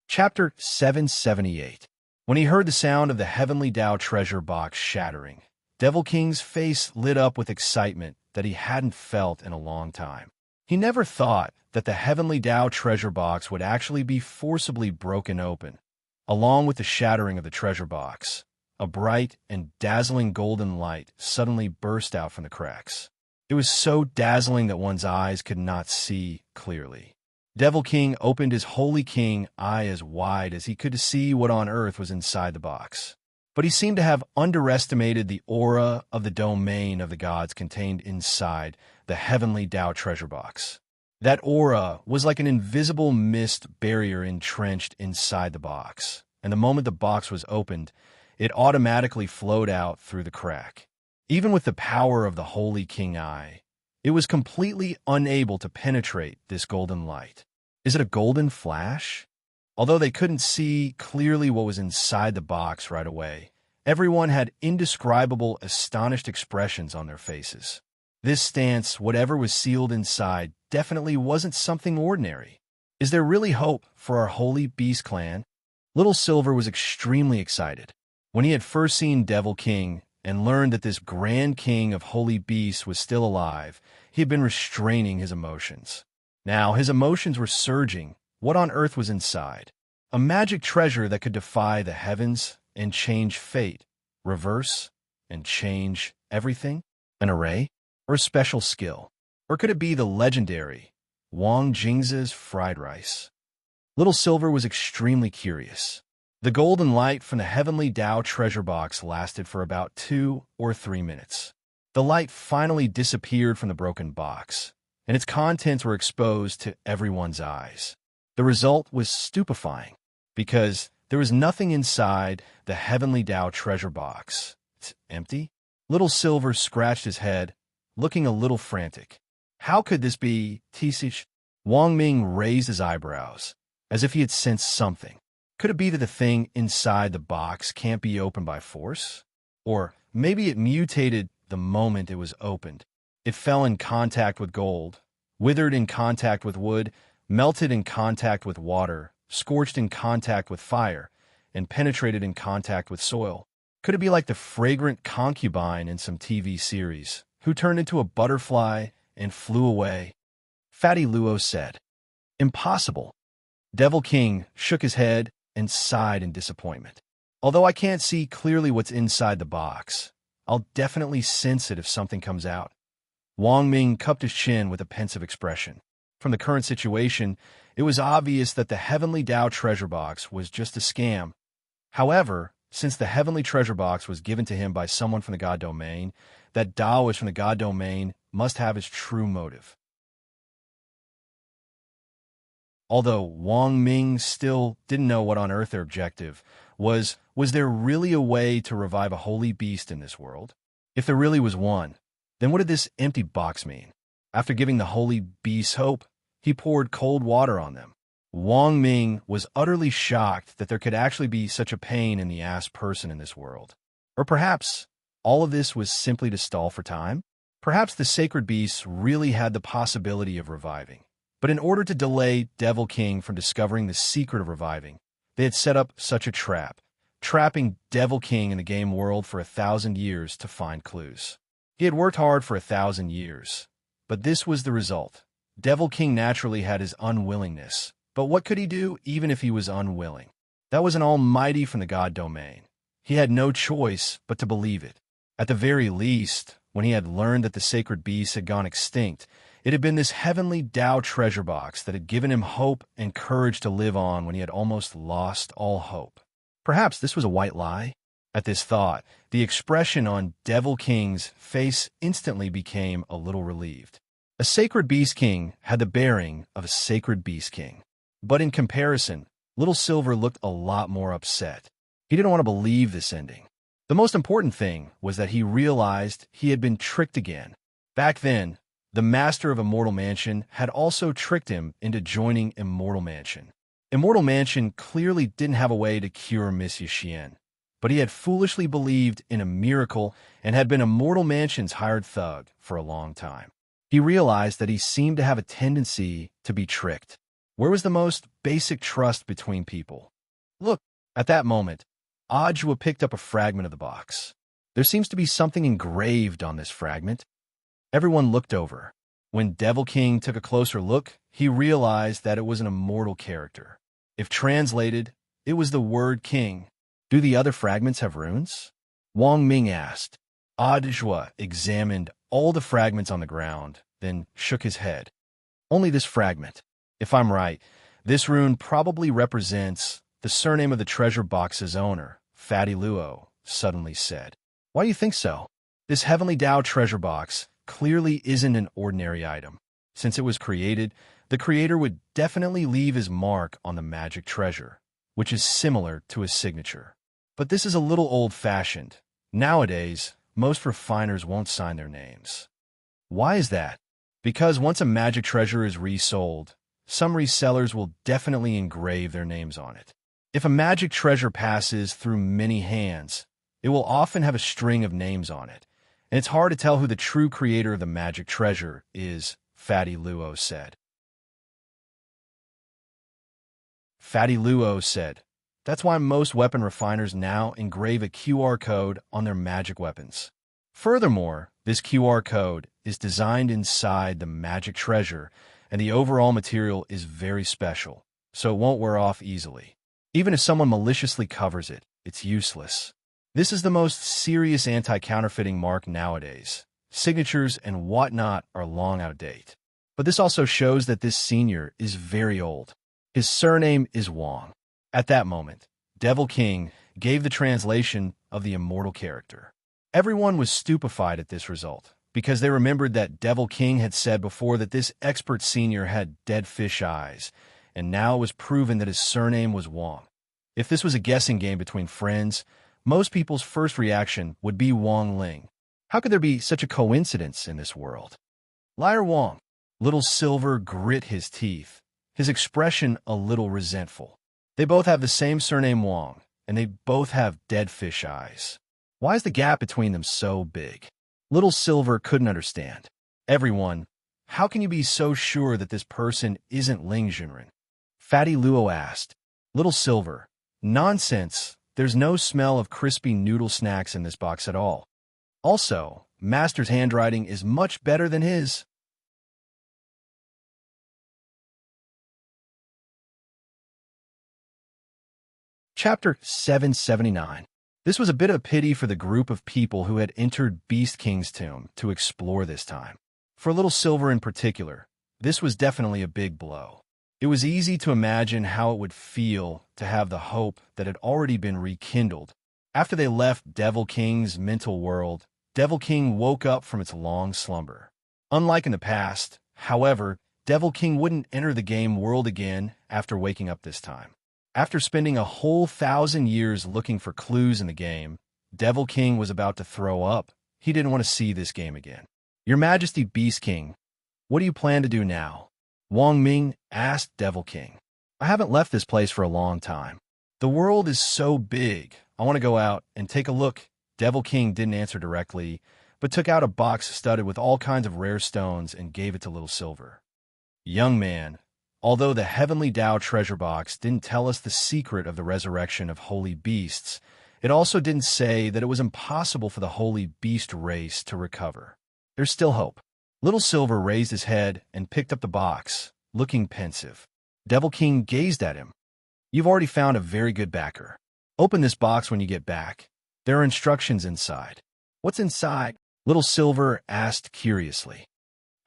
Chapter 778. When he heard the sound of the heavenly Tao treasure box shattering, Devil King's face lit up with excitement that he hadn't felt in a long time. He never thought that the heavenly Tao treasure box would actually be forcibly broken open. Along with the shattering of the treasure box, a bright and dazzling golden light suddenly burst out from the cracks. It was so dazzling that one's eyes could not see clearly. Devil King opened his Holy King eye as wide as he could to see what on earth was inside the box. But he seemed to have underestimated the aura of the domain of the gods contained inside the heavenly Tao treasure box. That aura was like an invisible mist barrier entrenched inside the box, and the moment the box was opened, it automatically flowed out through the crack. Even with the power of the Holy King Eye, it was completely unable to penetrate this golden light. Is it a golden flash? Although they couldn't see clearly what was inside the box right away, everyone had indescribable, astonished expressions on their faces. This stance, whatever was sealed inside, definitely wasn't something ordinary. Is there really hope for our holy beast clan? Little Silver was extremely excited. When he had first seen Devil King and learned that this grand king of holy beasts was still alive, he had been restraining his emotions. Now his emotions were surging. What on earth was inside? A magic treasure that could defy the heavens and change fate, reverse and change everything? An array? Or a special skill? Or could it be the legendary Wang Jing's fried rice? Little Silver was extremely curious. The golden light from the heavenly Tao treasure box lasted for about 2 or 3 minutes. The light finally disappeared from the broken box, and its contents were exposed to everyone's eyes. The result was stupefying, because there was nothing inside the heavenly Tao treasure box. It's empty. Little Silver scratched his head, looking a little frantic. How could this be, Tisich? Wang Ming raised his eyebrows, as if he had sensed something. Could it be that the thing inside the box can't be opened by force? Or maybe it mutated the moment it was opened. It fell in contact with gold, withered in contact with wood, melted in contact with water, scorched in contact with fire, and penetrated in contact with soil. Could it be like the fragrant concubine in some TV series, who turned into a butterfly and flew away? Fatty Luo said. Impossible. Devil King shook his head and sighed in disappointment. Although I can't see clearly what's inside the box, I'll definitely sense it if something comes out. Wang Ming cupped his chin with a pensive expression. From the current situation, it was obvious that the heavenly Tao treasure box was just a scam. However, Since the heavenly treasure box was given to him by someone from the god domain, that Taoist from the god domain must have his true motive. Although Wang Ming still didn't know what on earth their objective was there really a way to revive a holy beast in this world? If there really was one, then what did this empty box mean? After giving the holy beasts hope, he poured cold water on them. Wang Ming was utterly shocked that there could actually be such a pain-in-the-ass person in this world. Or perhaps all of this was simply to stall for time? Perhaps the sacred beasts really had the possibility of reviving. But in order to delay Devil King from discovering the secret of reviving, they had set up such a trap, trapping Devil King in the game world for 1,000 years to find clues. He had worked hard for 1,000 years, but this was the result. Devil King naturally had his unwillingness. But what could he do even if he was unwilling? That was an almighty from the god domain. He had no choice but to believe it. At the very least, when he had learned that the sacred beasts had gone extinct, it had been this heavenly Tao treasure box that had given him hope and courage to live on when he had almost lost all hope. Perhaps this was a white lie? At this thought, the expression on Devil King's face instantly became a little relieved. A sacred beast king had the bearing of a sacred beast king. But in comparison, Little Silver looked a lot more upset. He didn't want to believe this ending. The most important thing was that he realized he had been tricked again. Back then, the master of Immortal Mansion had also tricked him into joining Immortal Mansion. Immortal Mansion clearly didn't have a way to cure Miss Yuxian, but he had foolishly believed in a miracle and had been Immortal Mansion's hired thug for a long time. He realized that he seemed to have a tendency to be tricked. Where was the most basic trust between people? Look, at that moment, Ajwa picked up a fragment of the box. There seems to be something engraved on this fragment. Everyone looked over. When Devil King took a closer look, he realized that it was an immortal character. If translated, it was the word king. Do the other fragments have runes? Wang Ming asked. Ajwa examined all the fragments on the ground, then shook his head. Only this fragment. If I'm right, this rune probably represents the surname of the treasure box's owner, Fatty Luo suddenly said. Why do you think so? This heavenly Tao treasure box clearly isn't an ordinary item. Since it was created, the creator would definitely leave his mark on the magic treasure, which is similar to his signature. But this is a little old-fashioned. Nowadays, most refiners won't sign their names. Why is that? Because once a magic treasure is resold, some resellers will definitely engrave their names on it. If a magic treasure passes through many hands, it will often have a string of names on it, and it's hard to tell who the true creator of the magic treasure is, Fatty Luo said. Fatty Luo said, that's why most weapon refiners now engrave a QR code on their magic weapons. Furthermore, this QR code is designed inside the magic treasure, and the overall material is very special, so it won't wear off easily. Even if someone maliciously covers it, it's useless. This is the most serious anti-counterfeiting mark nowadays. Signatures and whatnot are long out of date. But this also shows that this senior is very old. His surname is Wang. At that moment, Devil King gave the translation of the immortal character. Everyone was stupefied at this result, because they remembered that Devil King had said before that this expert senior had dead fish eyes, and now it was proven that his surname was Wang. If this was a guessing game between friends, most people's first reaction would be Wang Ling. How could there be such a coincidence in this world? Liar Wang. Little Silver grit his teeth, his expression a little resentful. They both have the same surname Wang, and they both have dead fish eyes. Why is the gap between them so big? Little Silver couldn't understand. Everyone, how can you be so sure that this person isn't Ling Junren? Fatty Luo asked. Little Silver, nonsense. There's no smell of crispy noodle snacks in this box at all. Also, Master's handwriting is much better than his. Chapter 779. This was a bit of a pity for the group of people who had entered Beast King's tomb to explore this time. For Little Silver in particular, this was definitely a big blow. It was easy to imagine how it would feel to have the hope that had already been rekindled After they left Devil King's mental world, Devil King woke up from its long slumber. Unlike in the past, however, Devil King wouldn't enter the game world again after waking up this time. After spending a whole 1,000 years looking for clues in the game, Devil King was about to throw up. He didn't want to see this game again. Your Majesty Beast King, what do you plan to do now? Wang Ming asked Devil King. I haven't left this place for a long time. The world is so big. I want to go out and take a look. Devil King didn't answer directly, but took out a box studded with all kinds of rare stones and gave it to Little Silver. Young man, although the Heavenly Tao treasure box didn't tell us the secret of the resurrection of holy beasts, it also didn't say that it was impossible for the holy beast race to recover. There's still hope. Little Silver raised his head and picked up the box, looking pensive. Devil King gazed at him. You've already found a very good backer. Open this box when you get back. There are instructions inside. What's inside? Little Silver asked curiously.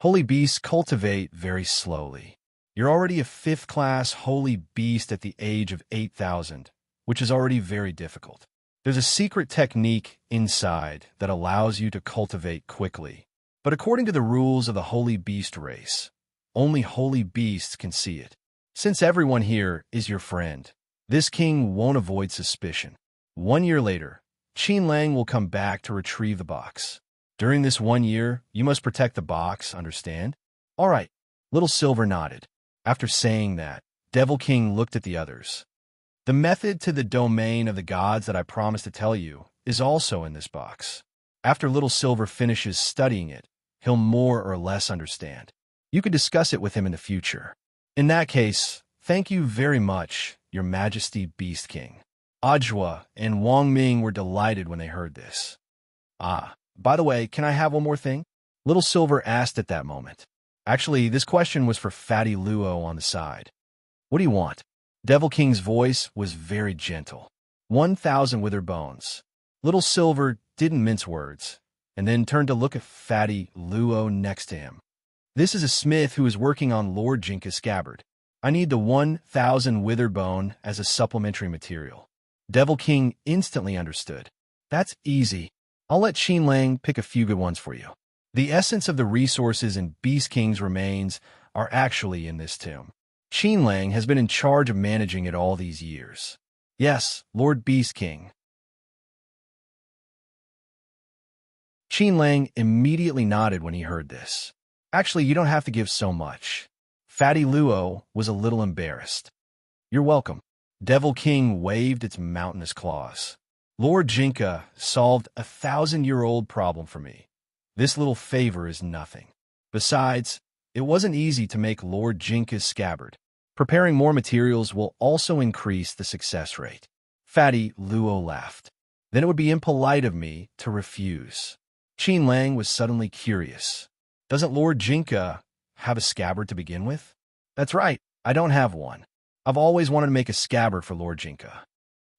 Holy beasts cultivate very slowly. You're already a 5th-class holy beast at the age of 8,000, which is already very difficult. There's a secret technique inside that allows you to cultivate quickly. But according to the rules of the holy beast race, only holy beasts can see it. Since everyone here is your friend, this king won't avoid suspicion. 1 year later, Qin Lang will come back to retrieve the box. During this 1 year, you must protect the box, understand? All right, Little Silver nodded. After saying that, Devil King looked at the others. The method to the domain of the gods that I promised to tell you is also in this box. After Little Silver finishes studying it, he'll more or less understand. You could discuss it with him in the future. In that case, thank you very much, Your Majesty Beast King. Ajwa and Wang Ming were delighted when they heard this. By the way, can I have one more thing? Little Silver asked at that moment. Actually, this question was for Fatty Luo on the side. What do you want? Devil King's voice was very gentle. 1,000 wither bones. Little Silver didn't mince words, and then turned to look at Fatty Luo next to him. This is a smith who is working on Lord Jinka's scabbard. I need the 1,000 wither bone as a supplementary material. Devil King instantly understood. That's easy. I'll let Qin Lang pick a few good ones for you. The essence of the resources in Beast King's remains are actually in this tomb. Qin Lang has been in charge of managing it all these years. Yes, Lord Beast King. Qin Lang immediately nodded when he heard this. Actually, you don't have to give so much. Fatty Luo was a little embarrassed. You're welcome. Devil King waved its mountainous claws. Lord Jinka solved a 1,000-year-old problem for me. This little favor is nothing. Besides, it wasn't easy to make Lord Jinka's scabbard. Preparing more materials will also increase the success rate. Fatty Luo laughed. Then it would be impolite of me to refuse. Qin Lang was suddenly curious. Doesn't Lord Jinka have a scabbard to begin with? That's right, I don't have one. I've always wanted to make a scabbard for Lord Jinka.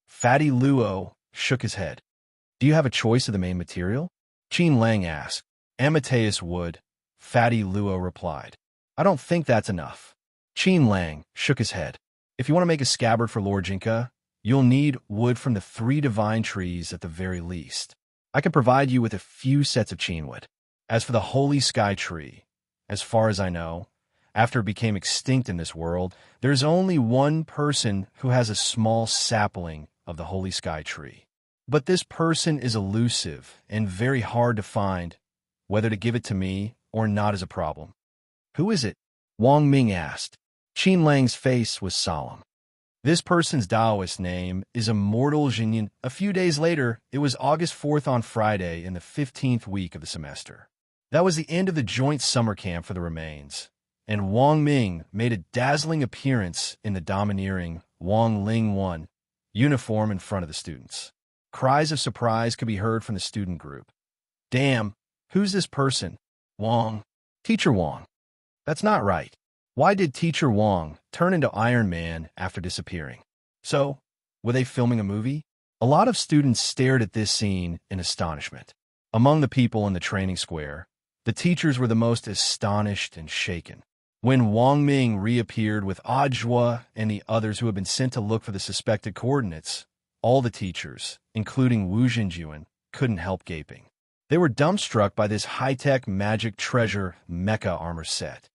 Fatty Luo shook his head. Do you have a choice of the main material? Qin Lang asked. Amateus wood, Fatty Luo replied. I don't think that's enough. Qin Lang shook his head. If you want to make a scabbard for Lord Jinka, you'll need wood from the 3 divine trees at the very least. I can provide you with a few sets of Qinwood. As for the Holy Sky Tree, as far as I know, after it became extinct in this world, there's only one person who has a small sapling of the Holy Sky Tree. But this person is elusive and very hard to find. Whether to give it to me or not is a problem. Who is it? Wang Ming asked. Qin Lang's face was solemn. This person's Taoist name is Immortal Jinyan. A few days later, it was August 4th on Friday in the 15th week of the semester. That was the end of the joint summer camp for the remains, and Wang Ming made a dazzling appearance in the domineering Wang Ling 1 uniform in front of the students. Cries of surprise could be heard from the student group. Damn, who's this person? Wang. Teacher Wang. That's not right. Why did Teacher Wang turn into Iron Man after disappearing? So, were they filming a movie? A lot of students stared at this scene in astonishment. Among the people in the training square, the teachers were the most astonished and shaken. When Wang Ming reappeared with Ajwa and the others who had been sent to look for the suspected coordinates, all the teachers, including Wu Zhenjuan, couldn't help gaping. They were dumbstruck by this high-tech magic treasure mecha armor set.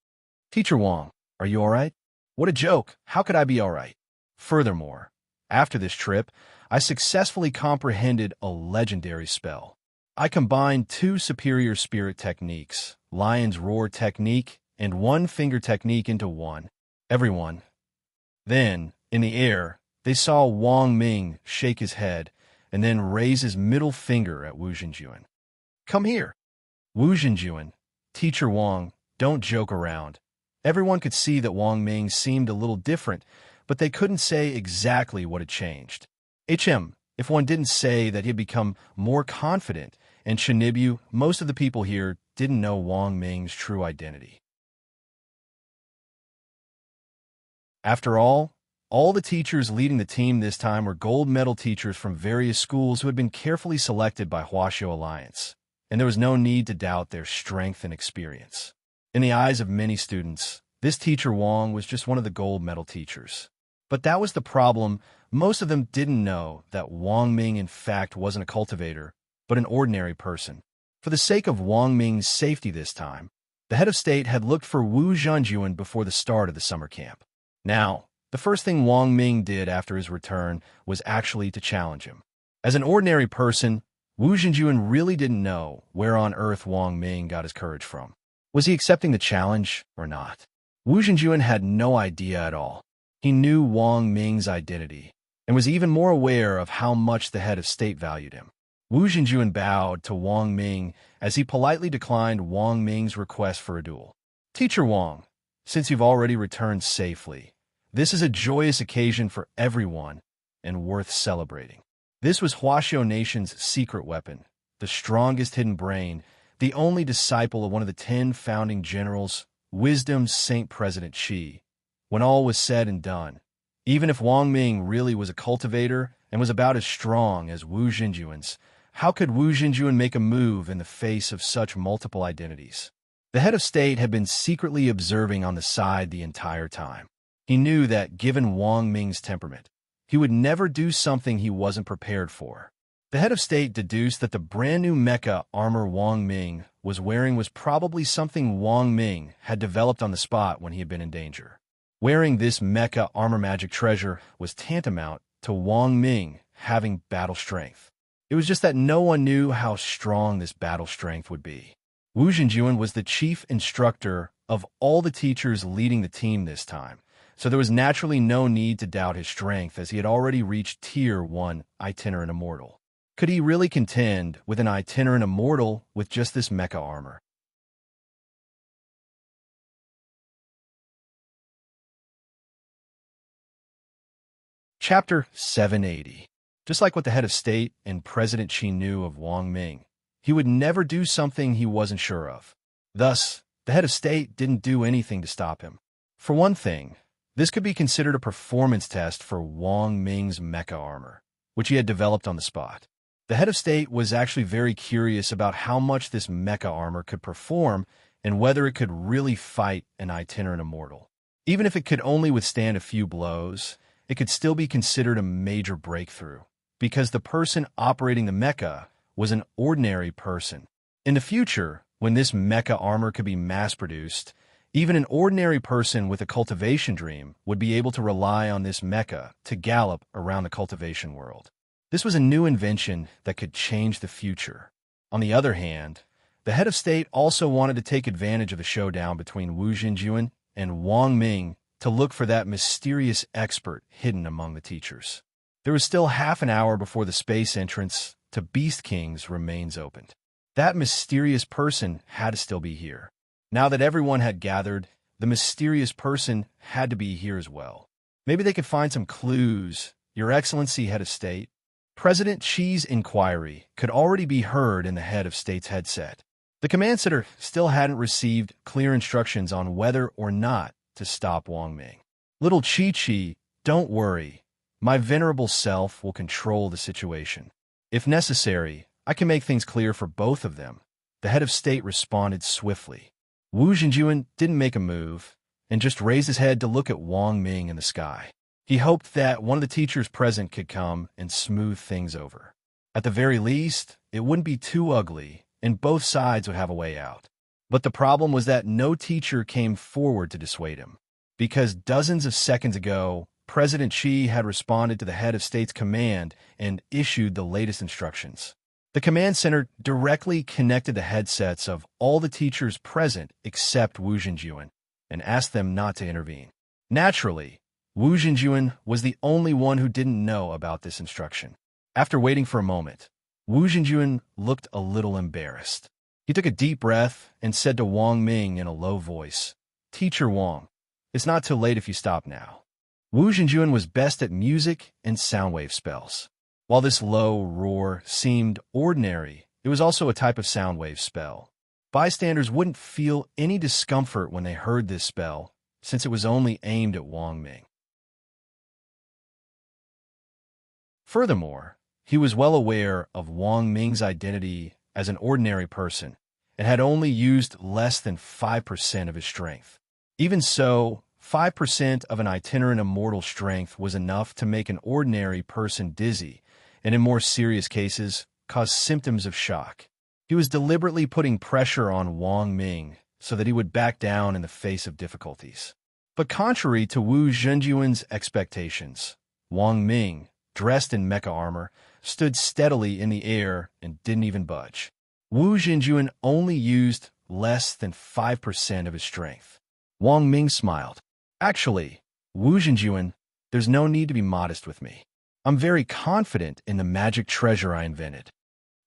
"Teacher Wang, are you all right?" "What a joke! How could I be all right?" Furthermore, after this trip, I successfully comprehended a legendary spell. I combined 2 superior spirit techniques, Lion's Roar technique and One Finger technique, into one. Everyone. Then, in the air, they saw Wang Ming shake his head and then raise his middle finger at Wu Zhenjuan. "Come here." "Wu Zhenjuan, Teacher Wang, don't joke around." Everyone could see that Wang Ming seemed a little different, but they couldn't say exactly what had changed. If one didn't say that he had become more confident, and Shinibu, most of the people here didn't know Wang Ming's true identity. After all the teachers leading the team this time were gold medal teachers from various schools who had been carefully selected by Huaxiao Alliance, and there was no need to doubt their strength and experience. In the eyes of many students, this teacher Wang was just one of the gold medal teachers. But that was the problem. Most of them didn't know that Wang Ming in fact wasn't a cultivator, but an ordinary person. For the sake of Wang Ming's safety this time, the head of state had looked for Wu Zhenjuan before the start of the summer camp. Now, the first thing Wang Ming did after his return was actually to challenge him. As an ordinary person, Wu Zhenjuan really didn't know where on earth Wang Ming got his courage from. Was he accepting the challenge or not? Wu Zhenjuan had no idea at all. He knew Wang Ming's identity and was even more aware of how much the head of state valued him. Wu Zhenjuan bowed to Wang Ming as he politely declined Wang Ming's request for a duel. "Teacher Wang, since you've already returned safely, this is a joyous occasion for everyone and worth celebrating." This was Huaxiao Nation's secret weapon, the strongest hidden brain, the only disciple of one of the 10 founding generals, Wisdom's Saint President Qi. When all was said and done, even if Wang Ming really was a cultivator and was about as strong as Wu Zhenjuan's, how could Wu Zhenjuan make a move in the face of such multiple identities? The head of state had been secretly observing on the side the entire time. He knew that, given Wang Ming's temperament, he would never do something he wasn't prepared for. The head of state deduced that the brand new mecha armor Wang Ming was wearing was probably something Wang Ming had developed on the spot when he had been in danger. Wearing this mecha armor magic treasure was tantamount to Wang Ming having battle strength. It was just that no one knew how strong this battle strength would be. Wu Zhenjuan was the chief instructor of all the teachers leading the team this time, so there was naturally no need to doubt his strength as he had already reached Tier 1 Itinerant Immortal. Could he really contend with an Itinerant Immortal with just this mecha armor? Chapter 780. Just like what the head of state and President Qi knew of Wang Ming, he would never do something he wasn't sure of. Thus, the head of state didn't do anything to stop him. For one thing, this could be considered a performance test for Wang Ming's mecha armor, which he had developed on the spot. The head of state was actually very curious about how much this mecha armor could perform and whether it could really fight an Itinerant Immortal. Even if it could only withstand a few blows, it could still be considered a major breakthrough, because the person operating the mecha was an ordinary person. In the future, when this mecha armor could be mass-produced, even an ordinary person with a cultivation dream would be able to rely on this mecha to gallop around the cultivation world. This was a new invention that could change the future. On the other hand, the head of state also wanted to take advantage of the showdown between Wu Zhenjuan and Wang Ming to look for that mysterious expert hidden among the teachers. There was still half an hour before the space entrance to Beast King's remains opened. That mysterious person had to still be here. Now that everyone had gathered, the mysterious person had to be here as well. Maybe they could find some clues. Your Excellency, Head of State. President Qi's inquiry could already be heard in the head of state's headset. The command center still hadn't received clear instructions on whether or not to stop Wang Ming. Little Qi, don't worry. My venerable self will control the situation. If necessary, I can make things clear for both of them. The head of state responded swiftly. Wu Zhenjuan didn't make a move and just raised his head to look at Wang Ming in the sky. He hoped that one of the teachers present could come and smooth things over. At the very least, it wouldn't be too ugly, and both sides would have a way out. But the problem was that no teacher came forward to dissuade him, because dozens of seconds ago, President Xi had responded to the head of state's command and issued the latest instructions. The command center directly connected the headsets of all the teachers present except Wu Zhenjuan and asked them not to intervene. Naturally, Wu Zhenjuan was the only one who didn't know about this instruction. After waiting for a moment, Wu Zhenjuan looked a little embarrassed. He took a deep breath and said to Wang Ming in a low voice, "Teacher Wang, it's not too late if you stop now." Wu Zhenjuan was best at music and sound wave spells. While this low roar seemed ordinary, it was also a type of sound wave spell. Bystanders wouldn't feel any discomfort when they heard this spell, since it was only aimed at Wang Ming. Furthermore, he was well aware of Wang Ming's identity as an ordinary person and had only used less than 5% of his strength. Even so, 5% of an itinerant immortal strength was enough to make an ordinary person dizzy, and in more serious cases, cause symptoms of shock. He was deliberately putting pressure on Wang Ming so that he would back down in the face of difficulties. But contrary to Wu Zhenjuan's expectations, Wang Ming, dressed in mecha armor, stood steadily in the air and didn't even budge. Wu Zhenjuan only used less than 5% of his strength. Wang Ming smiled. "Actually, Wu Zhenjuan, there's no need to be modest with me. I'm very confident in the magic treasure I invented."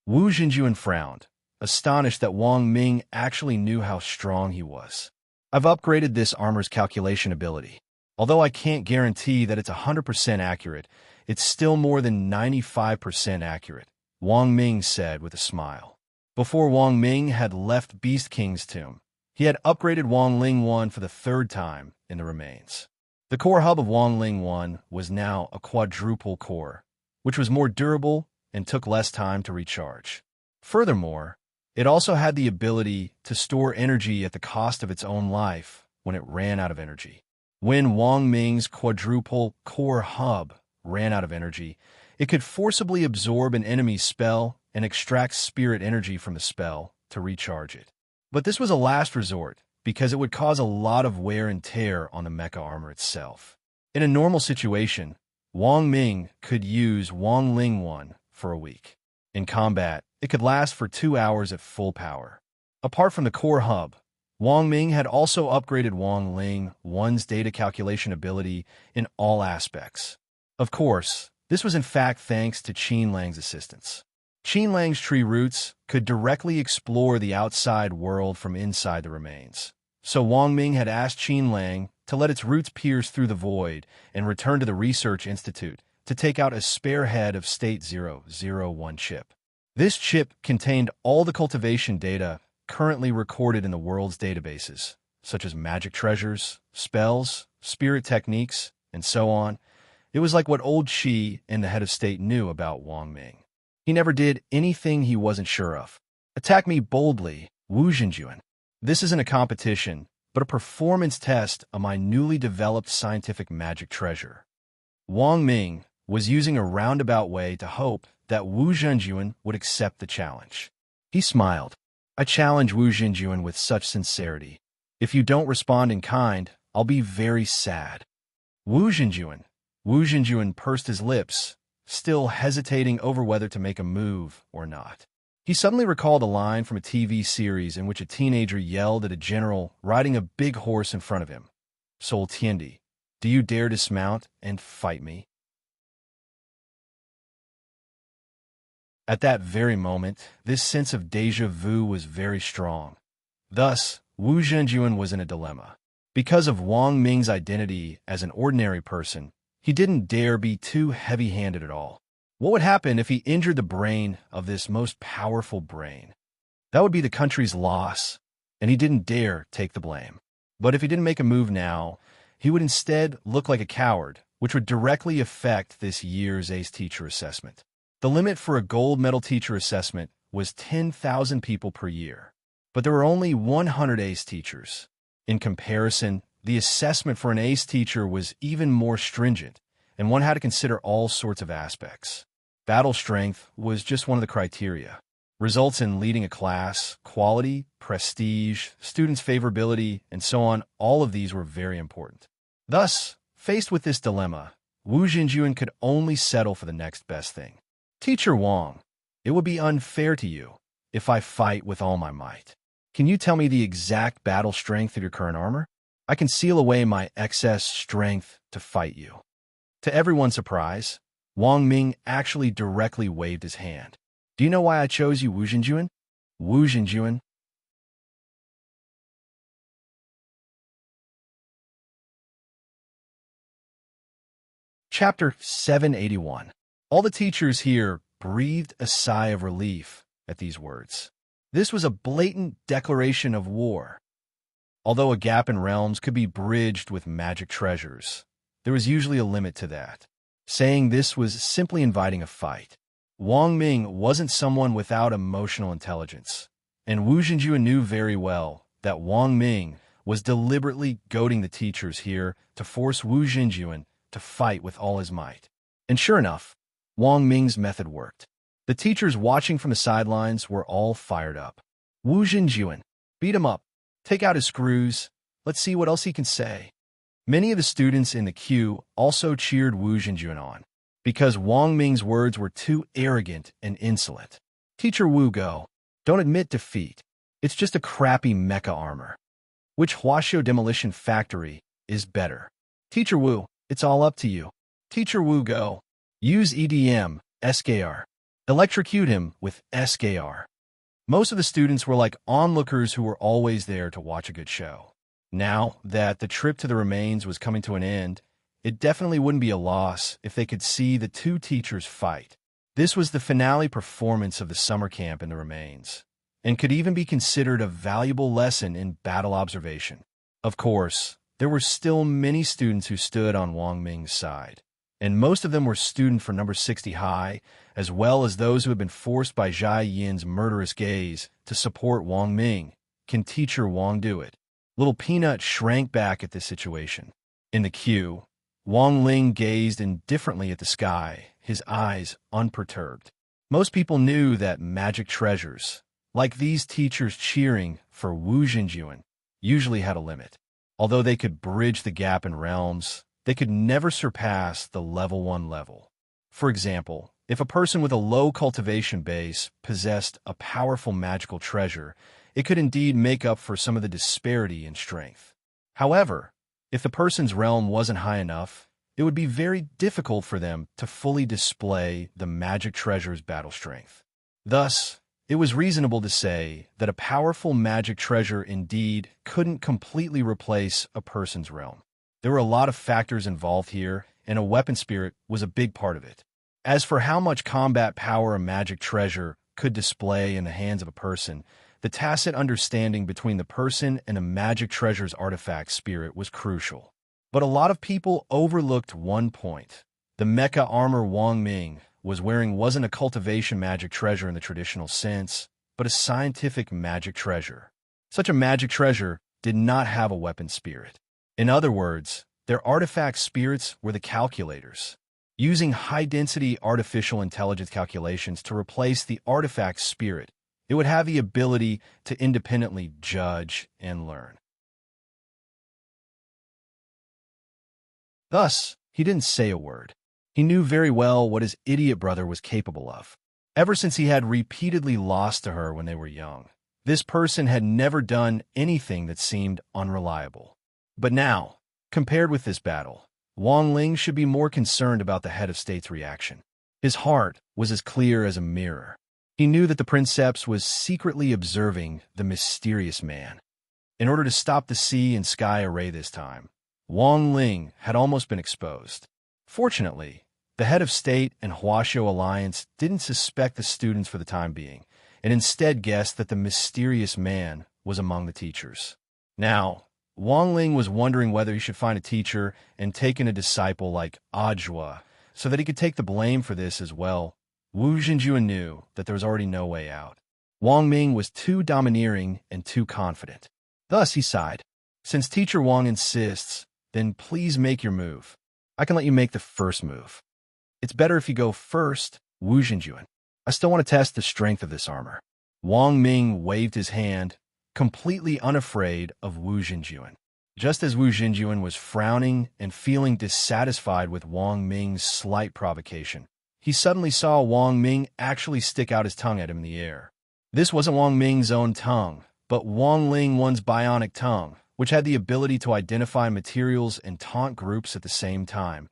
Wu Zhenjuan frowned, astonished that Wang Ming actually knew how strong he was. "I've upgraded this armor's calculation ability. Although I can't guarantee that it's 100% accurate, it's still more than 95% accurate," Wang Ming said with a smile. Before Wang Ming had left Beast King's tomb, he had upgraded Wang Ling 1 for the third time in the remains. The core hub of Wang Ling 1 was now a quadruple core, which was more durable and took less time to recharge. Furthermore, it also had the ability to store energy at the cost of its own life when it ran out of energy. When Wang Ming's quadruple core hub ran out of energy, it could forcibly absorb an enemy's spell and extract spirit energy from the spell to recharge it. But this was a last resort, because it would cause a lot of wear and tear on the mecha armor itself. In a normal situation, Wang Ming could use Wang Ling 1 for a week. In combat, it could last for 2 hours at full power. Apart from the core hub, Wang Ming had also upgraded Wang Ling 1's data calculation ability in all aspects. Of course, this was in fact thanks to Qin Lang's assistance. Qin Lang's tree roots could directly explore the outside world from inside the remains. So Wang Ming had asked Qin Lang to let its roots pierce through the void and return to the Research Institute to take out a spare head of State 001 chip. This chip contained all the cultivation data currently recorded in the world's databases, such as magic treasures, spells, spirit techniques, and so on. It was like what old Qi and the head of state knew about Wang Ming. He never did anything he wasn't sure of. "Attack me boldly, Wu Zhenjuan. This isn't a competition, but a performance test of my newly developed scientific magic treasure." Wang Ming was using a roundabout way to hope that Wu Zhenjuan would accept the challenge. He smiled. "I challenge Wu Zhenjuan with such sincerity. If you don't respond in kind, I'll be very sad." Wu Zhenjuan pursed his lips, still hesitating over whether to make a move or not. He suddenly recalled a line from a TV series in which a teenager yelled at a general riding a big horse in front of him. "Sol Tiendi, do you dare dismount and fight me?" At that very moment, this sense of déjà vu was very strong. Thus, Wu Zhenjuan was in a dilemma. Because of Wang Ming's identity as an ordinary person, he didn't dare be too heavy-handed at all. What would happen if he injured the brain of this most powerful brain? That would be the country's loss, and he didn't dare take the blame. But if he didn't make a move now, he would instead look like a coward, which would directly affect this year's ACE teacher assessment. The limit for a gold medal teacher assessment was 10,000 people per year, but there were only 100 ACE teachers. In comparison, the assessment for an ACE teacher was even more stringent, and one had to consider all sorts of aspects. Battle strength was just one of the criteria. Results in leading a class, quality, prestige, students' favorability, and so on, all of these were very important. Thus, faced with this dilemma, Wu Jinjuan could only settle for the next best thing. Teacher Wang, it would be unfair to you if I fight with all my might. Can you tell me the exact battle strength of your current armor? I can seal away my excess strength to fight you. To everyone's surprise, Wang Ming actually directly waved his hand. Do you know why I chose you, Wu Jinjuan? Wu Jinjuan. Chapter 781. All the teachers here breathed a sigh of relief at these words. This was a blatant declaration of war. Although a gap in realms could be bridged with magic treasures, there was usually a limit to that. Saying this was simply inviting a fight. Wang Ming wasn't someone without emotional intelligence, and Wu Jinjuan knew very well that Wang Ming was deliberately goading the teachers here to force Wu Jinjuan to fight with all his might. And sure enough, Wang Ming's method worked. The teachers watching from the sidelines were all fired up. Wu Jinjuan, beat him up, take out his screws, let's see what else he can say. Many of the students in the queue also cheered Wu Jinjuan on, because Wang Ming's words were too arrogant and insolent. Teacher Wu Go, don't admit defeat. It's just a crappy mecha armor. Which Huaxiao demolition factory is better? Teacher Wu, it's all up to you. Teacher Wu Go, use EDM, SKR. Electrocute him with SKR. Most of the students were like onlookers who were always there to watch a good show. Now that the trip to the remains was coming to an end, it definitely wouldn't be a loss if they could see the two teachers fight. This was the finale performance of the summer camp in the remains, and could even be considered a valuable lesson in battle observation. Of course, there were still many students who stood on Wang Ming's side, and most of them were students for number 60 high, as well as those who had been forced by Zhai Yin's murderous gaze to support Wang Ming. Can Teacher Wang do it? Little Peanut shrank back at this situation. In the queue, Wang Ling gazed indifferently at the sky, his eyes unperturbed. Most people knew that magic treasures, like these teachers cheering for Wu Jinjuan, usually had a limit. Although they could bridge the gap in realms, they could never surpass the level 1 level. For example, if a person with a low cultivation base possessed a powerful magical treasure, it could indeed make up for some of the disparity in strength. However, if the person's realm wasn't high enough, it would be very difficult for them to fully display the magic treasure's battle strength. Thus, it was reasonable to say that a powerful magic treasure indeed couldn't completely replace a person's realm. There were a lot of factors involved here, and a weapon spirit was a big part of it. As for how much combat power a magic treasure could display in the hands of a person, the tacit understanding between the person and a magic treasure's artifact spirit was crucial. But a lot of people overlooked one point. The mecha armor Wang Ming was wearing wasn't a cultivation magic treasure in the traditional sense, but a scientific magic treasure. Such a magic treasure did not have a weapon spirit. In other words, their artifact spirits were the calculators, using high-density artificial intelligence calculations to replace the artifact spirit. It would have the ability to independently judge and learn. Thus, he didn't say a word. He knew very well what his idiot brother was capable of. Ever since he had repeatedly lost to her when they were young, this person had never done anything that seemed unreliable. But now, compared with this battle, Wang Ling should be more concerned about the head of state's reaction. His heart was as clear as a mirror. He knew that the princeps was secretly observing the mysterious man. In order to stop the sea and sky array this time, Wang Ling had almost been exposed. Fortunately, the head of state and Huaxiao alliance didn't suspect the students for the time being, and instead guessed that the mysterious man was among the teachers. Now, Wang Ling was wondering whether he should find a teacher and take in a disciple like Ajua, so that he could take the blame for this as well. Wu Jinjuan knew that there was already no way out. Wang Ming was too domineering and too confident. Thus he sighed. Since Teacher Wang insists, then please make your move. I can let you make the first move. It's better if you go first, Wu Zhenjuan. I still want to test the strength of this armor. Wang Ming waved his hand, completely unafraid of Wu Zhenjuan. Just as Wu Zhenjuan was frowning and feeling dissatisfied with Wang Ming's slight provocation, he suddenly saw Wang Ming actually stick out his tongue at him in the air. This wasn't Wang Ming's own tongue, but Wang Lingwan's bionic tongue, which had the ability to identify materials and taunt groups at the same time.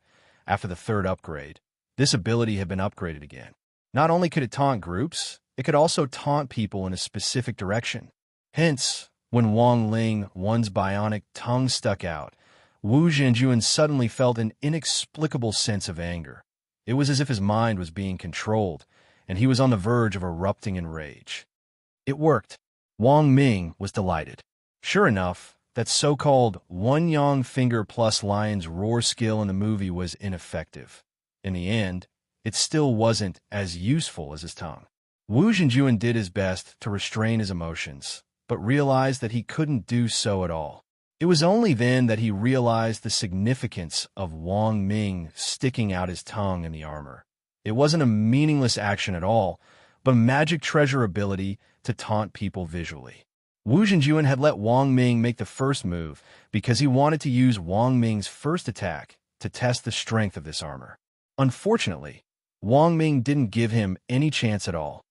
After the third upgrade, this ability had been upgraded again. Not only could it taunt groups, it could also taunt people in a specific direction. Hence, when Wang Lingwan's bionic tongue stuck out, Wu Zhenjuan suddenly felt an inexplicable sense of anger. It was as if his mind was being controlled, and he was on the verge of erupting in rage. It worked. Wang Ming was delighted. Sure enough, that so-called one-yang finger plus lion's roar skill in the movie was ineffective. In the end, it still wasn't as useful as his tongue. Wu Zhenjuan did his best to restrain his emotions, but realized that he couldn't do so at all. It was only then that he realized the significance of Wang Ming sticking out his tongue in the armor. It wasn't a meaningless action at all, but a magic treasure ability to taunt people visually. Wu Zhenjuan had let Wang Ming make the first move because he wanted to use Wang Ming's first attack to test the strength of this armor. Unfortunately, Wang Ming didn't give him any chance at all.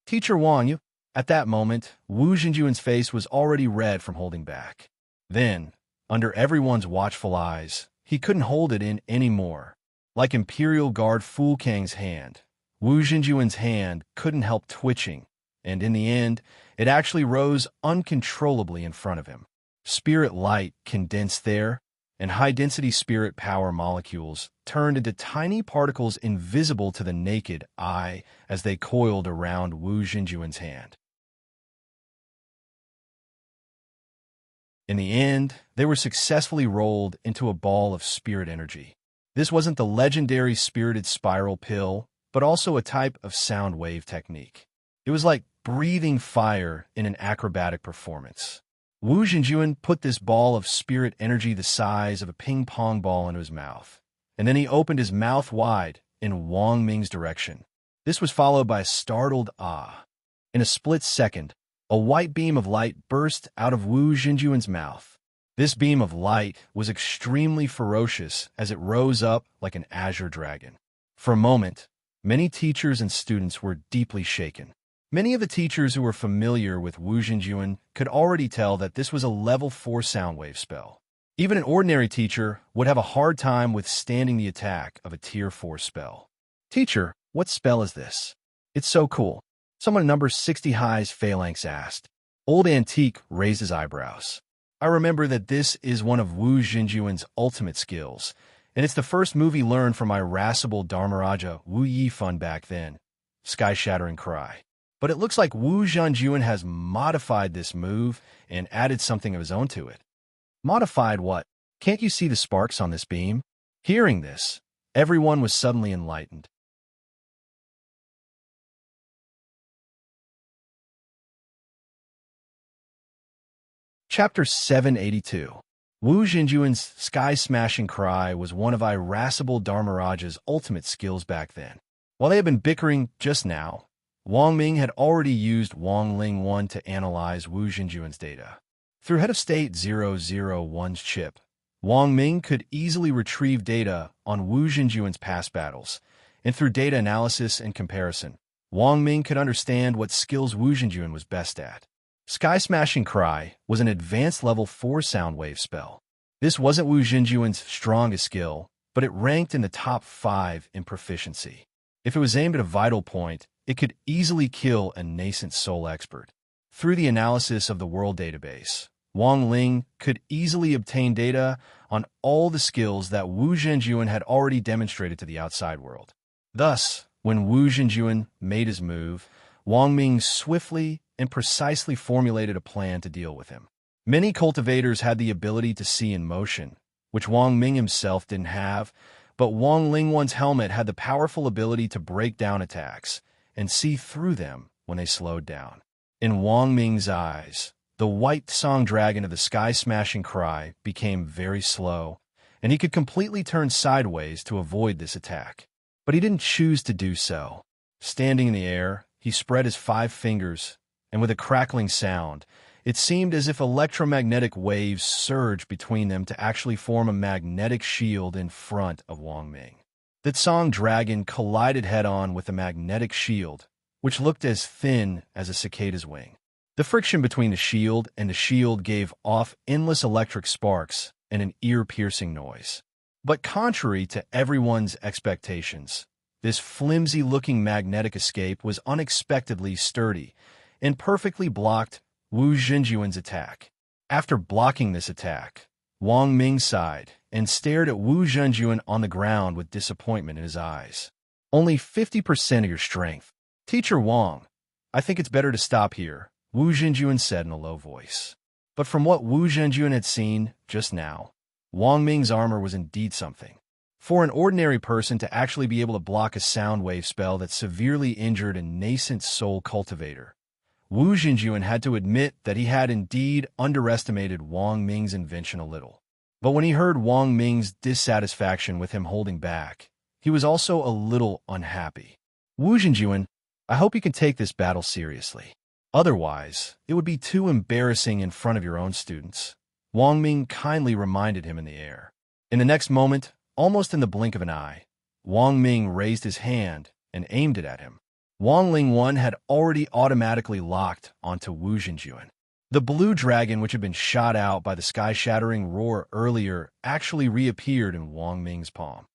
Teacher Wang Yu. At that moment, Wu Zhenjuan's face was already red from holding back. Then, under everyone's watchful eyes, he couldn't hold it in anymore. Like Imperial Guard Fu Kang's hand, Wu Zhenjuan's hand couldn't help twitching, and in the end, it actually rose uncontrollably in front of him. Spirit light condensed there, and high-density spirit power molecules turned into tiny particles invisible to the naked eye as they coiled around Wu Zhenjuan's hand. In the end, they were successfully rolled into a ball of spirit energy. This wasn't the legendary spirited spiral pill, but also a type of sound wave technique. It was like breathing fire in an acrobatic performance. Wu Zhenjuan put this ball of spirit energy the size of a ping-pong ball into his mouth, and then he opened his mouth wide in Wang Ming's direction. This was followed by a startled ah. In a split second, a white beam of light burst out of Wu Zhenjuan's mouth. This beam of light was extremely ferocious as it rose up like an azure dragon. For a moment, many teachers and students were deeply shaken. Many of the teachers who were familiar with Wu Zhenjuan could already tell that this was a level 4 soundwave spell. Even an ordinary teacher would have a hard time withstanding the attack of a tier 4 spell. Teacher, what spell is this? It's so cool. Someone number 60 high's Phalanx asked. Old Antique raised his eyebrows. I remember that this is one of Wu Zhenjuan's ultimate skills, and it's the first move he learned from my irascible Dharmaraja Wu Yifun back then. Sky-shattering cry. But it looks like Wu Zhenjuan has modified this move and added something of his own to it. Modified what? Can't you see the sparks on this beam? Hearing this, everyone was suddenly enlightened. Chapter 782. Wu Zhenjuan's sky-smashing cry was one of irascible Dharmaraja's ultimate skills back then. While they had been bickering just now, Wang Ming had already used Wang Lingwan to analyze Wu Zhenjuan's data. Through Head of State 001's chip, Wang Ming could easily retrieve data on Wu Zhenjuan's past battles, and through data analysis and comparison, Wang Ming could understand what skills Wu Zhenjuan was best at. Sky-Smashing Cry was an advanced level 4 sound wave spell. This wasn't Wu Zhenjuan's strongest skill, but it ranked in the top 5 in proficiency. If it was aimed at a vital point, it could easily kill a nascent soul expert. Through the analysis of the world database, Wang Ling could easily obtain data on all the skills that Wu Zhenjuan had already demonstrated to the outside world. Thus, when Wu Zhenjuan made his move, Wang Ming swiftly and precisely formulated a plan to deal with him. Many cultivators had the ability to see in motion, which Wang Ming himself didn't have, but Wang Lingwan's helmet had the powerful ability to break down attacks and see through them when they slowed down. In Wang Ming's eyes, the white song dragon of the sky-smashing cry became very slow, and he could completely turn sideways to avoid this attack. But he didn't choose to do so. Standing in the air, he spread his 5 fingers, and with a crackling sound, it seemed as if electromagnetic waves surged between them to actually form a magnetic shield in front of Wang Ming. That song dragon collided head-on with the magnetic shield, which looked as thin as a cicada's wing. The friction between the shield and the shield gave off endless electric sparks and an ear-piercing noise. But contrary to everyone's expectations, this flimsy-looking magnetic escape was unexpectedly sturdy and perfectly blocked Wu Zhenjuan's attack. After blocking this attack, Wang Ming sighed and stared at Wu Zhenjuan on the ground with disappointment in his eyes. "Only 50% of your strength. Teacher Wang, I think it's better to stop here," Wu Zhenjuan said in a low voice. But from what Wu Zhenjuan had seen just now, Wang Ming's armor was indeed something. For an ordinary person to actually be able to block a sound wave spell that severely injured a nascent soul cultivator, Wu Zhenjuan had to admit that he had indeed underestimated Wang Ming's invention a little. But when he heard Wang Ming's dissatisfaction with him holding back, he was also a little unhappy. "Wu Zhenjuan, I hope you can take this battle seriously. Otherwise, it would be too embarrassing in front of your own students," Wang Ming kindly reminded him in the air. In the next moment, almost in the blink of an eye, Wang Ming raised his hand and aimed it at him. Wang Lingwan had already automatically locked onto Wu Zhenjuan. The blue dragon, which had been shot out by the sky-shattering roar earlier, actually reappeared in Wang Ming's palm.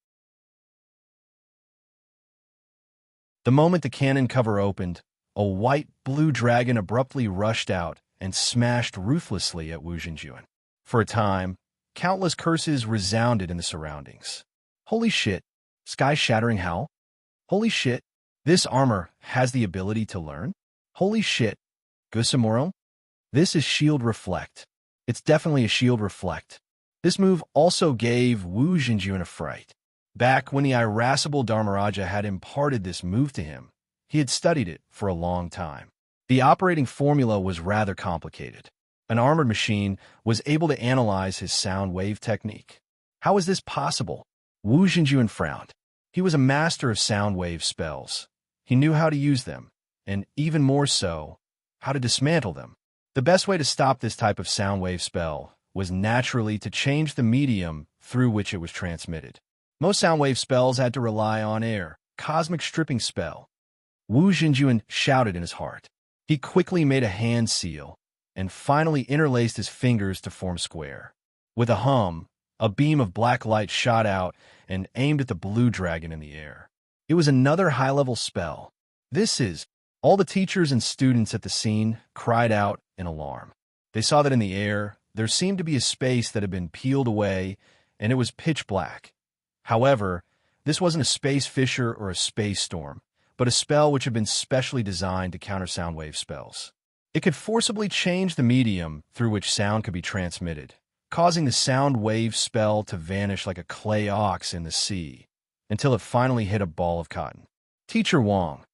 The moment the cannon cover opened, a white-blue dragon abruptly rushed out and smashed ruthlessly at Wu Zhenjuan. For a time, countless curses resounded in the surroundings. "Holy shit! Sky-shattering howl? Holy shit! This armor has the ability to learn? Holy shit! Gusamoro? This is Shield Reflect. It's definitely a Shield Reflect." This move also gave Wu Zhenjuan a fright. Back when the irascible Dharmaraja had imparted this move to him, he had studied it for a long time. The operating formula was rather complicated. An armored machine was able to analyze his sound wave technique. How is this possible? Wu Zhenjuan frowned. He was a master of sound wave spells. He knew how to use them, and even more so, how to dismantle them. The best way to stop this type of sound wave spell was naturally to change the medium through which it was transmitted. Most sound wave spells had to rely on air, cosmic stripping spell. Wu Zhenjuan shouted in his heart. He quickly made a hand seal, and finally interlaced his fingers to form square. With a hum, a beam of black light shot out and aimed at the blue dragon in the air. It was another high-level spell. "This is..." All the teachers and students at the scene cried out in alarm. They saw that in the air, there seemed to be a space that had been peeled away, and it was pitch black. However, this wasn't a space fissure or a space storm, but a spell which had been specially designed to counter sound wave spells. It could forcibly change the medium through which sound could be transmitted, causing the sound wave spell to vanish like a clay ox in the sea, until it finally hit a ball of cotton. "Teacher Wang,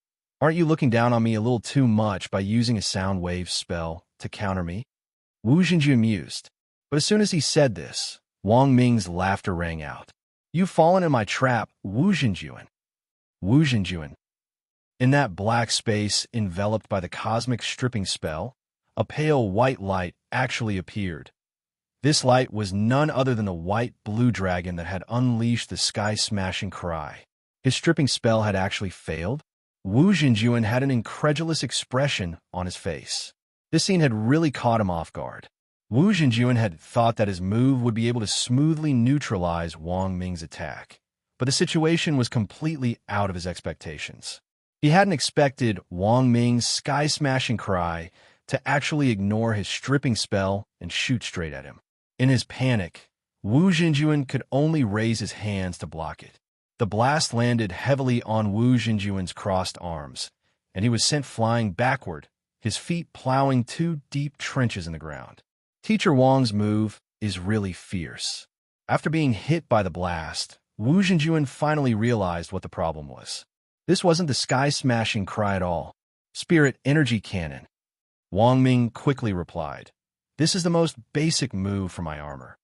aren't you looking down on me a little too much by using a sound wave spell to counter me?" Wu Zhenjuan mused. But as soon as he said this, Wang Ming's laughter rang out. "You've fallen in my trap, Wu Zhenjuan." Wu Zhenjuan. In that black space enveloped by the cosmic stripping spell, a pale white light actually appeared. This light was none other than the white-blue dragon that had unleashed the sky-smashing cry. His stripping spell had actually failed? Wu Zhenjuan had an incredulous expression on his face. This scene had really caught him off guard. Wu Zhenjuan had thought that his move would be able to smoothly neutralize Wang Ming's attack, but the situation was completely out of his expectations. He hadn't expected Wang Ming's sky-smashing cry to actually ignore his stripping spell and shoot straight at him. In his panic, Wu Zhenjuan could only raise his hands to block it. The blast landed heavily on Wu Zhenjuan's crossed arms, and he was sent flying backward, his feet plowing 2 deep trenches in the ground. Teacher Wang's move is really fierce. After being hit by the blast, Wu Zhenjuan finally realized what the problem was. This wasn't the sky-smashing cry at all. Spirit energy cannon. Wang Ming quickly replied, "This is the most basic move for my armor."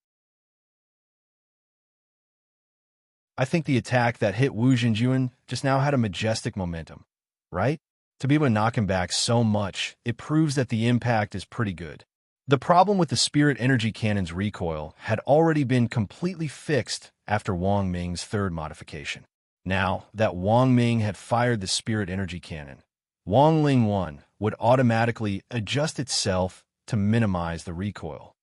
I think the attack that hit Wu Jinjuan just now had a majestic momentum, right? To be able to knock him back so much, it proves that the impact is pretty good. The problem with the Spirit Energy Cannon's recoil had already been completely fixed after Wang Ming's third modification. Now that Wang Ming had fired the Spirit Energy Cannon, Wang Ling 1 would automatically adjust itself to minimize the recoil.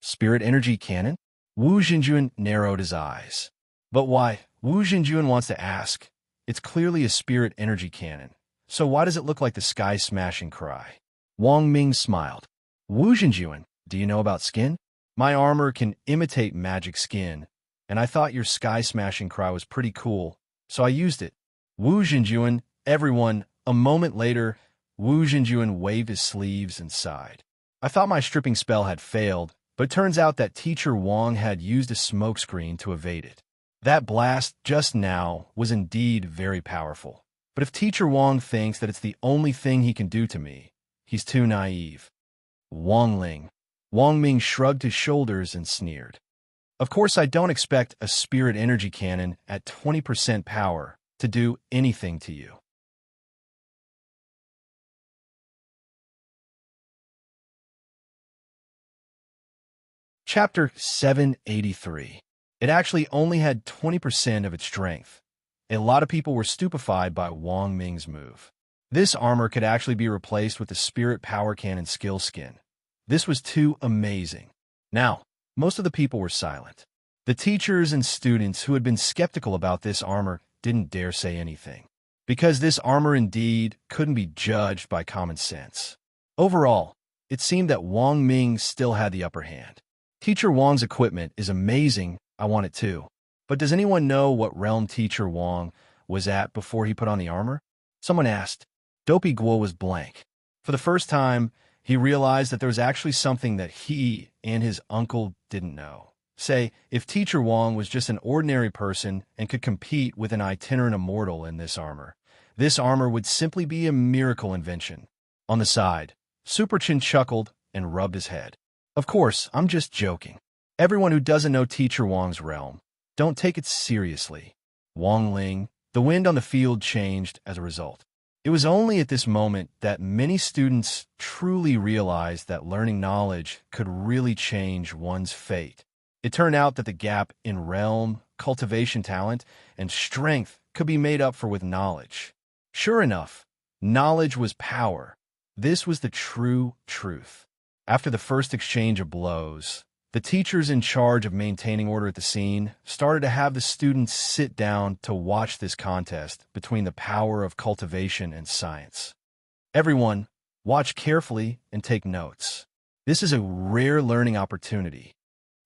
Spirit Energy Cannon? Wu Jinjuan narrowed his eyes. But why? Wu Jinjuan wants to ask. It's clearly a Spirit Energy Cannon, so why does it look like the sky-smashing cry? Wang Ming smiled. Wu Jinjuan, do you know about skin? My armor can imitate magic skin, and I thought your sky-smashing cry was pretty cool, so I used it. Wu Jinjuan, everyone. A moment later, Wu Jinjuan waved his sleeves and sighed. I thought my stripping spell had failed, but it turns out that Teacher Wang had used a smokescreen to evade it. That blast just now was indeed very powerful. But if Teacher Wang thinks that it's the only thing he can do to me, he's too naive. Wang Ling. Wang Ming shrugged his shoulders and sneered. Of course, I don't expect a Spirit Energy Cannon at 20% power to do anything to you. Chapter 783. It actually only had 20% of its strength. A lot of people were stupefied by Wang Ming's move. This armor could actually be replaced with the Spirit Power Cannon skill skin. This was too amazing. Now, most of the people were silent. The teachers and students who had been skeptical about this armor didn't dare say anything, because this armor indeed couldn't be judged by common sense. Overall, it seemed that Wang Ming still had the upper hand. Teacher Wang's equipment is amazing, I want it too. But does anyone know what realm Teacher Wang was at before he put on the armor? Someone asked. Dopey Guo was blank. For the first time, he realized that there was actually something that he and his uncle didn't know. Say, if Teacher Wang was just an ordinary person and could compete with an itinerant immortal in this armor would simply be a miracle invention. On the side, Super Chin chuckled and rubbed his head. Of course, I'm just joking. Everyone who doesn't know Teacher Wang's realm, don't take it seriously. Wang Ling, the wind on the field changed as a result. It was only at this moment that many students truly realized that learning knowledge could really change one's fate. It turned out that the gap in realm, cultivation talent, and strength could be made up for with knowledge. Sure enough, knowledge was power. This was the true truth. After the first exchange of blows, the teachers in charge of maintaining order at the scene started to have the students sit down to watch this contest between the power of cultivation and science. Everyone, watch carefully and take notes. This is a rare learning opportunity.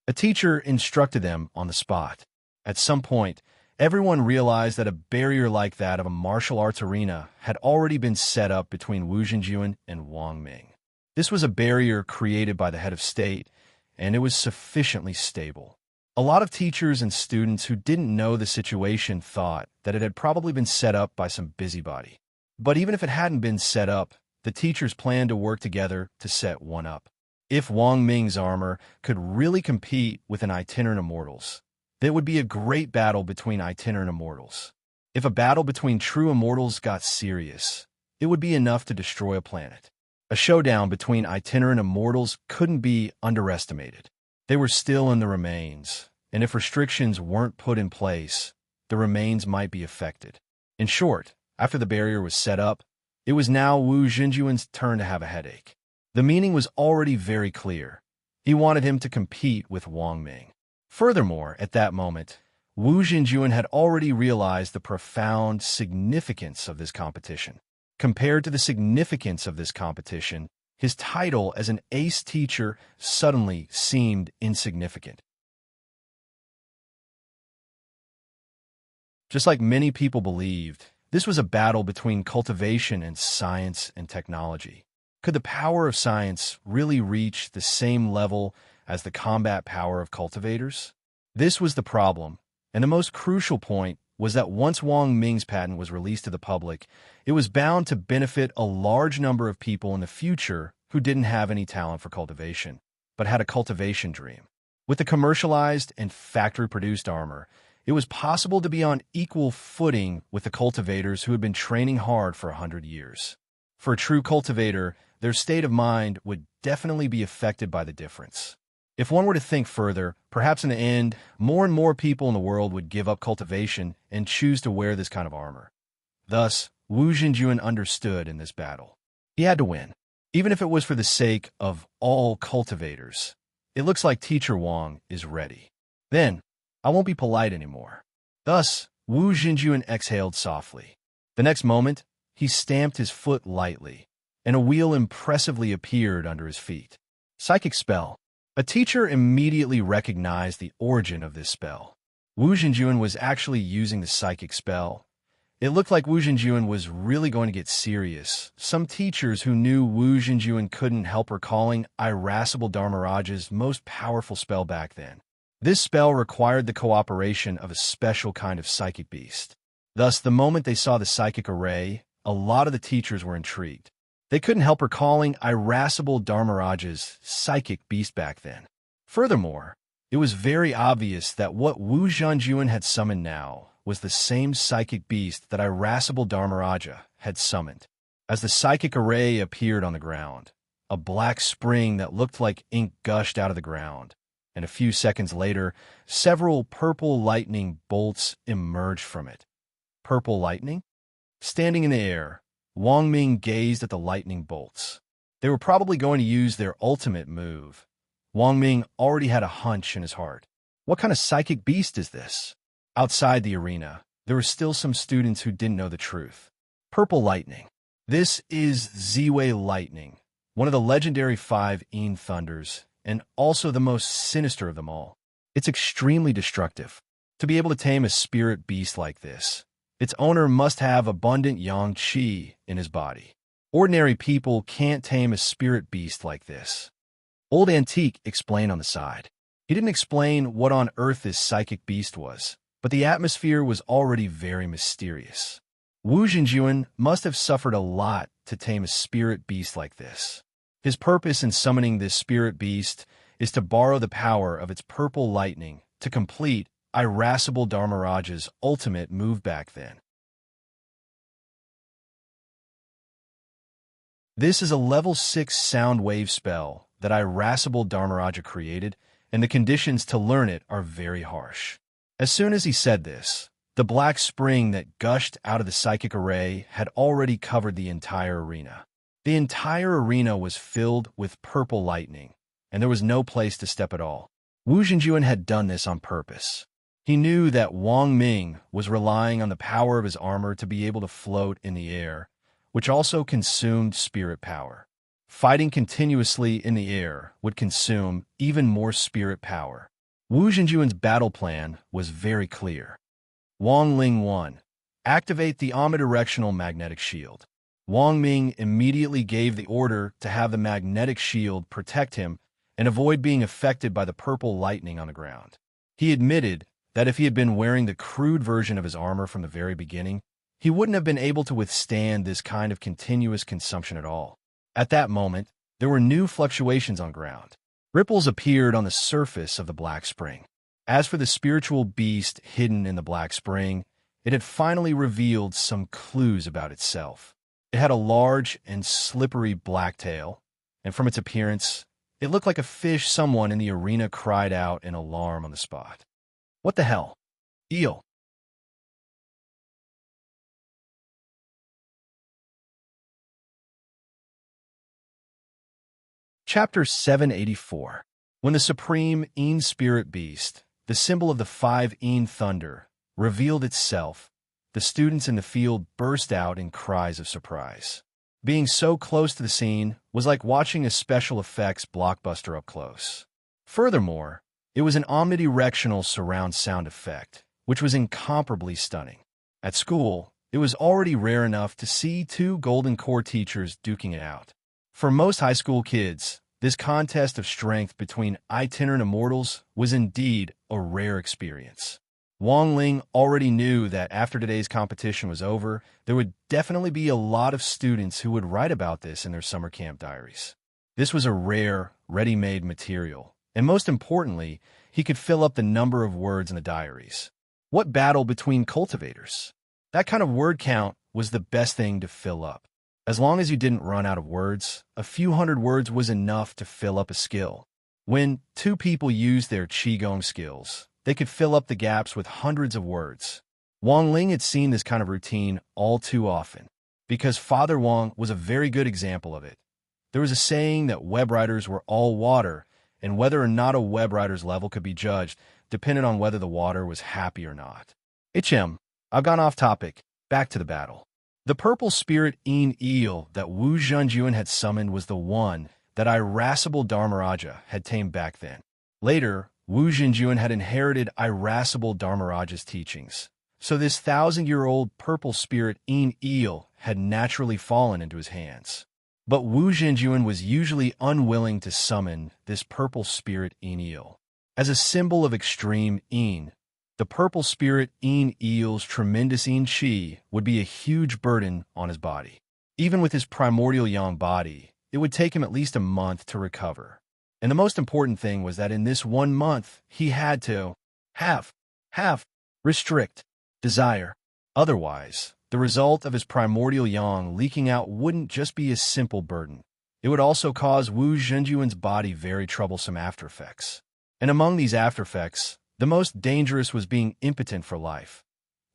A teacher instructed them on the spot. At some point, everyone realized that a barrier like that of a martial arts arena had already been set up between Wu Jinjuan and Wang Ming. This was a barrier created by the head of state, and it was sufficiently stable. A lot of teachers and students who didn't know the situation thought that it had probably been set up by some busybody. But even if it hadn't been set up, the teachers planned to work together to set one up. If Wang Ming's armor could really compete with an itinerant immortal's, there would be a great battle between itinerant immortals. If a battle between true immortals got serious, it would be enough to destroy a planet. A showdown between itinerant immortals couldn't be underestimated. They were still in the remains, and if restrictions weren't put in place, the remains might be affected. In short, after the barrier was set up, it was now Wu Jinjuan's turn to have a headache. The meaning was already very clear. He wanted him to compete with Wang Ming. Furthermore, at that moment, Wu Jinjuan had already realized the profound significance of this competition. Compared to the significance of this competition, his title as an ace teacher suddenly seemed insignificant. Just like many people believed, this was a battle between cultivation and science and technology. Could the power of science really reach the same level as the combat power of cultivators? This was the problem, and the most crucial point was that once Wang Ming's patent was released to the public, it was bound to benefit a large number of people in the future who didn't have any talent for cultivation, but had a cultivation dream. With the commercialized and factory-produced armor, it was possible to be on equal footing with the cultivators who had been training hard for 100 years. For a true cultivator, their state of mind would definitely be affected by the difference. If one were to think further, perhaps in the end, more and more people in the world would give up cultivation and choose to wear this kind of armor. Thus, Wu Xinjuan understood in this battle. He had to win, even if it was for the sake of all cultivators. It looks like Teacher Wang is ready. Then, I won't be polite anymore. Thus, Wu Xinjuan exhaled softly. The next moment, he stamped his foot lightly, and a wheel impressively appeared under his feet. Psychic spell. A teacher immediately recognized the origin of this spell. Wu Xinjuan was actually using the psychic spell. It looked like Wu Xinjuan was really going to get serious. Some teachers who knew Wu Xinjuan couldn't help recalling Irascible Dharmaraja's most powerful spell back then. This spell required the cooperation of a special kind of psychic beast. Thus, the moment they saw the psychic array, a lot of the teachers were intrigued. They couldn't help recalling Irascible Dharmaraja's psychic beast back then. Furthermore, it was very obvious that what Wu Xinjuan had summoned now was the same psychic beast that Irascible Dharmaraja had summoned. As the psychic array appeared on the ground, a black spring that looked like ink gushed out of the ground, and a few seconds later, several purple lightning bolts emerged from it. Purple lightning? Standing in the air, Wang Ming gazed at the lightning bolts. They were probably going to use their ultimate move. Wang Ming already had a hunch in his heart. What kind of psychic beast is this? Outside the arena, there were still some students who didn't know the truth. Purple lightning. This is Ziwei lightning, one of the legendary 5 Yin thunders, and also the most sinister of them all. It's extremely destructive. To be able to tame a spirit beast like this, its owner must have abundant yang qi in his body. Ordinary people can't tame a spirit beast like this. Old Antique explained on the side. He didn't explain what on earth this psychic beast was, but the atmosphere was already very mysterious. Wu Xinjuan must have suffered a lot to tame a spirit beast like this. His purpose in summoning this spirit beast is to borrow the power of its purple lightning to complete Irascible Dharmaraja's ultimate move back then. This is a level 6 sound wave spell that Irascible Dharmaraja created, and the conditions to learn it are very harsh. As soon as he said this, the black spring that gushed out of the psychic array had already covered the entire arena. The entire arena was filled with purple lightning, and there was no place to step at all. Wu Xinjuan had done this on purpose. He knew that Wang Ming was relying on the power of his armor to be able to float in the air, which also consumed spirit power. Fighting continuously in the air would consume even more spirit power. Wu Xinjuan's battle plan was very clear. Wang Ling 1. Activate the omnidirectional magnetic shield. Wang Ming immediately gave the order to have the magnetic shield protect him and avoid being affected by the purple lightning on the ground. He admitted that if he had been wearing the crude version of his armor from the very beginning, he wouldn't have been able to withstand this kind of continuous consumption at all. At that moment, there were new fluctuations on ground. Ripples appeared on the surface of the black spring. As for the spiritual beast hidden in the black spring, it had finally revealed some clues about itself. It had a large and slippery black tail, and from its appearance, it looked like a fish. Someone in the arena cried out in alarm on the spot. What the hell? Eel. Chapter 784. When the supreme Yin spirit beast, the symbol of the 5 Yin thunder, revealed itself, the students in the field burst out in cries of surprise. Being so close to the scene was like watching a special effects blockbuster up close. Furthermore, it was an omnidirectional surround sound effect, which was incomparably stunning. At school, it was already rare enough to see 2 golden core teachers duking it out. For most high school kids, this contest of strength between itinerant immortals was indeed a rare experience. Wang Ling already knew that after today's competition was over, there would definitely be a lot of students who would write about this in their summer camp diaries. This was a rare, ready-made material, and most importantly, he could fill up the number of words in the diaries. What battle between cultivators? That kind of word count was the best thing to fill up. As long as you didn't run out of words, a few hundred words was enough to fill up a skill. When two people used their qigong skills, they could fill up the gaps with hundreds of words. Wang Ling had seen this kind of routine all too often, because Father Wang was a very good example of it. There was a saying that web writers were all water, and whether or not a web writer's level could be judged depended on whether the water was happy or not. I've gone off topic. Back to the battle. The purple spirit eel that Wu Zhenjuan had summoned was the one that irascible Dharmaraja had tamed back then. Later, Wu Zhenjuan had inherited irascible Dharmaraja's teachings, so this 1,000-year-old purple spirit eel had naturally fallen into his hands. But Wu Zhenjuan was usually unwilling to summon this purple spirit eel. As a symbol of extreme yin, the purple spirit eel's tremendous yin qi would be a huge burden on his body. Even with his primordial yang body, it would take him at least a month to recover. And the most important thing was that in this 1 month, he had to restrict desire. Otherwise, the result of his primordial yang leaking out wouldn't just be a simple burden. It would also cause Wu Zhenjuan's body very troublesome after effects. And among these after effects, the most dangerous was being impotent for life.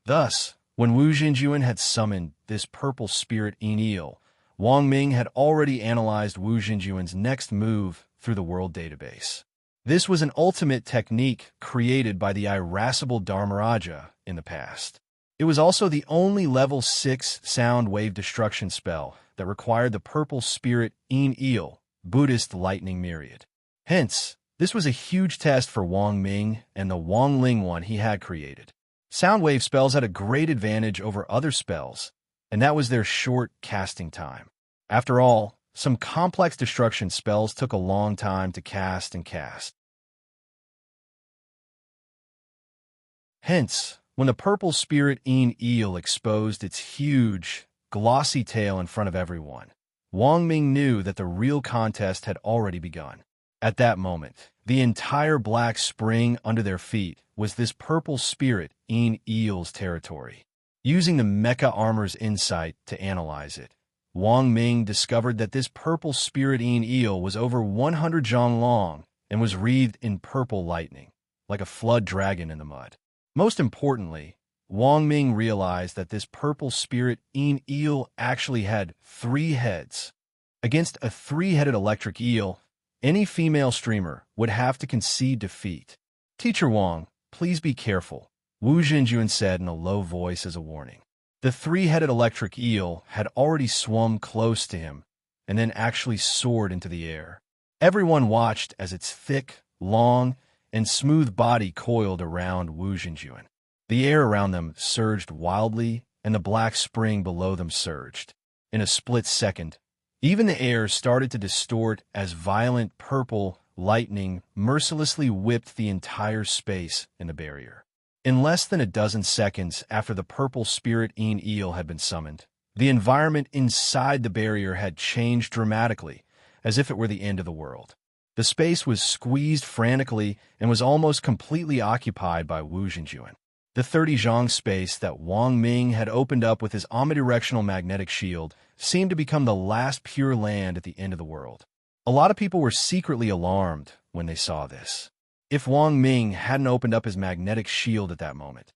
Thus, when Wu Zhenjuan had summoned this purple spirit eel, Wang Ming had already analyzed Wu Zhenjuan's next move through the world database. This was an ultimate technique created by the irascible Dharmaraja in the past. It was also the only level 6 sound wave destruction spell that required the purple spirit eel, Buddhist lightning myriad. Hence, this was a huge test for Wang Ming and the Wang Ling one he had created. Sound wave spells had a great advantage over other spells, and that was their short casting time. After all, some complex destruction spells took a long time to cast and cast. Hence, when the purple spirit eel exposed its huge, glossy tail in front of everyone, Wang Ming knew that the real contest had already begun. At that moment, the entire black spring under their feet was this purple spirit eel's territory. Using the Mecha Armor's insight to analyze it, Wang Ming discovered that this purple spirit eel was over 100 zhang long and was wreathed in purple lightning, like a flood dragon in the mud. Most importantly, Wang Ming realized that this purple spirit eel actually had 3 heads. Against a 3-headed electric eel, any female streamer would have to concede defeat. "Teacher Wang, please be careful," Wu Zhenjuan said in a low voice as a warning. The 3-headed electric eel had already swum close to him and then actually soared into the air. Everyone watched as its thick, long, and smooth body coiled around Wu Zhenjuan. The air around them surged wildly, and the black spring below them surged. In a split second, even the air started to distort as violent purple lightning mercilessly whipped the entire space in the barrier. In less than a dozen seconds after the purple spirit eel had been summoned, the environment inside the barrier had changed dramatically, as if it were the end of the world. The space was squeezed frantically and was almost completely occupied by Wu Zhenjuan. The 30 zhang space that Wang Ming had opened up with his omnidirectional magnetic shield seemed to become the last pure land at the end of the world. A lot of people were secretly alarmed when they saw this. If Wang Ming hadn't opened up his magnetic shield at that moment,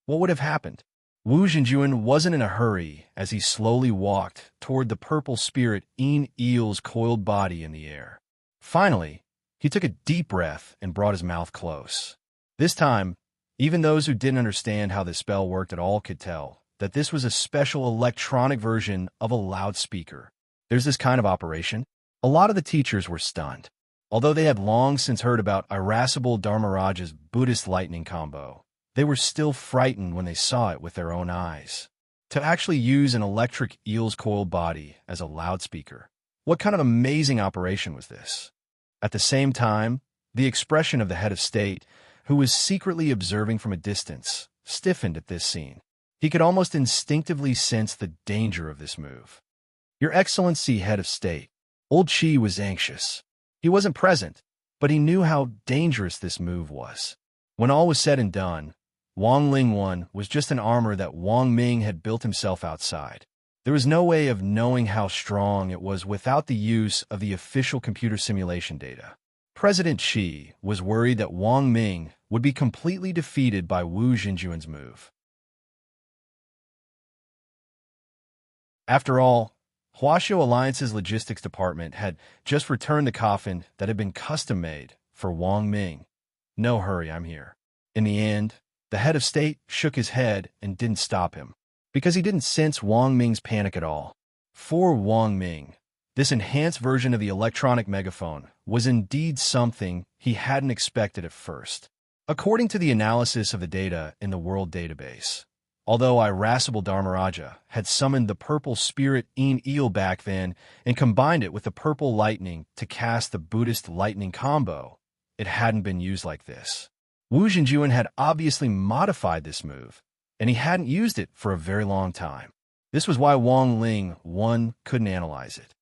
what would have happened? Wu Zhenjuan wasn't in a hurry as he slowly walked toward the purple spirit eel's coiled body in the air. Finally, he took a deep breath and brought his mouth close. This time, even those who didn't understand how this spell worked at all could tell that this was a special electronic version of a loudspeaker. There's this kind of operation. A lot of the teachers were stunned. Although they had long since heard about irascible Dharmaraja's Buddhist lightning combo, they were still frightened when they saw it with their own eyes. To actually use an electric eel's coiled body as a loudspeaker, what kind of amazing operation was this? At the same time, the expression of the head of state, who was secretly observing from a distance, stiffened at this scene. He could almost instinctively sense the danger of this move. "Your Excellency, head of state." Old Qi was anxious. He wasn't present, but he knew how dangerous this move was. When all was said and done, Wang Ling 1 was just an armor that Wang Ming had built himself outside. There was no way of knowing how strong it was without the use of the official computer simulation data. President Qi was worried that Wang Ming would be completely defeated by Wu Xinjuan's move. After all, Huaxiu Alliance's logistics department had just returned the coffin that had been custom-made for Wang Ming. "No hurry, I'm here." In the end, the head of state shook his head and didn't stop him, because he didn't sense Wang Ming's panic at all. For Wang Ming, this enhanced version of the electronic megaphone was indeed something he hadn't expected at first. According to the analysis of the data in the World Database, although irascible Dharmaraja had summoned the purple spirit Eel back then and combined it with the purple lightning to cast the Buddhist lightning combo, it hadn't been used like this. Wu Xinjuan had obviously modified this move, and he hadn't used it for a very long time. This was why Wang Ling 1 couldn't analyze it.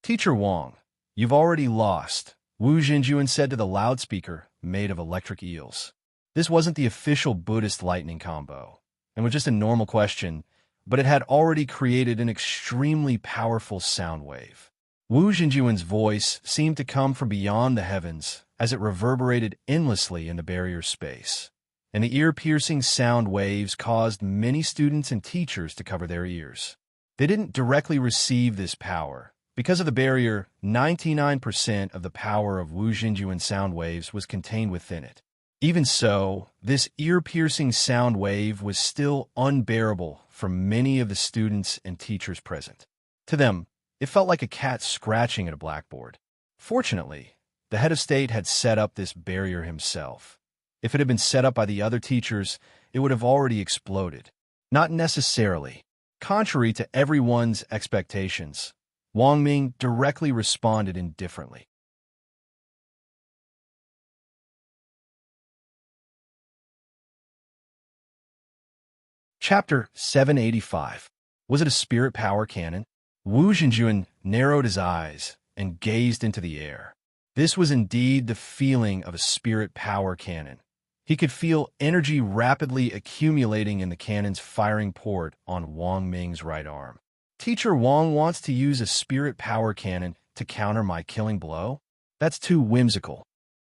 "Teacher Wang, you've already lost," Wu Xinjuan said to the loudspeaker made of electric eels. This wasn't the official Buddhist lightning combo, and was just a normal question, but it had already created an extremely powerful sound wave. Wu Xinjuan's voice seemed to come from beyond the heavens as it reverberated endlessly in the barrier space, and the ear-piercing sound waves caused many students and teachers to cover their ears. They didn't directly receive this power. Because of the barrier, 99% of the power of Wu Xinjuan's sound waves was contained within it. Even so, this ear-piercing sound wave was still unbearable for many of the students and teachers present. To them, it felt like a cat scratching at a blackboard. Fortunately, the head of state had set up this barrier himself. If it had been set up by the other teachers, it would have already exploded. Not necessarily. Contrary to everyone's expectations, Wang Ming directly responded indifferently. Chapter 785. Was it a spirit power cannon? Wu Xinjuan narrowed his eyes and gazed into the air. This was indeed the feeling of a spirit power cannon. He could feel energy rapidly accumulating in the cannon's firing port on Wang Ming's right arm. "Teacher Wang wants to use a spirit power cannon to counter my killing blow? That's too whimsical."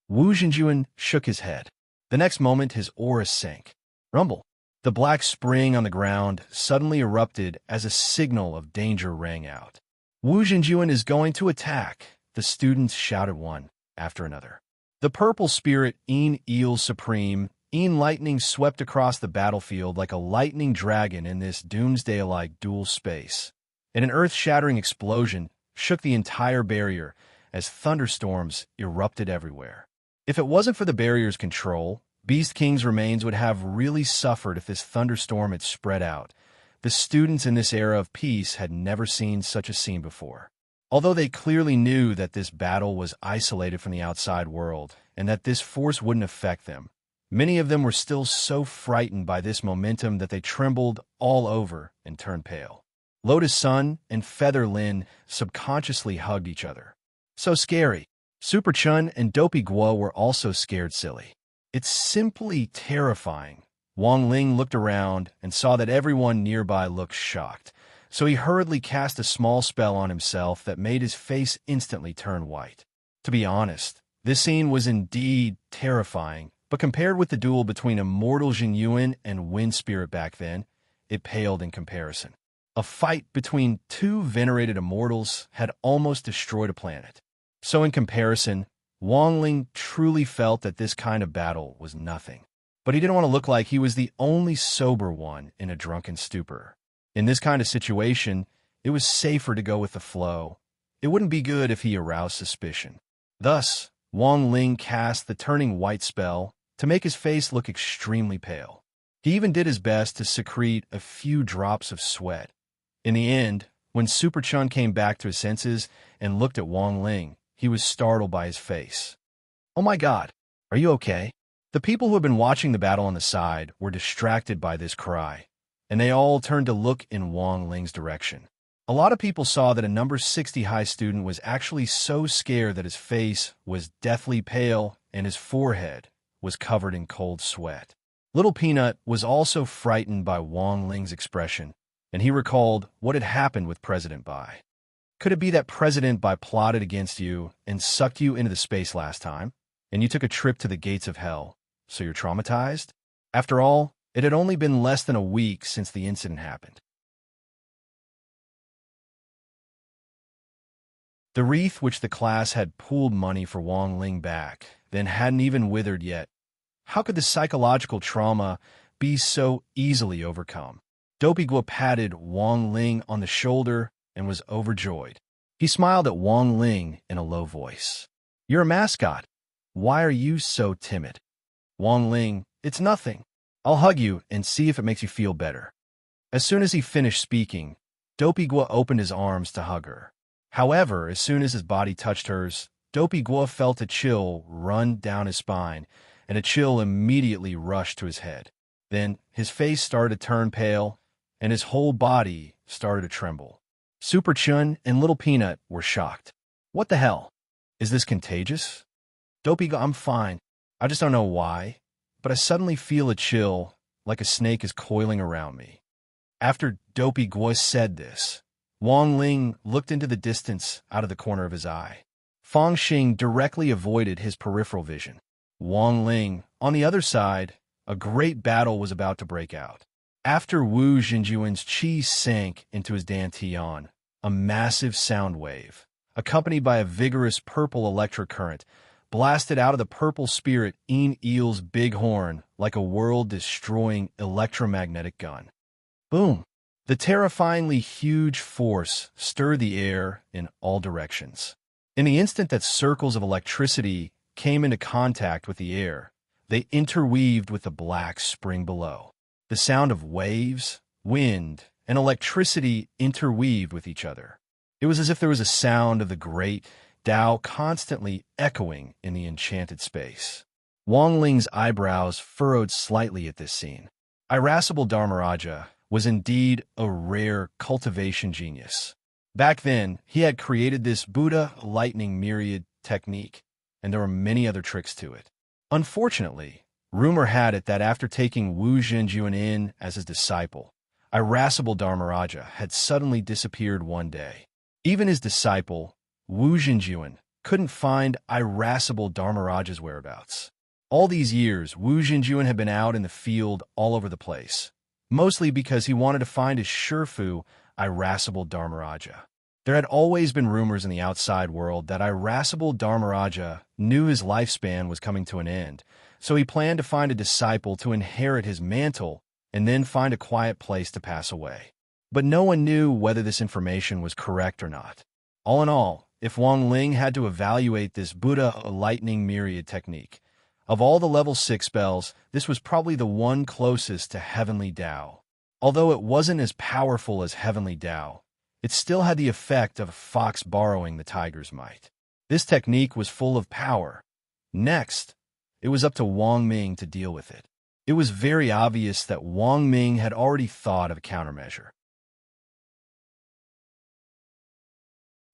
Wu Xinjuan shook his head. The next moment, his aura sank. Rumble. The black spring on the ground suddenly erupted as a signal of danger rang out. "Wu Xinjuan is going to attack," the students shouted one after another. The purple spirit Eel Supreme, Lightning swept across the battlefield like a lightning dragon in this doomsday-like dual space, and an earth-shattering explosion shook the entire barrier as thunderstorms erupted everywhere. If it wasn't for the barrier's control, Beast King's remains would have really suffered if this thunderstorm had spread out. The students in this era of peace had never seen such a scene before. Although they clearly knew that this battle was isolated from the outside world and that this force wouldn't affect them, many of them were still so frightened by this momentum that they trembled all over and turned pale. Lotus Sun and Feather Lin subconsciously hugged each other. "So scary." Super Chun and Dopey Guo were also scared silly. "It's simply terrifying." Wang Ling looked around and saw that everyone nearby looked shocked, so he hurriedly cast a small spell on himself that made his face instantly turn white. To be honest, this scene was indeed terrifying, but compared with the duel between Immortal Jin Yuan and Wind Spirit back then, it paled in comparison. A fight between two venerated immortals had almost destroyed a planet. So in comparison, Wang Ling truly felt that this kind of battle was nothing. But he didn't want to look like he was the only sober one in a drunken stupor. In this kind of situation, it was safer to go with the flow. It wouldn't be good if he aroused suspicion. Thus, Wang Ling cast the Turning White spell to make his face look extremely pale. He even did his best to secrete a few drops of sweat. In the end, when Super Chun came back to his senses and looked at Wang Ling, he was startled by his face. "Oh my God, are you okay?" The people who had been watching the battle on the side were distracted by this cry, and they all turned to look in Wang Ling's direction. A lot of people saw that a number 60 high student was actually so scared that his face was deathly pale and his forehead was covered in cold sweat. Little Peanut was also frightened by Wang Ling's expression, and he recalled what had happened with President Bai. Could it be that President Bai plotted against you and sucked you into the space last time, and you took a trip to the gates of hell, so you're traumatized? After all, it had only been less than a week since the incident happened. The wreath which the class had pooled money for Wang Ling back then hadn't even withered yet. How could the psychological trauma be so easily overcome? Dopey Guo patted Wang Ling on the shoulder and was overjoyed. He smiled at Wang Ling in a low voice. "You're a mascot. Why are you so timid?" "Wang Ling, it's nothing. I'll hug you and see if it makes you feel better." As soon as he finished speaking, Dopey Guo opened his arms to hug her. However, as soon as his body touched hers, Dopey Guo felt a chill run down his spine, and a chill immediately rushed to his head. Then his face started to turn pale, and his whole body started to tremble. Super Chun and Little Peanut were shocked. "What the hell? Is this contagious?" "Dopey Guo, I'm fine. I just don't know why, but I suddenly feel a chill, like a snake is coiling around me." After Dopey Guo said this, Wang Ling looked into the distance out of the corner of his eye. Fang Xing directly avoided his peripheral vision. Wang Ling, on the other side, a great battle was about to break out. After Wu Jinjuan's chi sank into his dantian, a massive sound wave, accompanied by a vigorous purple electric current, blasted out of the purple spirit En Eel's big horn like a world-destroying electromagnetic gun. Boom! The terrifyingly huge force stirred the air in all directions. In the instant that circles of electricity came into contact with the air, they interweaved with the black spring below. The sound of waves, wind, and electricity interweaved with each other. It was as if there was a sound of the great Tao constantly echoing in the enchanted space. Wang Ling's eyebrows furrowed slightly at this scene. Irascible Dharmaraja was indeed a rare cultivation genius. Back then, he had created this Buddha lightning myriad technique, and there were many other tricks to it. Unfortunately, rumor had it that after taking Wu Jinjuan in as his disciple, Irascible Dharmaraja had suddenly disappeared one day. Even his disciple, Wu Jinjuan, couldn't find Irascible Dharmaraja's whereabouts. All these years, Wu Jinjuan had been out in the field all over the place, mostly because he wanted to find his Shifu, Irascible Dharmaraja. There had always been rumors in the outside world that Irascible Dharmaraja knew his lifespan was coming to an end, so he planned to find a disciple to inherit his mantle and then find a quiet place to pass away. But no one knew whether this information was correct or not. All in all, if Wang Ling had to evaluate this Buddha lightning myriad technique, of all the level 6 spells, this was probably the one closest to Heavenly Tao. Although it wasn't as powerful as Heavenly Tao, it still had the effect of a fox borrowing the tiger's might. This technique was full of power. Next, it was up to Wang Ming to deal with it. It was very obvious that Wang Ming had already thought of a countermeasure.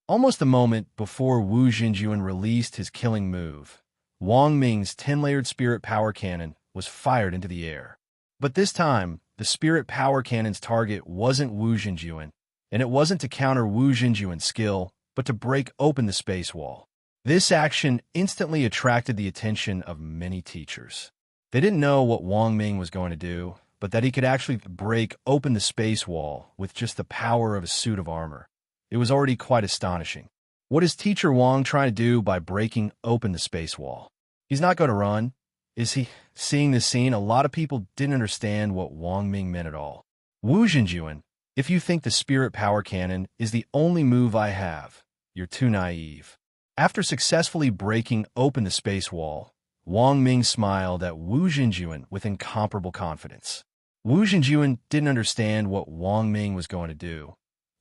Almost a moment before Wu Jinjuan released his killing move, Wang Ming's 10-layered spirit power cannon was fired into the air. But this time, the spirit power cannon's target wasn't Wu Jinjuan, and it wasn't to counter Wu Jinjuan's skill, but to break open the space wall. This action instantly attracted the attention of many teachers. They didn't know what Wang Ming was going to do, but that he could actually break open the space wall with just the power of a suit of armor. It was already quite astonishing. What is Teacher Wang trying to do by breaking open the space wall? He's not going to run, is he? Seeing this scene, a lot of people didn't understand what Wang Ming meant at all. Wu Jinjuan, if you think the spirit power cannon is the only move I have, you're too naive. After successfully breaking open the space wall, Wang Ming smiled at Wu Jinjuan with incomparable confidence. Wu Jinjuan didn't understand what Wang Ming was going to do,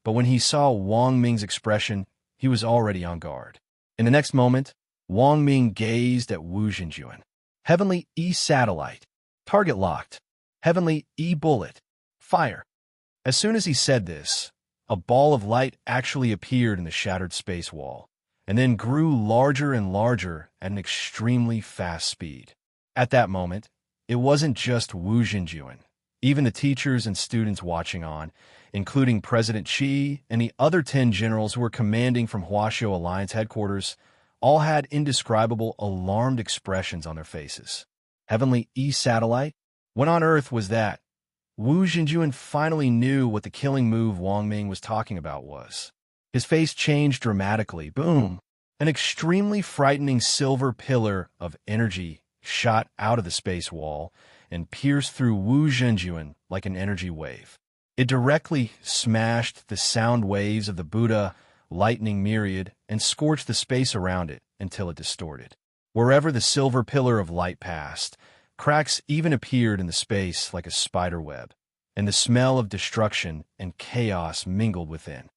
but when he saw Wang Ming's expression, he was already on guard. In the next moment, Wang Ming gazed at Wu Jinjuan. Heavenly E-Satellite. Target locked. Heavenly E-Bullet. Fire. As soon as he said this, a ball of light actually appeared in the shattered space wall, and then grew larger and larger at an extremely fast speed. At that moment, it wasn't just Wu Jinjuan. Even the teachers and students watching on, including President Qi and the other 10 generals who were commanding from Huaxiao Alliance headquarters, all had indescribable, alarmed expressions on their faces. Heavenly E-satellite? When on Earth was that? Wu Jinjuan finally knew what the killing move Wang Ming was talking about was. His face changed dramatically. Boom! An extremely frightening silver pillar of energy shot out of the space wall and pierced through Wu Zhenjuan like an energy wave. It directly smashed the sound waves of the Buddha lightning myriad and scorched the space around it until it distorted. Wherever the silver pillar of light passed, cracks even appeared in the space like a spider web, and the smell of destruction and chaos mingled within.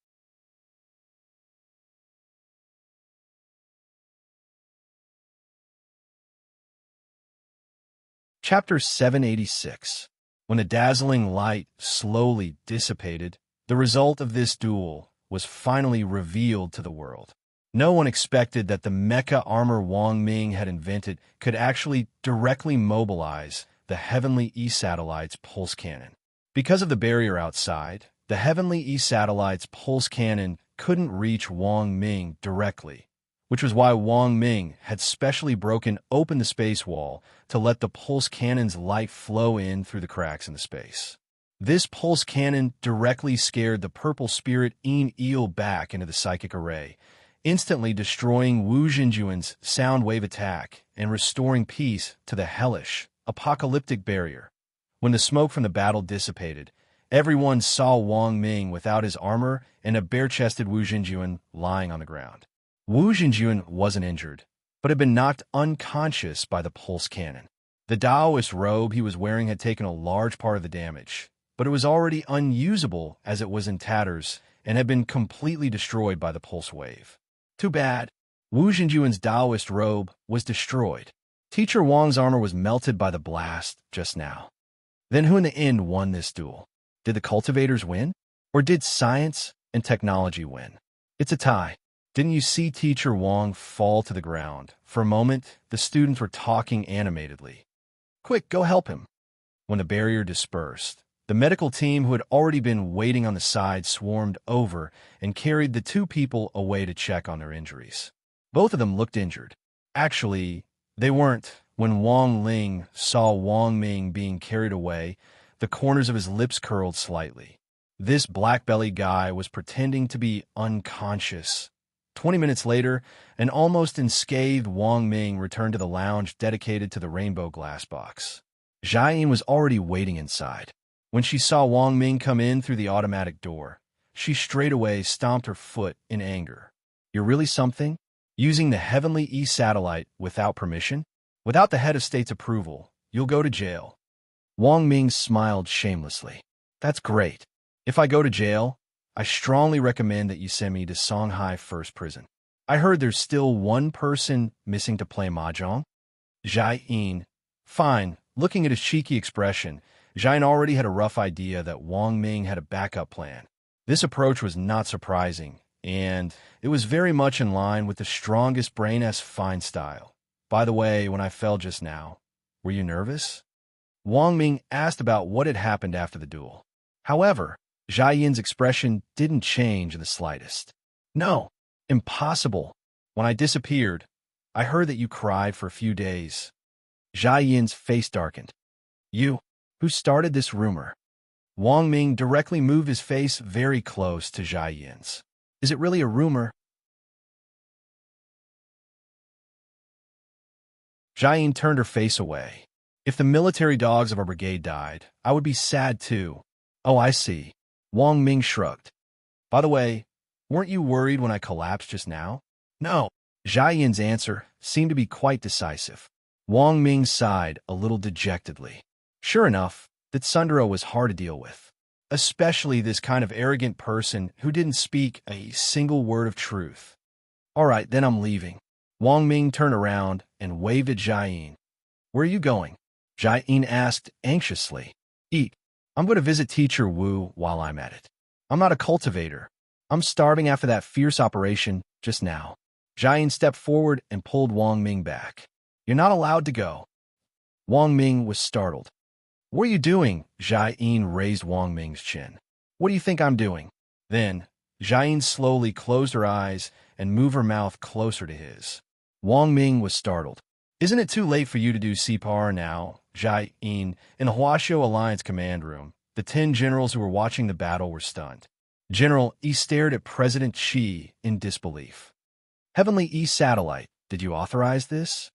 Chapter 786. When the dazzling light slowly dissipated, the result of this duel was finally revealed to the world. No one expected that the mecha armor Wang Ming had invented could actually directly mobilize the Heavenly E-satellite's pulse cannon. Because of the barrier outside, the Heavenly E-satellite's pulse cannon couldn't reach Wang Ming directly, which was why Wang Ming had specially broken open the space wall to let the pulse cannon's light flow in through the cracks in the space. This pulse cannon directly scared the purple spirit Eel back into the psychic array, instantly destroying Wu Jinjuan's sound wave attack and restoring peace to the hellish, apocalyptic barrier. When the smoke from the battle dissipated, everyone saw Wang Ming without his armor and a bare-chested Wu Jinjuan lying on the ground. Wu Jinjuan wasn't injured, but had been knocked unconscious by the pulse cannon. The Taoist robe he was wearing had taken a large part of the damage, but it was already unusable as it was in tatters and had been completely destroyed by the pulse wave. Too bad. Wu Jinjuan's Taoist robe was destroyed. Teacher Wang's armor was melted by the blast just now. Then who in the end won this duel? Did the cultivators win? Or did science and technology win? It's a tie. Didn't you see Teacher Wang fall to the ground? For a moment, the students were talking animatedly. Quick, go help him. When the barrier dispersed, the medical team who had already been waiting on the side swarmed over and carried the two people away to check on their injuries. Both of them looked injured. Actually, they weren't. When Wang Ling saw Wang Ming being carried away, the corners of his lips curled slightly. This black-bellied guy was pretending to be unconscious. 20 minutes later, an almost unscathed Wang Ming returned to the lounge dedicated to the rainbow glass box. Jiayin was already waiting inside. When she saw Wang Ming come in through the automatic door, she straightaway stomped her foot in anger. You're really something? Using the Heavenly E-satellite without permission? Without the head of state's approval, you'll go to jail. Wang Ming smiled shamelessly. That's great. If I go to jail, I strongly recommend that you send me to Songhai First Prison. I heard there's still one person missing to play mahjong. Jiayin. Fine. Looking at his cheeky expression, Jiayin already had a rough idea that Wang Ming had a backup plan. This approach was not surprising, and it was very much in line with the strongest brain-esque fine style. By the way, when I fell just now, were you nervous? Wang Ming asked about what had happened after the duel. However, Jiayin's expression didn't change in the slightest. No, impossible. When I disappeared, I heard that you cried for a few days. Jiayin's face darkened. You, who started this rumor? Wang Ming directly moved his face very close to Jiayin's. Is it really a rumor? Jiayin turned her face away. If the military dogs of our brigade died, I would be sad too. Oh, I see. Wang Ming shrugged. By the way, weren't you worried when I collapsed just now? No. Jiayin's answer seemed to be quite decisive. Wang Ming sighed a little dejectedly. Sure enough, that Sundara was hard to deal with, especially this kind of arrogant person who didn't speak a single word of truth. All right, then I'm leaving. Wang Ming turned around and waved at Jiayin. Where are you going? Jiayin asked anxiously. Eat. I'm going to visit Teacher Wu while I'm at it. I'm not a cultivator. I'm starving after that fierce operation just now. Jiayin stepped forward and pulled Wang Ming back. You're not allowed to go. Wang Ming was startled. "What are you doing?" Jiayin raised Wang Ming's chin. "What do you think I'm doing?" Then, Jiayin slowly closed her eyes and moved her mouth closer to his. Wang Ming was startled. "Isn't it too late for you to do CPR now?" Jiayin, in the Huaxiao Alliance command room. The 10 generals who were watching the battle were stunned. General Yi stared at President Qi in disbelief. "Heavenly E satellite, did you authorize this?"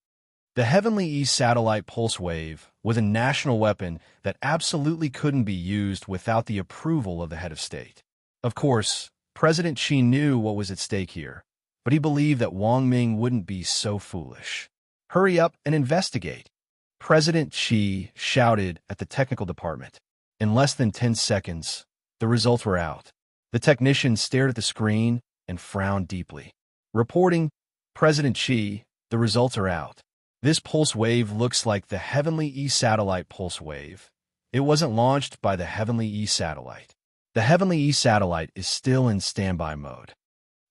The Heavenly E satellite pulse wave was a national weapon that absolutely couldn't be used without the approval of the head of state. Of course, President Qi knew what was at stake here, but he believed that Wang Ming wouldn't be so foolish. "Hurry up and investigate," President Qi shouted at the technical department. In less than 10 seconds, the results were out. The technician stared at the screen and frowned deeply. Reporting, President Qi, the results are out. This pulse wave looks like the Heavenly E satellite pulse wave. It wasn't launched by the Heavenly E satellite. The Heavenly E satellite is still in standby mode.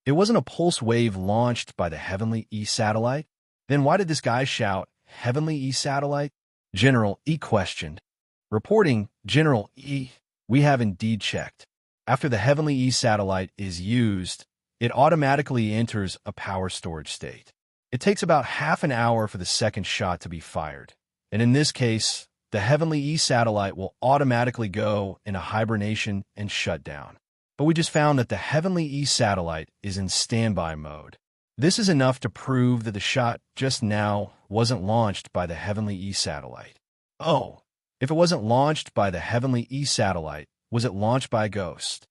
It wasn't a pulse wave launched by the Heavenly E satellite? Then why did this guy shout, "Heavenly E satellite"? General E questioned. Reporting, General E, we have indeed checked. After the Heavenly E satellite is used, it automatically enters a power storage state. It takes about half an hour for the second shot to be fired, and in this case, the Heavenly E satellite will automatically go into hibernation and shut down. But we just found that the Heavenly E satellite is in standby mode. This is enough to prove that the shot just now wasn't launched by the Heavenly E satellite. Oh, if it wasn't launched by the Heavenly E satellite, was it launched by a ghost?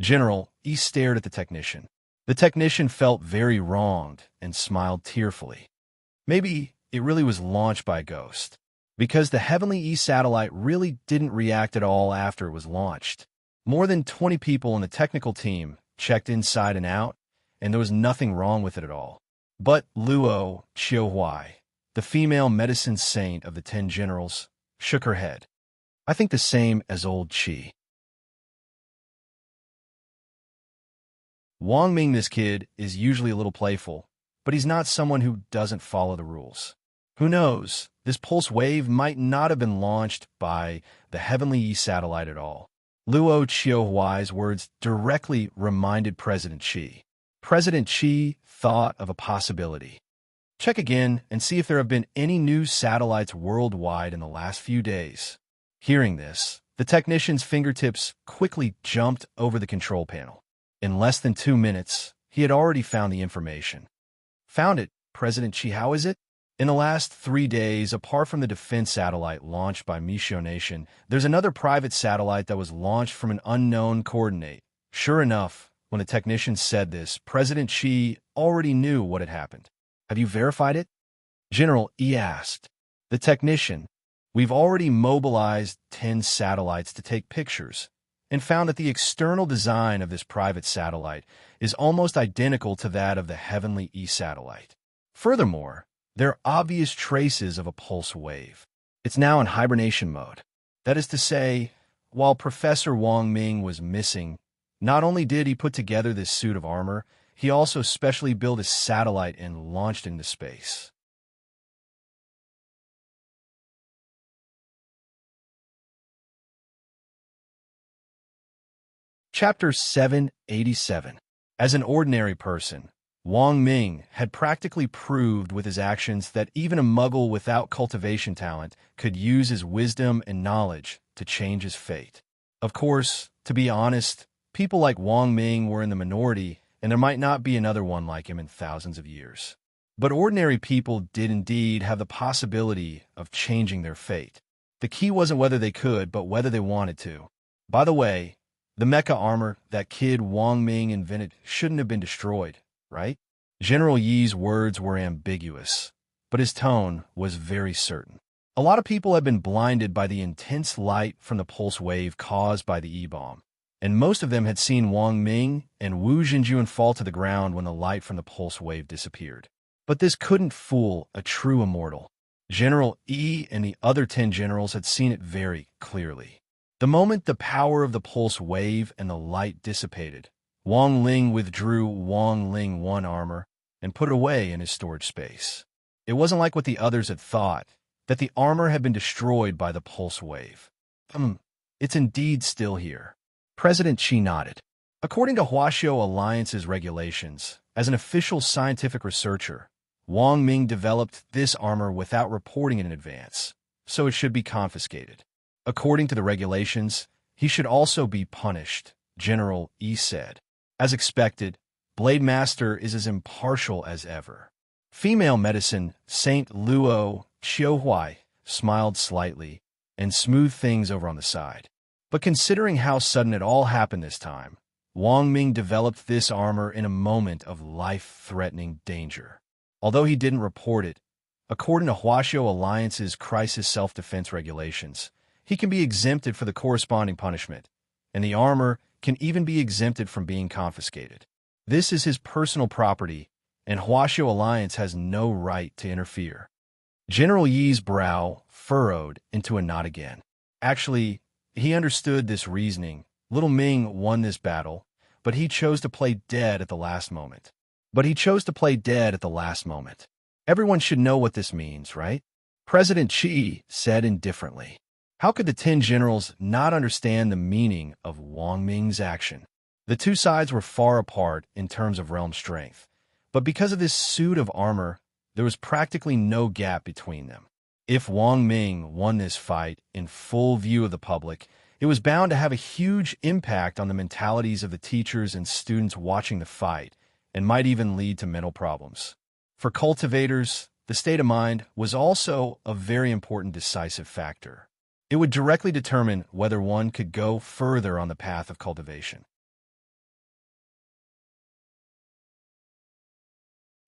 General E stared at the technician. The technician felt very wronged and smiled tearfully. Maybe it really was launched by a ghost, because the Heavenly E satellite really didn't react at all after it was launched. More than 20 people in the technical team checked inside and out, and there was nothing wrong with it at all. But Luo Qiuhuai, the female medicine saint of the 10 generals, shook her head. "I think the same as old Qi." Wang Ming, this kid, is usually a little playful, but he's not someone who doesn't follow the rules. Who knows, this pulse wave might not have been launched by the Heavenly E satellite at all. Luo Qiuhuai's words directly reminded President Qi. President Qi thought of a possibility. "Check again and see if there have been any new satellites worldwide in the last few days." Hearing this, the technician's fingertips quickly jumped over the control panel. In less than 2 minutes, he had already found the information. "Found it, President Qi. How is it?" "In the last 3 days, apart from the defense satellite launched by Mixiao Nation, there's another private satellite that was launched from an unknown coordinate." Sure enough, when the technician said this, President Qi already knew what had happened. "Have you verified it?" General E asked. The technician, "We've already mobilized 10 satellites to take pictures, and found that the external design of this private satellite is almost identical to that of the Heavenly E satellite. Furthermore, there are obvious traces of a pulse wave. It's now in hibernation mode. That is to say, while Professor Wang Ming was missing, not only did he put together this suit of armor, he also specially built a satellite and launched into space." Chapter 787. As an ordinary person, Wang Ming had practically proved with his actions that even a muggle without cultivation talent could use his wisdom and knowledge to change his fate. Of course, to be honest, people like Wang Ming were in the minority, and there might not be another one like him in thousands of years. But ordinary people did indeed have the possibility of changing their fate. The key wasn't whether they could, but whether they wanted to. By the way, the mecha armor that kid Wang Ming invented shouldn't have been destroyed, right? General Yi's words were ambiguous, but his tone was very certain. A lot of people had been blinded by the intense light from the pulse wave caused by the E-bomb, and most of them had seen Wang Ming and Wu Jinjun fall to the ground when the light from the pulse wave disappeared. But this couldn't fool a true immortal. General E and the other 10 generals had seen it very clearly. The moment the power of the pulse wave and the light dissipated, Wang Ling withdrew Wang Ling 1 armor and put it away in his storage space. It wasn't like what the others had thought. that the armor had been destroyed by the pulse wave. It's indeed still here. President Qi nodded. According to Huaxiao Alliance's regulations, as an official scientific researcher, Wang Ming developed this armor without reporting it in advance, so it should be confiscated. According to the regulations, he should also be punished, General Yi said. As expected, Blade Master is as impartial as ever. Female medicine Saint Luo Qiuhuai smiled slightly and smoothed things over on the side. But considering how sudden it all happened this time, Wang Ming developed this armor in a moment of life-threatening danger. Although he didn't report it, according to Huaxiao Alliance's crisis self-defense regulations, he can be exempted for the corresponding punishment, and the armor can even be exempted from being confiscated. This is his personal property, and Huaxiao Alliance has no right to interfere. General Yi's brow furrowed into a knot again. Actually, he understood this reasoning. Little Ming won this battle, but he chose to play dead at the last moment. Everyone should know what this means, right? President Qi said indifferently. How could the 10 generals not understand the meaning of Wang Ming's action? The two sides were far apart in terms of realm strength, but because of this suit of armor, there was practically no gap between them. If Wang Ming won this fight in full view of the public, it was bound to have a huge impact on the mentalities of the teachers and students watching the fight, and might even lead to mental problems. For cultivators, the state of mind was also a very important decisive factor. It would directly determine whether one could go further on the path of cultivation.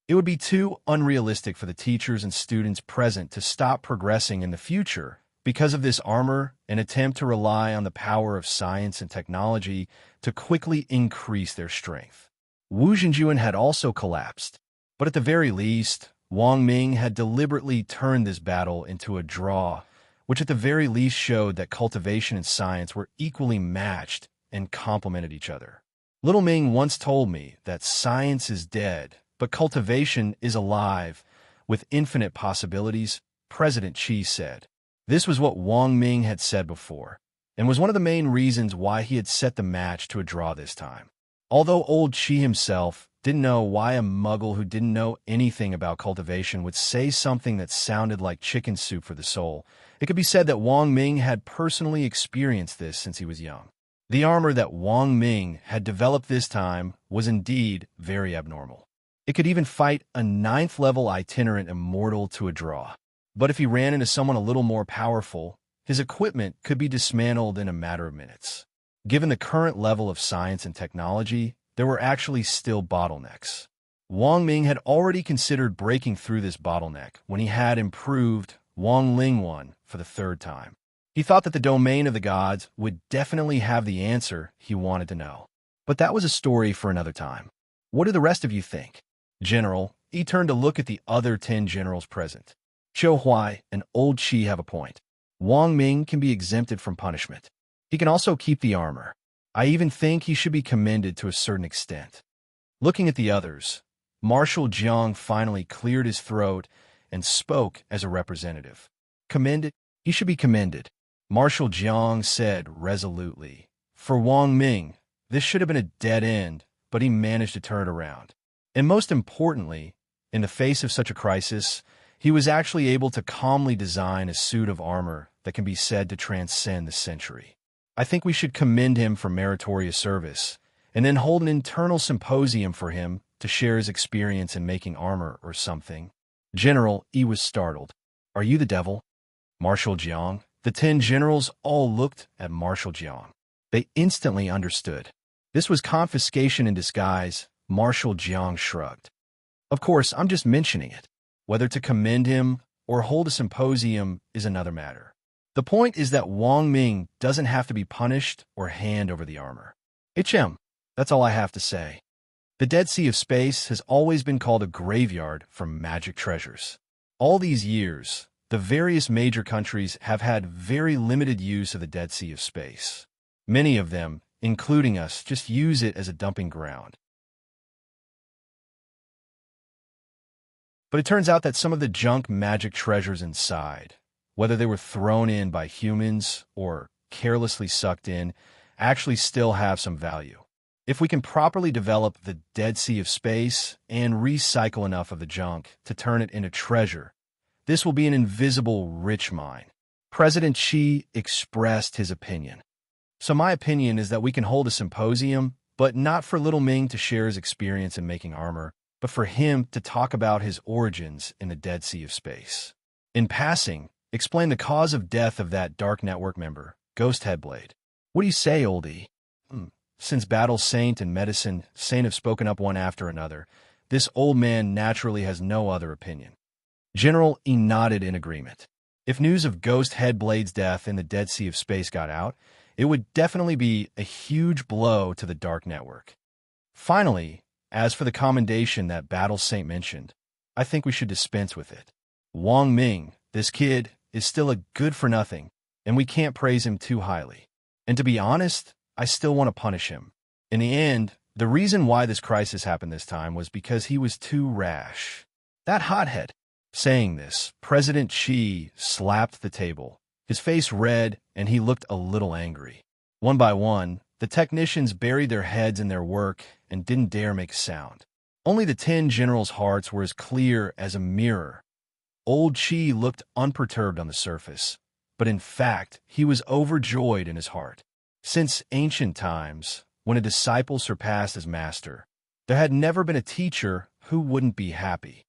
It would be too unrealistic for the teachers and students present to stop progressing in the future because of this armor and attempt to rely on the power of science and technology to quickly increase their strength. Wu Zhenjuan had also collapsed, but at the very least, Wang Ming had deliberately turned this battle into a draw, which at the very least showed that cultivation and science were equally matched and complemented each other. Little Ming once told me that science is dead, but cultivation is alive, with infinite possibilities, President Qi said. This was what Wang Ming had said before, and was one of the main reasons why he had set the match to a draw this time. Although old Qi himself didn't know why a muggle who didn't know anything about cultivation would say something that sounded like chicken soup for the soul, it could be said that Wang Ming had personally experienced this since he was young. The armor that Wang Ming had developed this time was indeed very abnormal. It could even fight a 9th-level itinerant immortal to a draw. But if he ran into someone a little more powerful, his equipment could be dismantled in a matter of minutes. Given the current level of science and technology, there were actually still bottlenecks. Wang Ming had already considered breaking through this bottleneck when he had improved Wang Lingwan for the 3rd time. He thought that the domain of the gods would definitely have the answer he wanted to know. But that was a story for another time. What do the rest of you think? General, he turned to look at the other 10 generals present. Qiu Huai and old Qi have a point. Wang Ming can be exempted from punishment. He can also keep the armor. I even think he should be commended to a certain extent. Looking at the others, Marshal Jiang finally cleared his throat and spoke as a representative. Commended? He should be commended, Marshal Jiang said resolutely. For Wang Ming, this should have been a dead end, but he managed to turn it around. And most importantly, in the face of such a crisis, he was actually able to calmly design a suit of armor that can be said to transcend the century. I think we should commend him for meritorious service, and then hold an internal symposium for him to share his experience in making armor or something. General, he was startled. Are you the devil? Marshal Jiang? The 10 generals all looked at Marshal Jiang. They instantly understood. This was confiscation in disguise. Marshal Jiang shrugged. Of course, I'm just mentioning it. Whether to commend him or hold a symposium is another matter. The point is that Wang Ming doesn't have to be punished or hand over the armor. HM, that's all I have to say. The Dead Sea of Space has always been called a graveyard for magic treasures. All these years, the various major countries have had very limited use of the Dead Sea of Space. Many of them, including us, just use it as a dumping ground. But it turns out that some of the junk magic treasures inside whether they were thrown in by humans or carelessly sucked in, actually still have some value. If we can properly develop the Dead Sea of Space and recycle enough of the junk to turn it into treasure, this will be an invisible, rich mine. President Xi expressed his opinion. So my opinion is that we can hold a symposium, but not for little Ming to share his experience in making armor, but for him to talk about his origins in the Dead Sea of Space. In passing, explain the cause of death of that Dark Network member, Ghost Headblade. What do you say, oldie? Since Battle Saint and Medicine Saint have spoken up one after another, this old man naturally has no other opinion. General E nodded in agreement. If news of Ghost Headblade's death in the Dead Sea of Space got out, it would definitely be a huge blow to the Dark Network. Finally, as for the commendation that Battle Saint mentioned, I think we should dispense with it. Wang Ming, this kid, is still a good-for-nothing, and we can't praise him too highly. And to be honest, I still want to punish him. In the end, the reason why this crisis happened this time was because he was too rash. That hothead. Saying this, President Xi slapped the table. His face red, and he looked a little angry. One by one, the technicians buried their heads in their work and didn't dare make a sound. Only the 10 generals' hearts were as clear as a mirror. Old Xi looked unperturbed on the surface, but in fact, he was overjoyed in his heart. Since ancient times, when a disciple surpassed his master, there had never been a teacher who wouldn't be happy.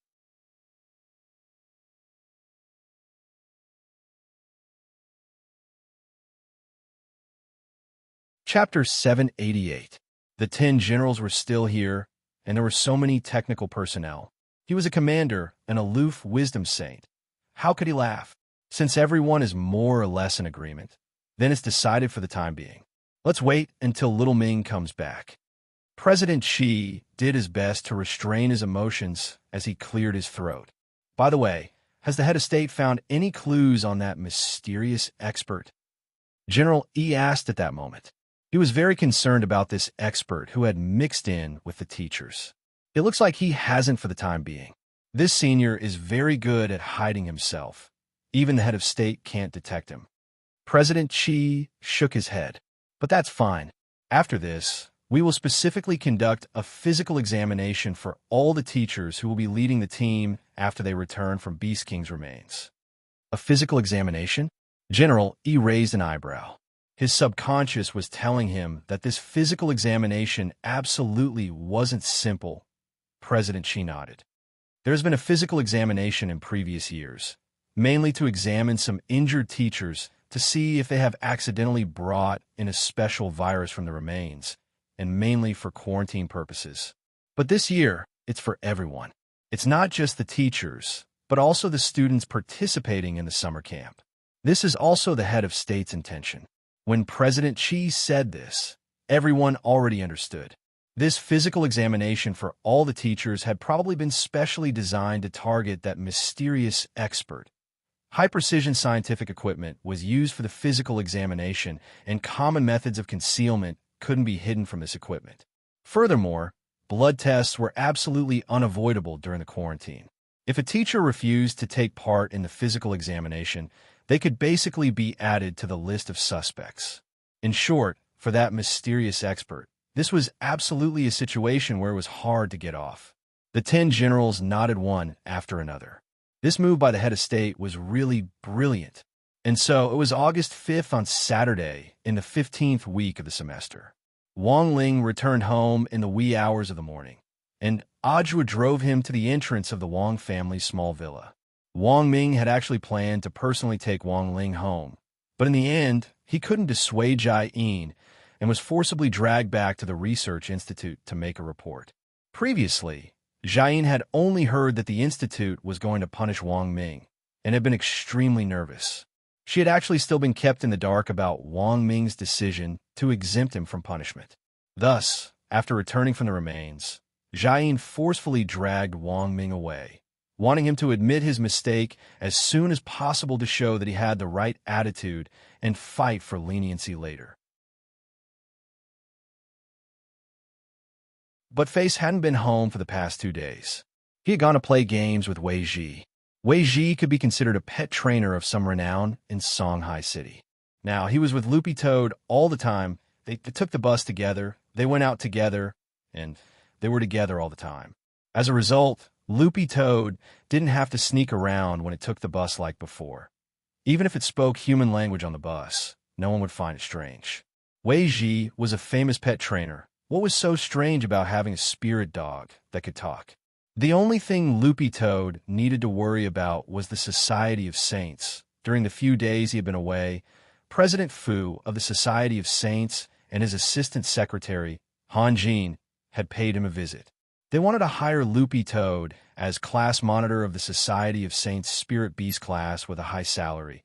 Chapter 788. The 10 generals were still here, and there were so many technical personnel. He was a commander, an aloof wisdom saint. How could he laugh? Since everyone is more or less in agreement, then it's decided for the time being. Let's wait until little Ming comes back. President Xi did his best to restrain his emotions as he cleared his throat. By the way, has the head of state found any clues on that mysterious expert? General E asked at that moment. He was very concerned about this expert who had mixed in with the teachers. It looks like he hasn't for the time being. This senior is very good at hiding himself. Even the head of state can't detect him. President Xi shook his head. But that's fine. After this, we will specifically conduct a physical examination for all the teachers who will be leading the team after they return from Beast King's remains. A physical examination? General E raised an eyebrow. His subconscious was telling him that this physical examination absolutely wasn't simple. President Xi nodded. There has been a physical examination in previous years, mainly to examine some injured teachers to see if they have accidentally brought in a special virus from the remains, and mainly for quarantine purposes. But this year, it's for everyone. It's not just the teachers, but also the students participating in the summer camp. This is also the head of state's intention. When President Xi said this, everyone already understood. This physical examination for all the teachers had probably been specially designed to target that mysterious expert. High-precision scientific equipment was used for the physical examination, and common methods of concealment couldn't be hidden from this equipment. Furthermore, blood tests were absolutely unavoidable during the quarantine. If a teacher refused to take part in the physical examination, they could basically be added to the list of suspects. In short, for that mysterious expert, this was absolutely a situation where it was hard to get off. The 10 generals nodded one after another. This move by the head of state was really brilliant. And so it was August 5th on Saturday in the 15th week of the semester. Wang Ling returned home in the wee hours of the morning, and Ajua drove him to the entrance of the Wang family's small villa. Wang Ming had actually planned to personally take Wang Ling home, but in the end, he couldn't dissuade Jai-in and was forcibly dragged back to the research institute to make a report. Previously, Jai-in had only heard that the institute was going to punish Wang Ming and had been extremely nervous. She had actually still been kept in the dark about Wang Ming's decision to exempt him from punishment. Thus, after returning from the remains, Jai-in forcefully dragged Wang Ming away, wanting him to admit his mistake as soon as possible to show that he had the right attitude and fight for leniency later. But Face hadn't been home for the past 2 days. He had gone to play games with Wei Ji. Wei Ji could be considered a pet trainer of some renown in Songhai City. Now, he was with Loopy Toad all the time. They took the bus together, they went out together, and they were together all the time. As a result, Loopy Toad didn't have to sneak around when it took the bus like before. Even if it spoke human language on the bus, no one would find it strange. Wei Ji was a famous pet trainer. What was so strange about having a spirit dog that could talk? The only thing Loopy Toad needed to worry about was the Society of Saints. During the few days he had been away, President Fu of the Society of Saints and his assistant secretary, Han Jin, had paid him a visit. They wanted to hire Loopy Toad as class monitor of the Society of Saints Spirit Beast class with a high salary.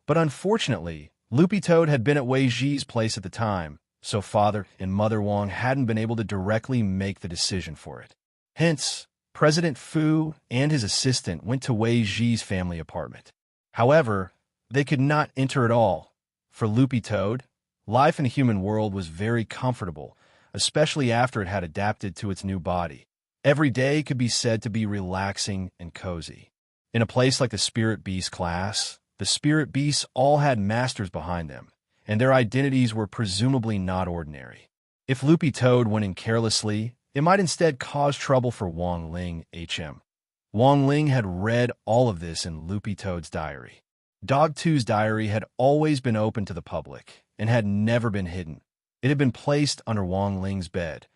But unfortunately, Loopy Toad had been at Wei Ji's place at the time, so Father and Mother Wong hadn't been able to directly make the decision for it. Hence, President Fu and his assistant went to Wei Ji's family apartment. However, they could not enter at all. For Loopy Toad, life in the human world was very comfortable, especially after it had adapted to its new body. Every day could be said to be relaxing and cozy. In a place like the Spirit Beast class, the Spirit Beasts all had masters behind them, and their identities were presumably not ordinary. If Loopy Toad went in carelessly, it might instead cause trouble for Wong Ling HM. Wong Ling had read all of this in Loopy Toad's diary. Dog 2's diary had always been open to the public and had never been hidden. It had been placed under Wong Ling's bed.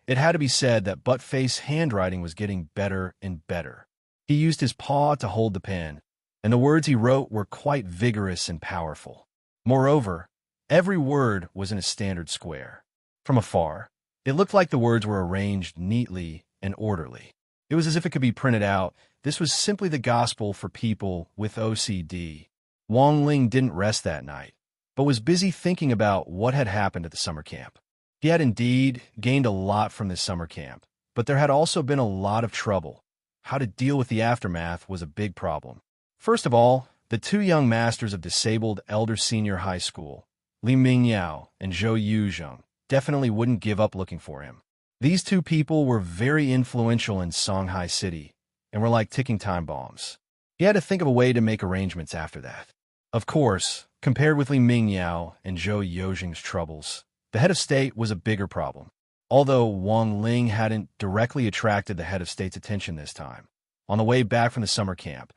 It had to be said that Buttface's handwriting was getting better and better. He used his paw to hold the pen, and the words he wrote were quite vigorous and powerful. Moreover, every word was in a standard square. From afar, it looked like the words were arranged neatly and orderly. It was as if it could be printed out. This was simply the gospel for people with OCD. Wong Ling didn't rest that night, but was busy thinking about what had happened at the summer camp. He had indeed gained a lot from this summer camp, but there had also been a lot of trouble. How to deal with the aftermath was a big problem. First of all, the two young masters of disabled Elder Senior High School, Li Mingyao and Zhou Yuzheng, definitely wouldn't give up looking for him. These two people were very influential in Songhai City and were like ticking time bombs. He had to think of a way to make arrangements after that. Of course, compared with Li Mingyao and Zhou Yuzheng's troubles, the head of state was a bigger problem. Although Wong Ling hadn't directly attracted the head of state's attention this time. On the way back from the summer camp,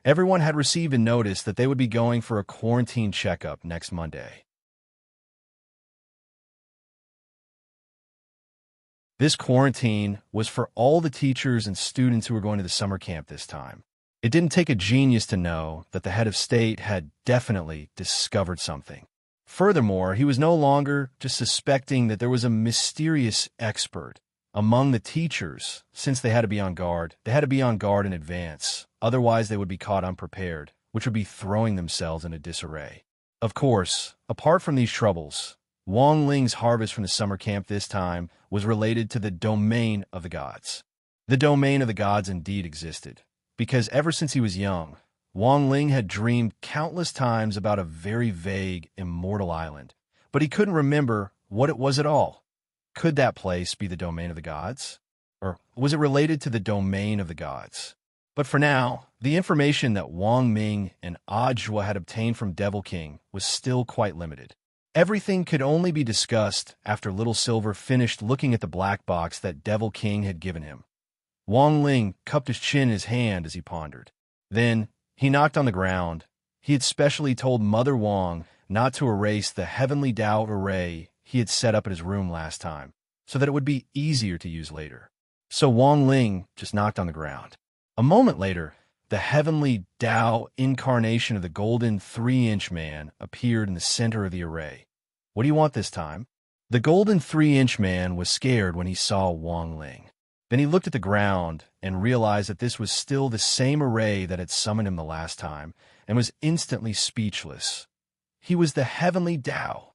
everyone had received a notice that they would be going for a quarantine checkup next Monday. This quarantine was for all the teachers and students who were going to the summer camp this time. It didn't take a genius to know that the head of state had definitely discovered something. Furthermore, he was no longer just suspecting that there was a mysterious expert among the teachers. Since they had to be on guard, in advance. Otherwise, they would be caught unprepared, which would be throwing themselves into disarray. Of course, apart from these troubles, Wong Ling's harvest from the summer camp this time was related to the domain of the gods. The domain of the gods indeed existed, because ever since he was young, Wong Ling had dreamed countless times about a very vague, immortal island, but he couldn't remember what it was at all. Could that place be the domain of the gods? Or was it related to the domain of the gods? But for now, the information that Wang Ming and Ajwa had obtained from Devil King was still quite limited. Everything could only be discussed after Little Silver finished looking at the black box that Devil King had given him. Wang Ling cupped his chin in his hand as he pondered. Then, he knocked on the ground. He had specially told Mother Wang not to erase the Heavenly Tao array he had set up at his room last time, so that it would be easier to use later. So Wang Ling just knocked on the ground. A moment later, the Heavenly Tao incarnation of the golden 3-inch man appeared in the center of the array. What do you want this time? The golden 3-inch man was scared when he saw Wang Ling. Then he looked at the ground and realized that this was still the same array that had summoned him the last time, and was instantly speechless. He was the Heavenly Tao.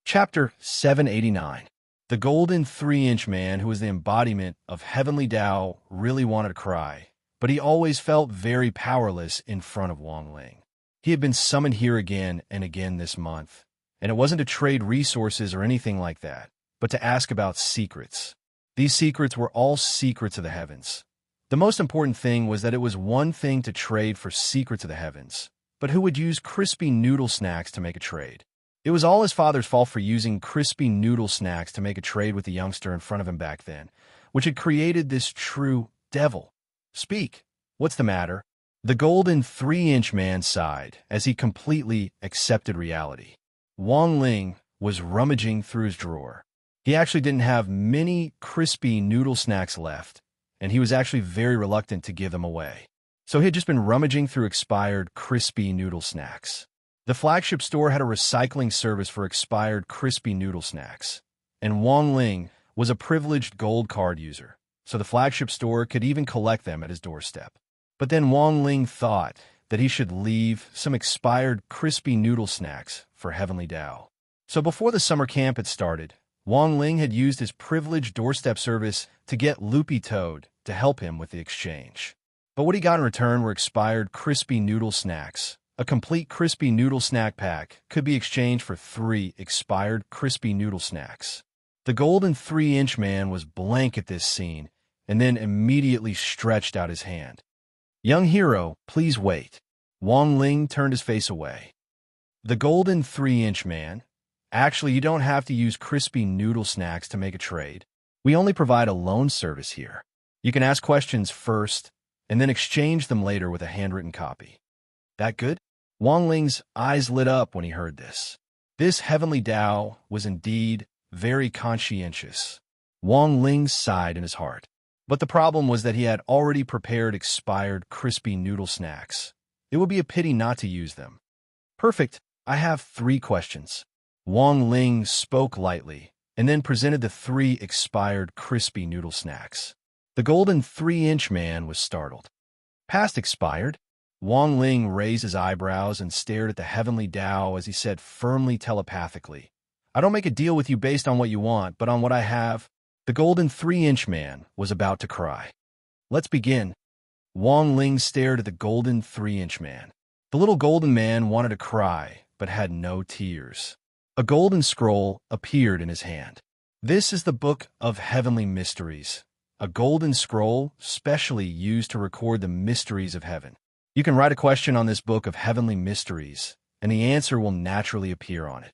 Chapter 789. The golden 3-inch man, who was the embodiment of Heavenly Tao, really wanted to cry, but he always felt very powerless in front of Wang Ling. He had been summoned here again and again this month, And it wasn't to trade resources or anything like that, but to ask about secrets. These secrets were all secrets of the heavens. The most important thing was that it was one thing to trade for secrets of the heavens, but who would use crispy noodle snacks to make a trade? It was all his father's fault for using crispy noodle snacks to make a trade with the youngster in front of him back then, which had created this true devil. Speak. What's the matter? The golden 3-inch man sighed as he completely accepted reality. Wang Ling was rummaging through his drawer. He actually didn't have many crispy noodle snacks left, and he was actually very reluctant to give them away. So he had just been rummaging through expired crispy noodle snacks. The flagship store had a recycling service for expired crispy noodle snacks, and Wang Ling was a privileged gold card user, so the flagship store could even collect them at his doorstep. But then Wang Ling thought that he should leave some expired crispy noodle snacks for Heavenly Dao. So before the summer camp had started, Wang Ling had used his privileged doorstep service to get Loopy Toad to help him with the exchange. But what he got in return were expired crispy noodle snacks. A complete crispy noodle snack pack could be exchanged for 3 expired crispy noodle snacks. The golden 3-inch man was blank at this scene and then immediately stretched out his hand. Young hero, please wait. Wang Ling turned his face away. The golden 3-inch man, actually, you don't have to use crispy noodle snacks to make a trade. We only provide a loan service here. You can ask questions first and then exchange them later with a handwritten copy. That good? Wang Ling's eyes lit up when he heard this. This Heavenly Dao was indeed very conscientious. Wang Ling sighed in his heart. But the problem was that he had already prepared expired crispy noodle snacks. It would be a pity not to use them. Perfect. I have 3 questions. Wang Ling spoke lightly and then presented the 3 expired crispy noodle snacks. The golden 3-inch man was startled. Past expired? Wang Ling raised his eyebrows and stared at the Heavenly Dao as he said firmly telepathically, I don't make a deal with you based on what you want, but on what I have. The golden 3-inch man was about to cry. Let's begin. Wang Ling stared at the golden 3-inch man. The little golden man wanted to cry, but had no tears. A golden scroll appeared in his hand. This is the Book of Heavenly Mysteries, a golden scroll specially used to record the mysteries of heaven. You can write a question on this Book of Heavenly Mysteries, and the answer will naturally appear on it.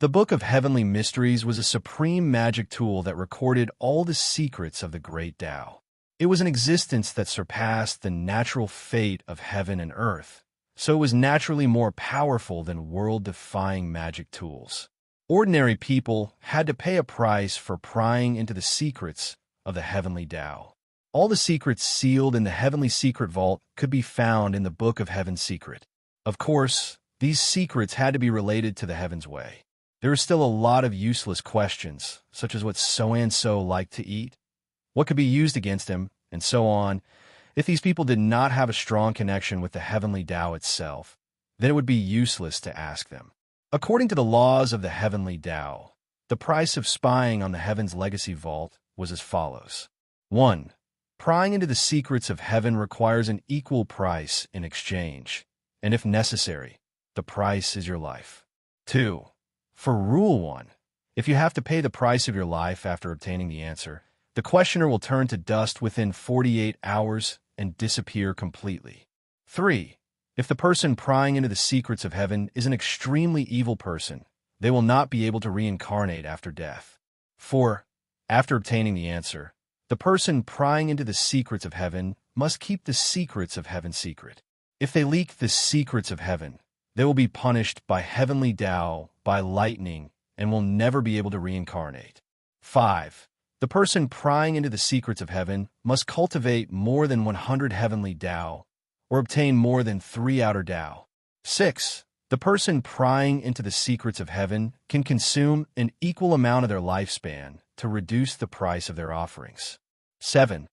The Book of Heavenly Mysteries was a supreme magic tool that recorded all the secrets of the Great Tao. It was an existence that surpassed the natural fate of heaven and earth, so it was naturally more powerful than world-defying magic tools. Ordinary people had to pay a price for prying into the secrets of the Heavenly Tao. All the secrets sealed in the Heavenly Secret Vault could be found in the Book of Heaven's Secret. Of course, these secrets had to be related to the Heaven's Way. There are still a lot of useless questions, such as what so-and-so liked to eat, what could be used against him, and so on. If these people did not have a strong connection with the Heavenly Tao itself, then it would be useless to ask them. According to the laws of the Heavenly Tao, the price of spying on the Heaven's Legacy Vault was as follows. 1. Prying into the secrets of heaven requires an equal price in exchange, and if necessary, the price is your life. 2. For Rule 1, if you have to pay the price of your life after obtaining the answer, the questioner will turn to dust within 48 hours and disappear completely. 3. If the person prying into the secrets of heaven is an extremely evil person, they will not be able to reincarnate after death. 4. After obtaining the answer, the person prying into the secrets of heaven must keep the secrets of heaven secret. If they leak the secrets of heaven, they will be punished by Heavenly Tao, by lightning, and will never be able to reincarnate. 5. The person prying into the secrets of heaven must cultivate more than 100 Heavenly Tao, or obtain more than 3 outer Tao. 6. The person prying into the secrets of heaven can consume an equal amount of their lifespan to reduce the price of their offerings. 7.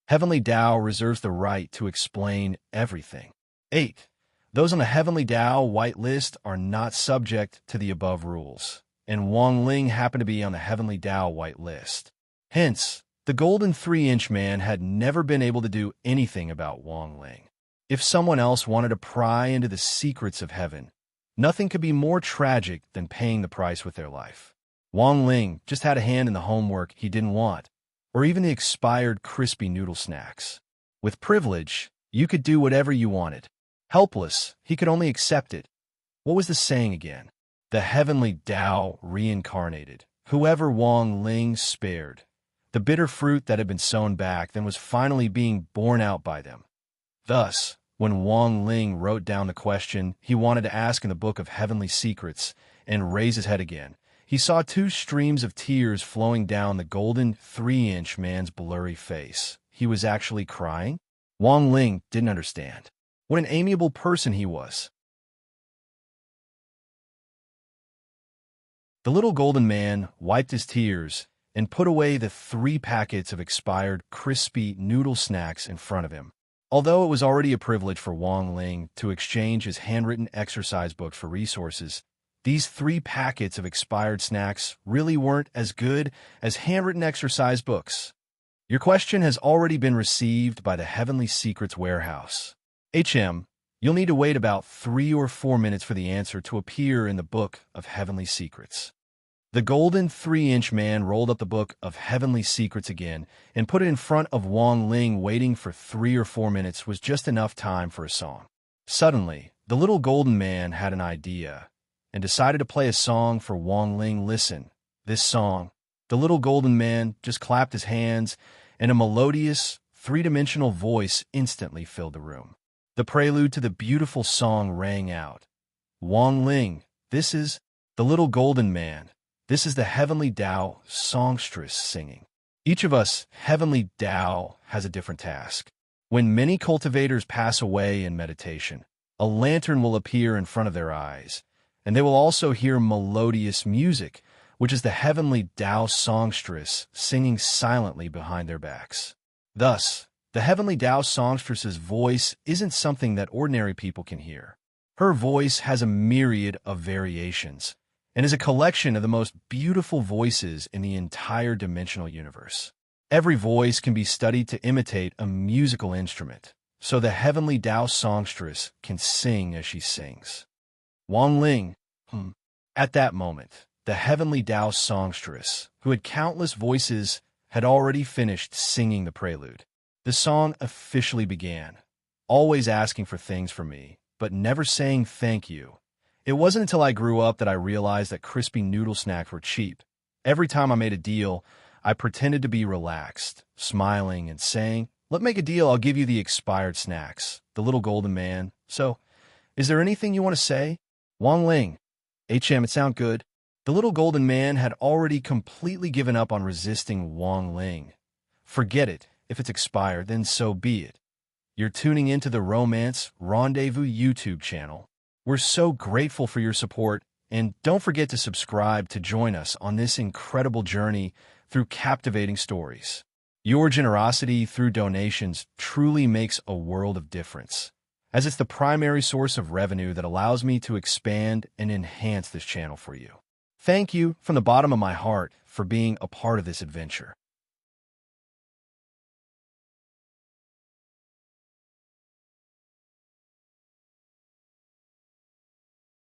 Heavenly Tao reserves the right to explain everything. 8. Those on the Heavenly Tao white list are not subject to the above rules, and Wang Ling happened to be on the Heavenly Tao white list. Hence, the golden 3-inch man had never been able to do anything about Wang Ling. If someone else wanted to pry into the secrets of heaven, nothing could be more tragic than paying the price with their life. Wang Ling just had a hand in the homework he didn't want, or even the expired crispy noodle snacks. With privilege, you could do whatever you wanted. Helpless, he could only accept it. What was the saying again? The heavenly Tao reincarnated. Whoever Wang Ling spared, the bitter fruit that had been sown back then was finally being borne out by them. Thus, when Wang Ling wrote down the question he wanted to ask in the Book of Heavenly Secrets and raised his head again, he saw two streams of tears flowing down the golden 3-inch man's blurry face. He was actually crying? Wang Ling didn't understand. What an amiable person he was. The little golden man wiped his tears and put away the 3 packets of expired crispy noodle snacks in front of him. Although it was already a privilege for Wang Ling to exchange his handwritten exercise books for resources, these 3 packets of expired snacks really weren't as good as handwritten exercise books. Your question has already been received by the Heavenly Secrets Warehouse. You'll need to wait about 3 or 4 minutes for the answer to appear in the Book of Heavenly Secrets. The golden 3-inch man rolled up the Book of Heavenly Secrets again and put it in front of Wang Ling. Waiting for 3 or 4 minutes was just enough time for a song. Suddenly, the little golden man had an idea and decided to play a song for Wang Ling. Listen, this song. The little golden man just clapped his hands, and a melodious, 3-dimensional voice instantly filled the room. The prelude to the beautiful song rang out. Wang Ling, this is the little golden man. This is the Heavenly Tao songstress singing. Each of us, Heavenly Tao, has a different task. When many cultivators pass away in meditation, a lantern will appear in front of their eyes, and they will also hear melodious music, which is the Heavenly Tao songstress singing silently behind their backs. Thus, the Heavenly Tao songstress's voice isn't something that ordinary people can hear. Her voice has a myriad of variations, and is a collection of the most beautiful voices in the entire dimensional universe. Every voice can be studied to imitate a musical instrument, so the Heavenly Tao songstress can sing as she sings. Wang Ling, At that moment, the Heavenly Tao songstress, who had countless voices, had already finished singing the prelude. The song officially began, always asking for things from me, but never saying thank you. It wasn't until I grew up that I realized that crispy noodle snacks were cheap. Every time I made a deal, I pretended to be relaxed, smiling and saying, "Let's make a deal, I'll give you the expired snacks." The little golden man, "So, is there anything you want to say?" Wang Ling, it sound good. The little golden man had already completely given up on resisting Wang Ling. Forget it. If it's expired, then so be it. You're tuning into the Romance Rendezvous YouTube channel. We're so grateful for your support, and don't forget to subscribe to join us on this incredible journey through captivating stories. Your generosity through donations truly makes a world of difference, as it's the primary source of revenue that allows me to expand and enhance this channel for you. Thank you from the bottom of my heart for being a part of this adventure.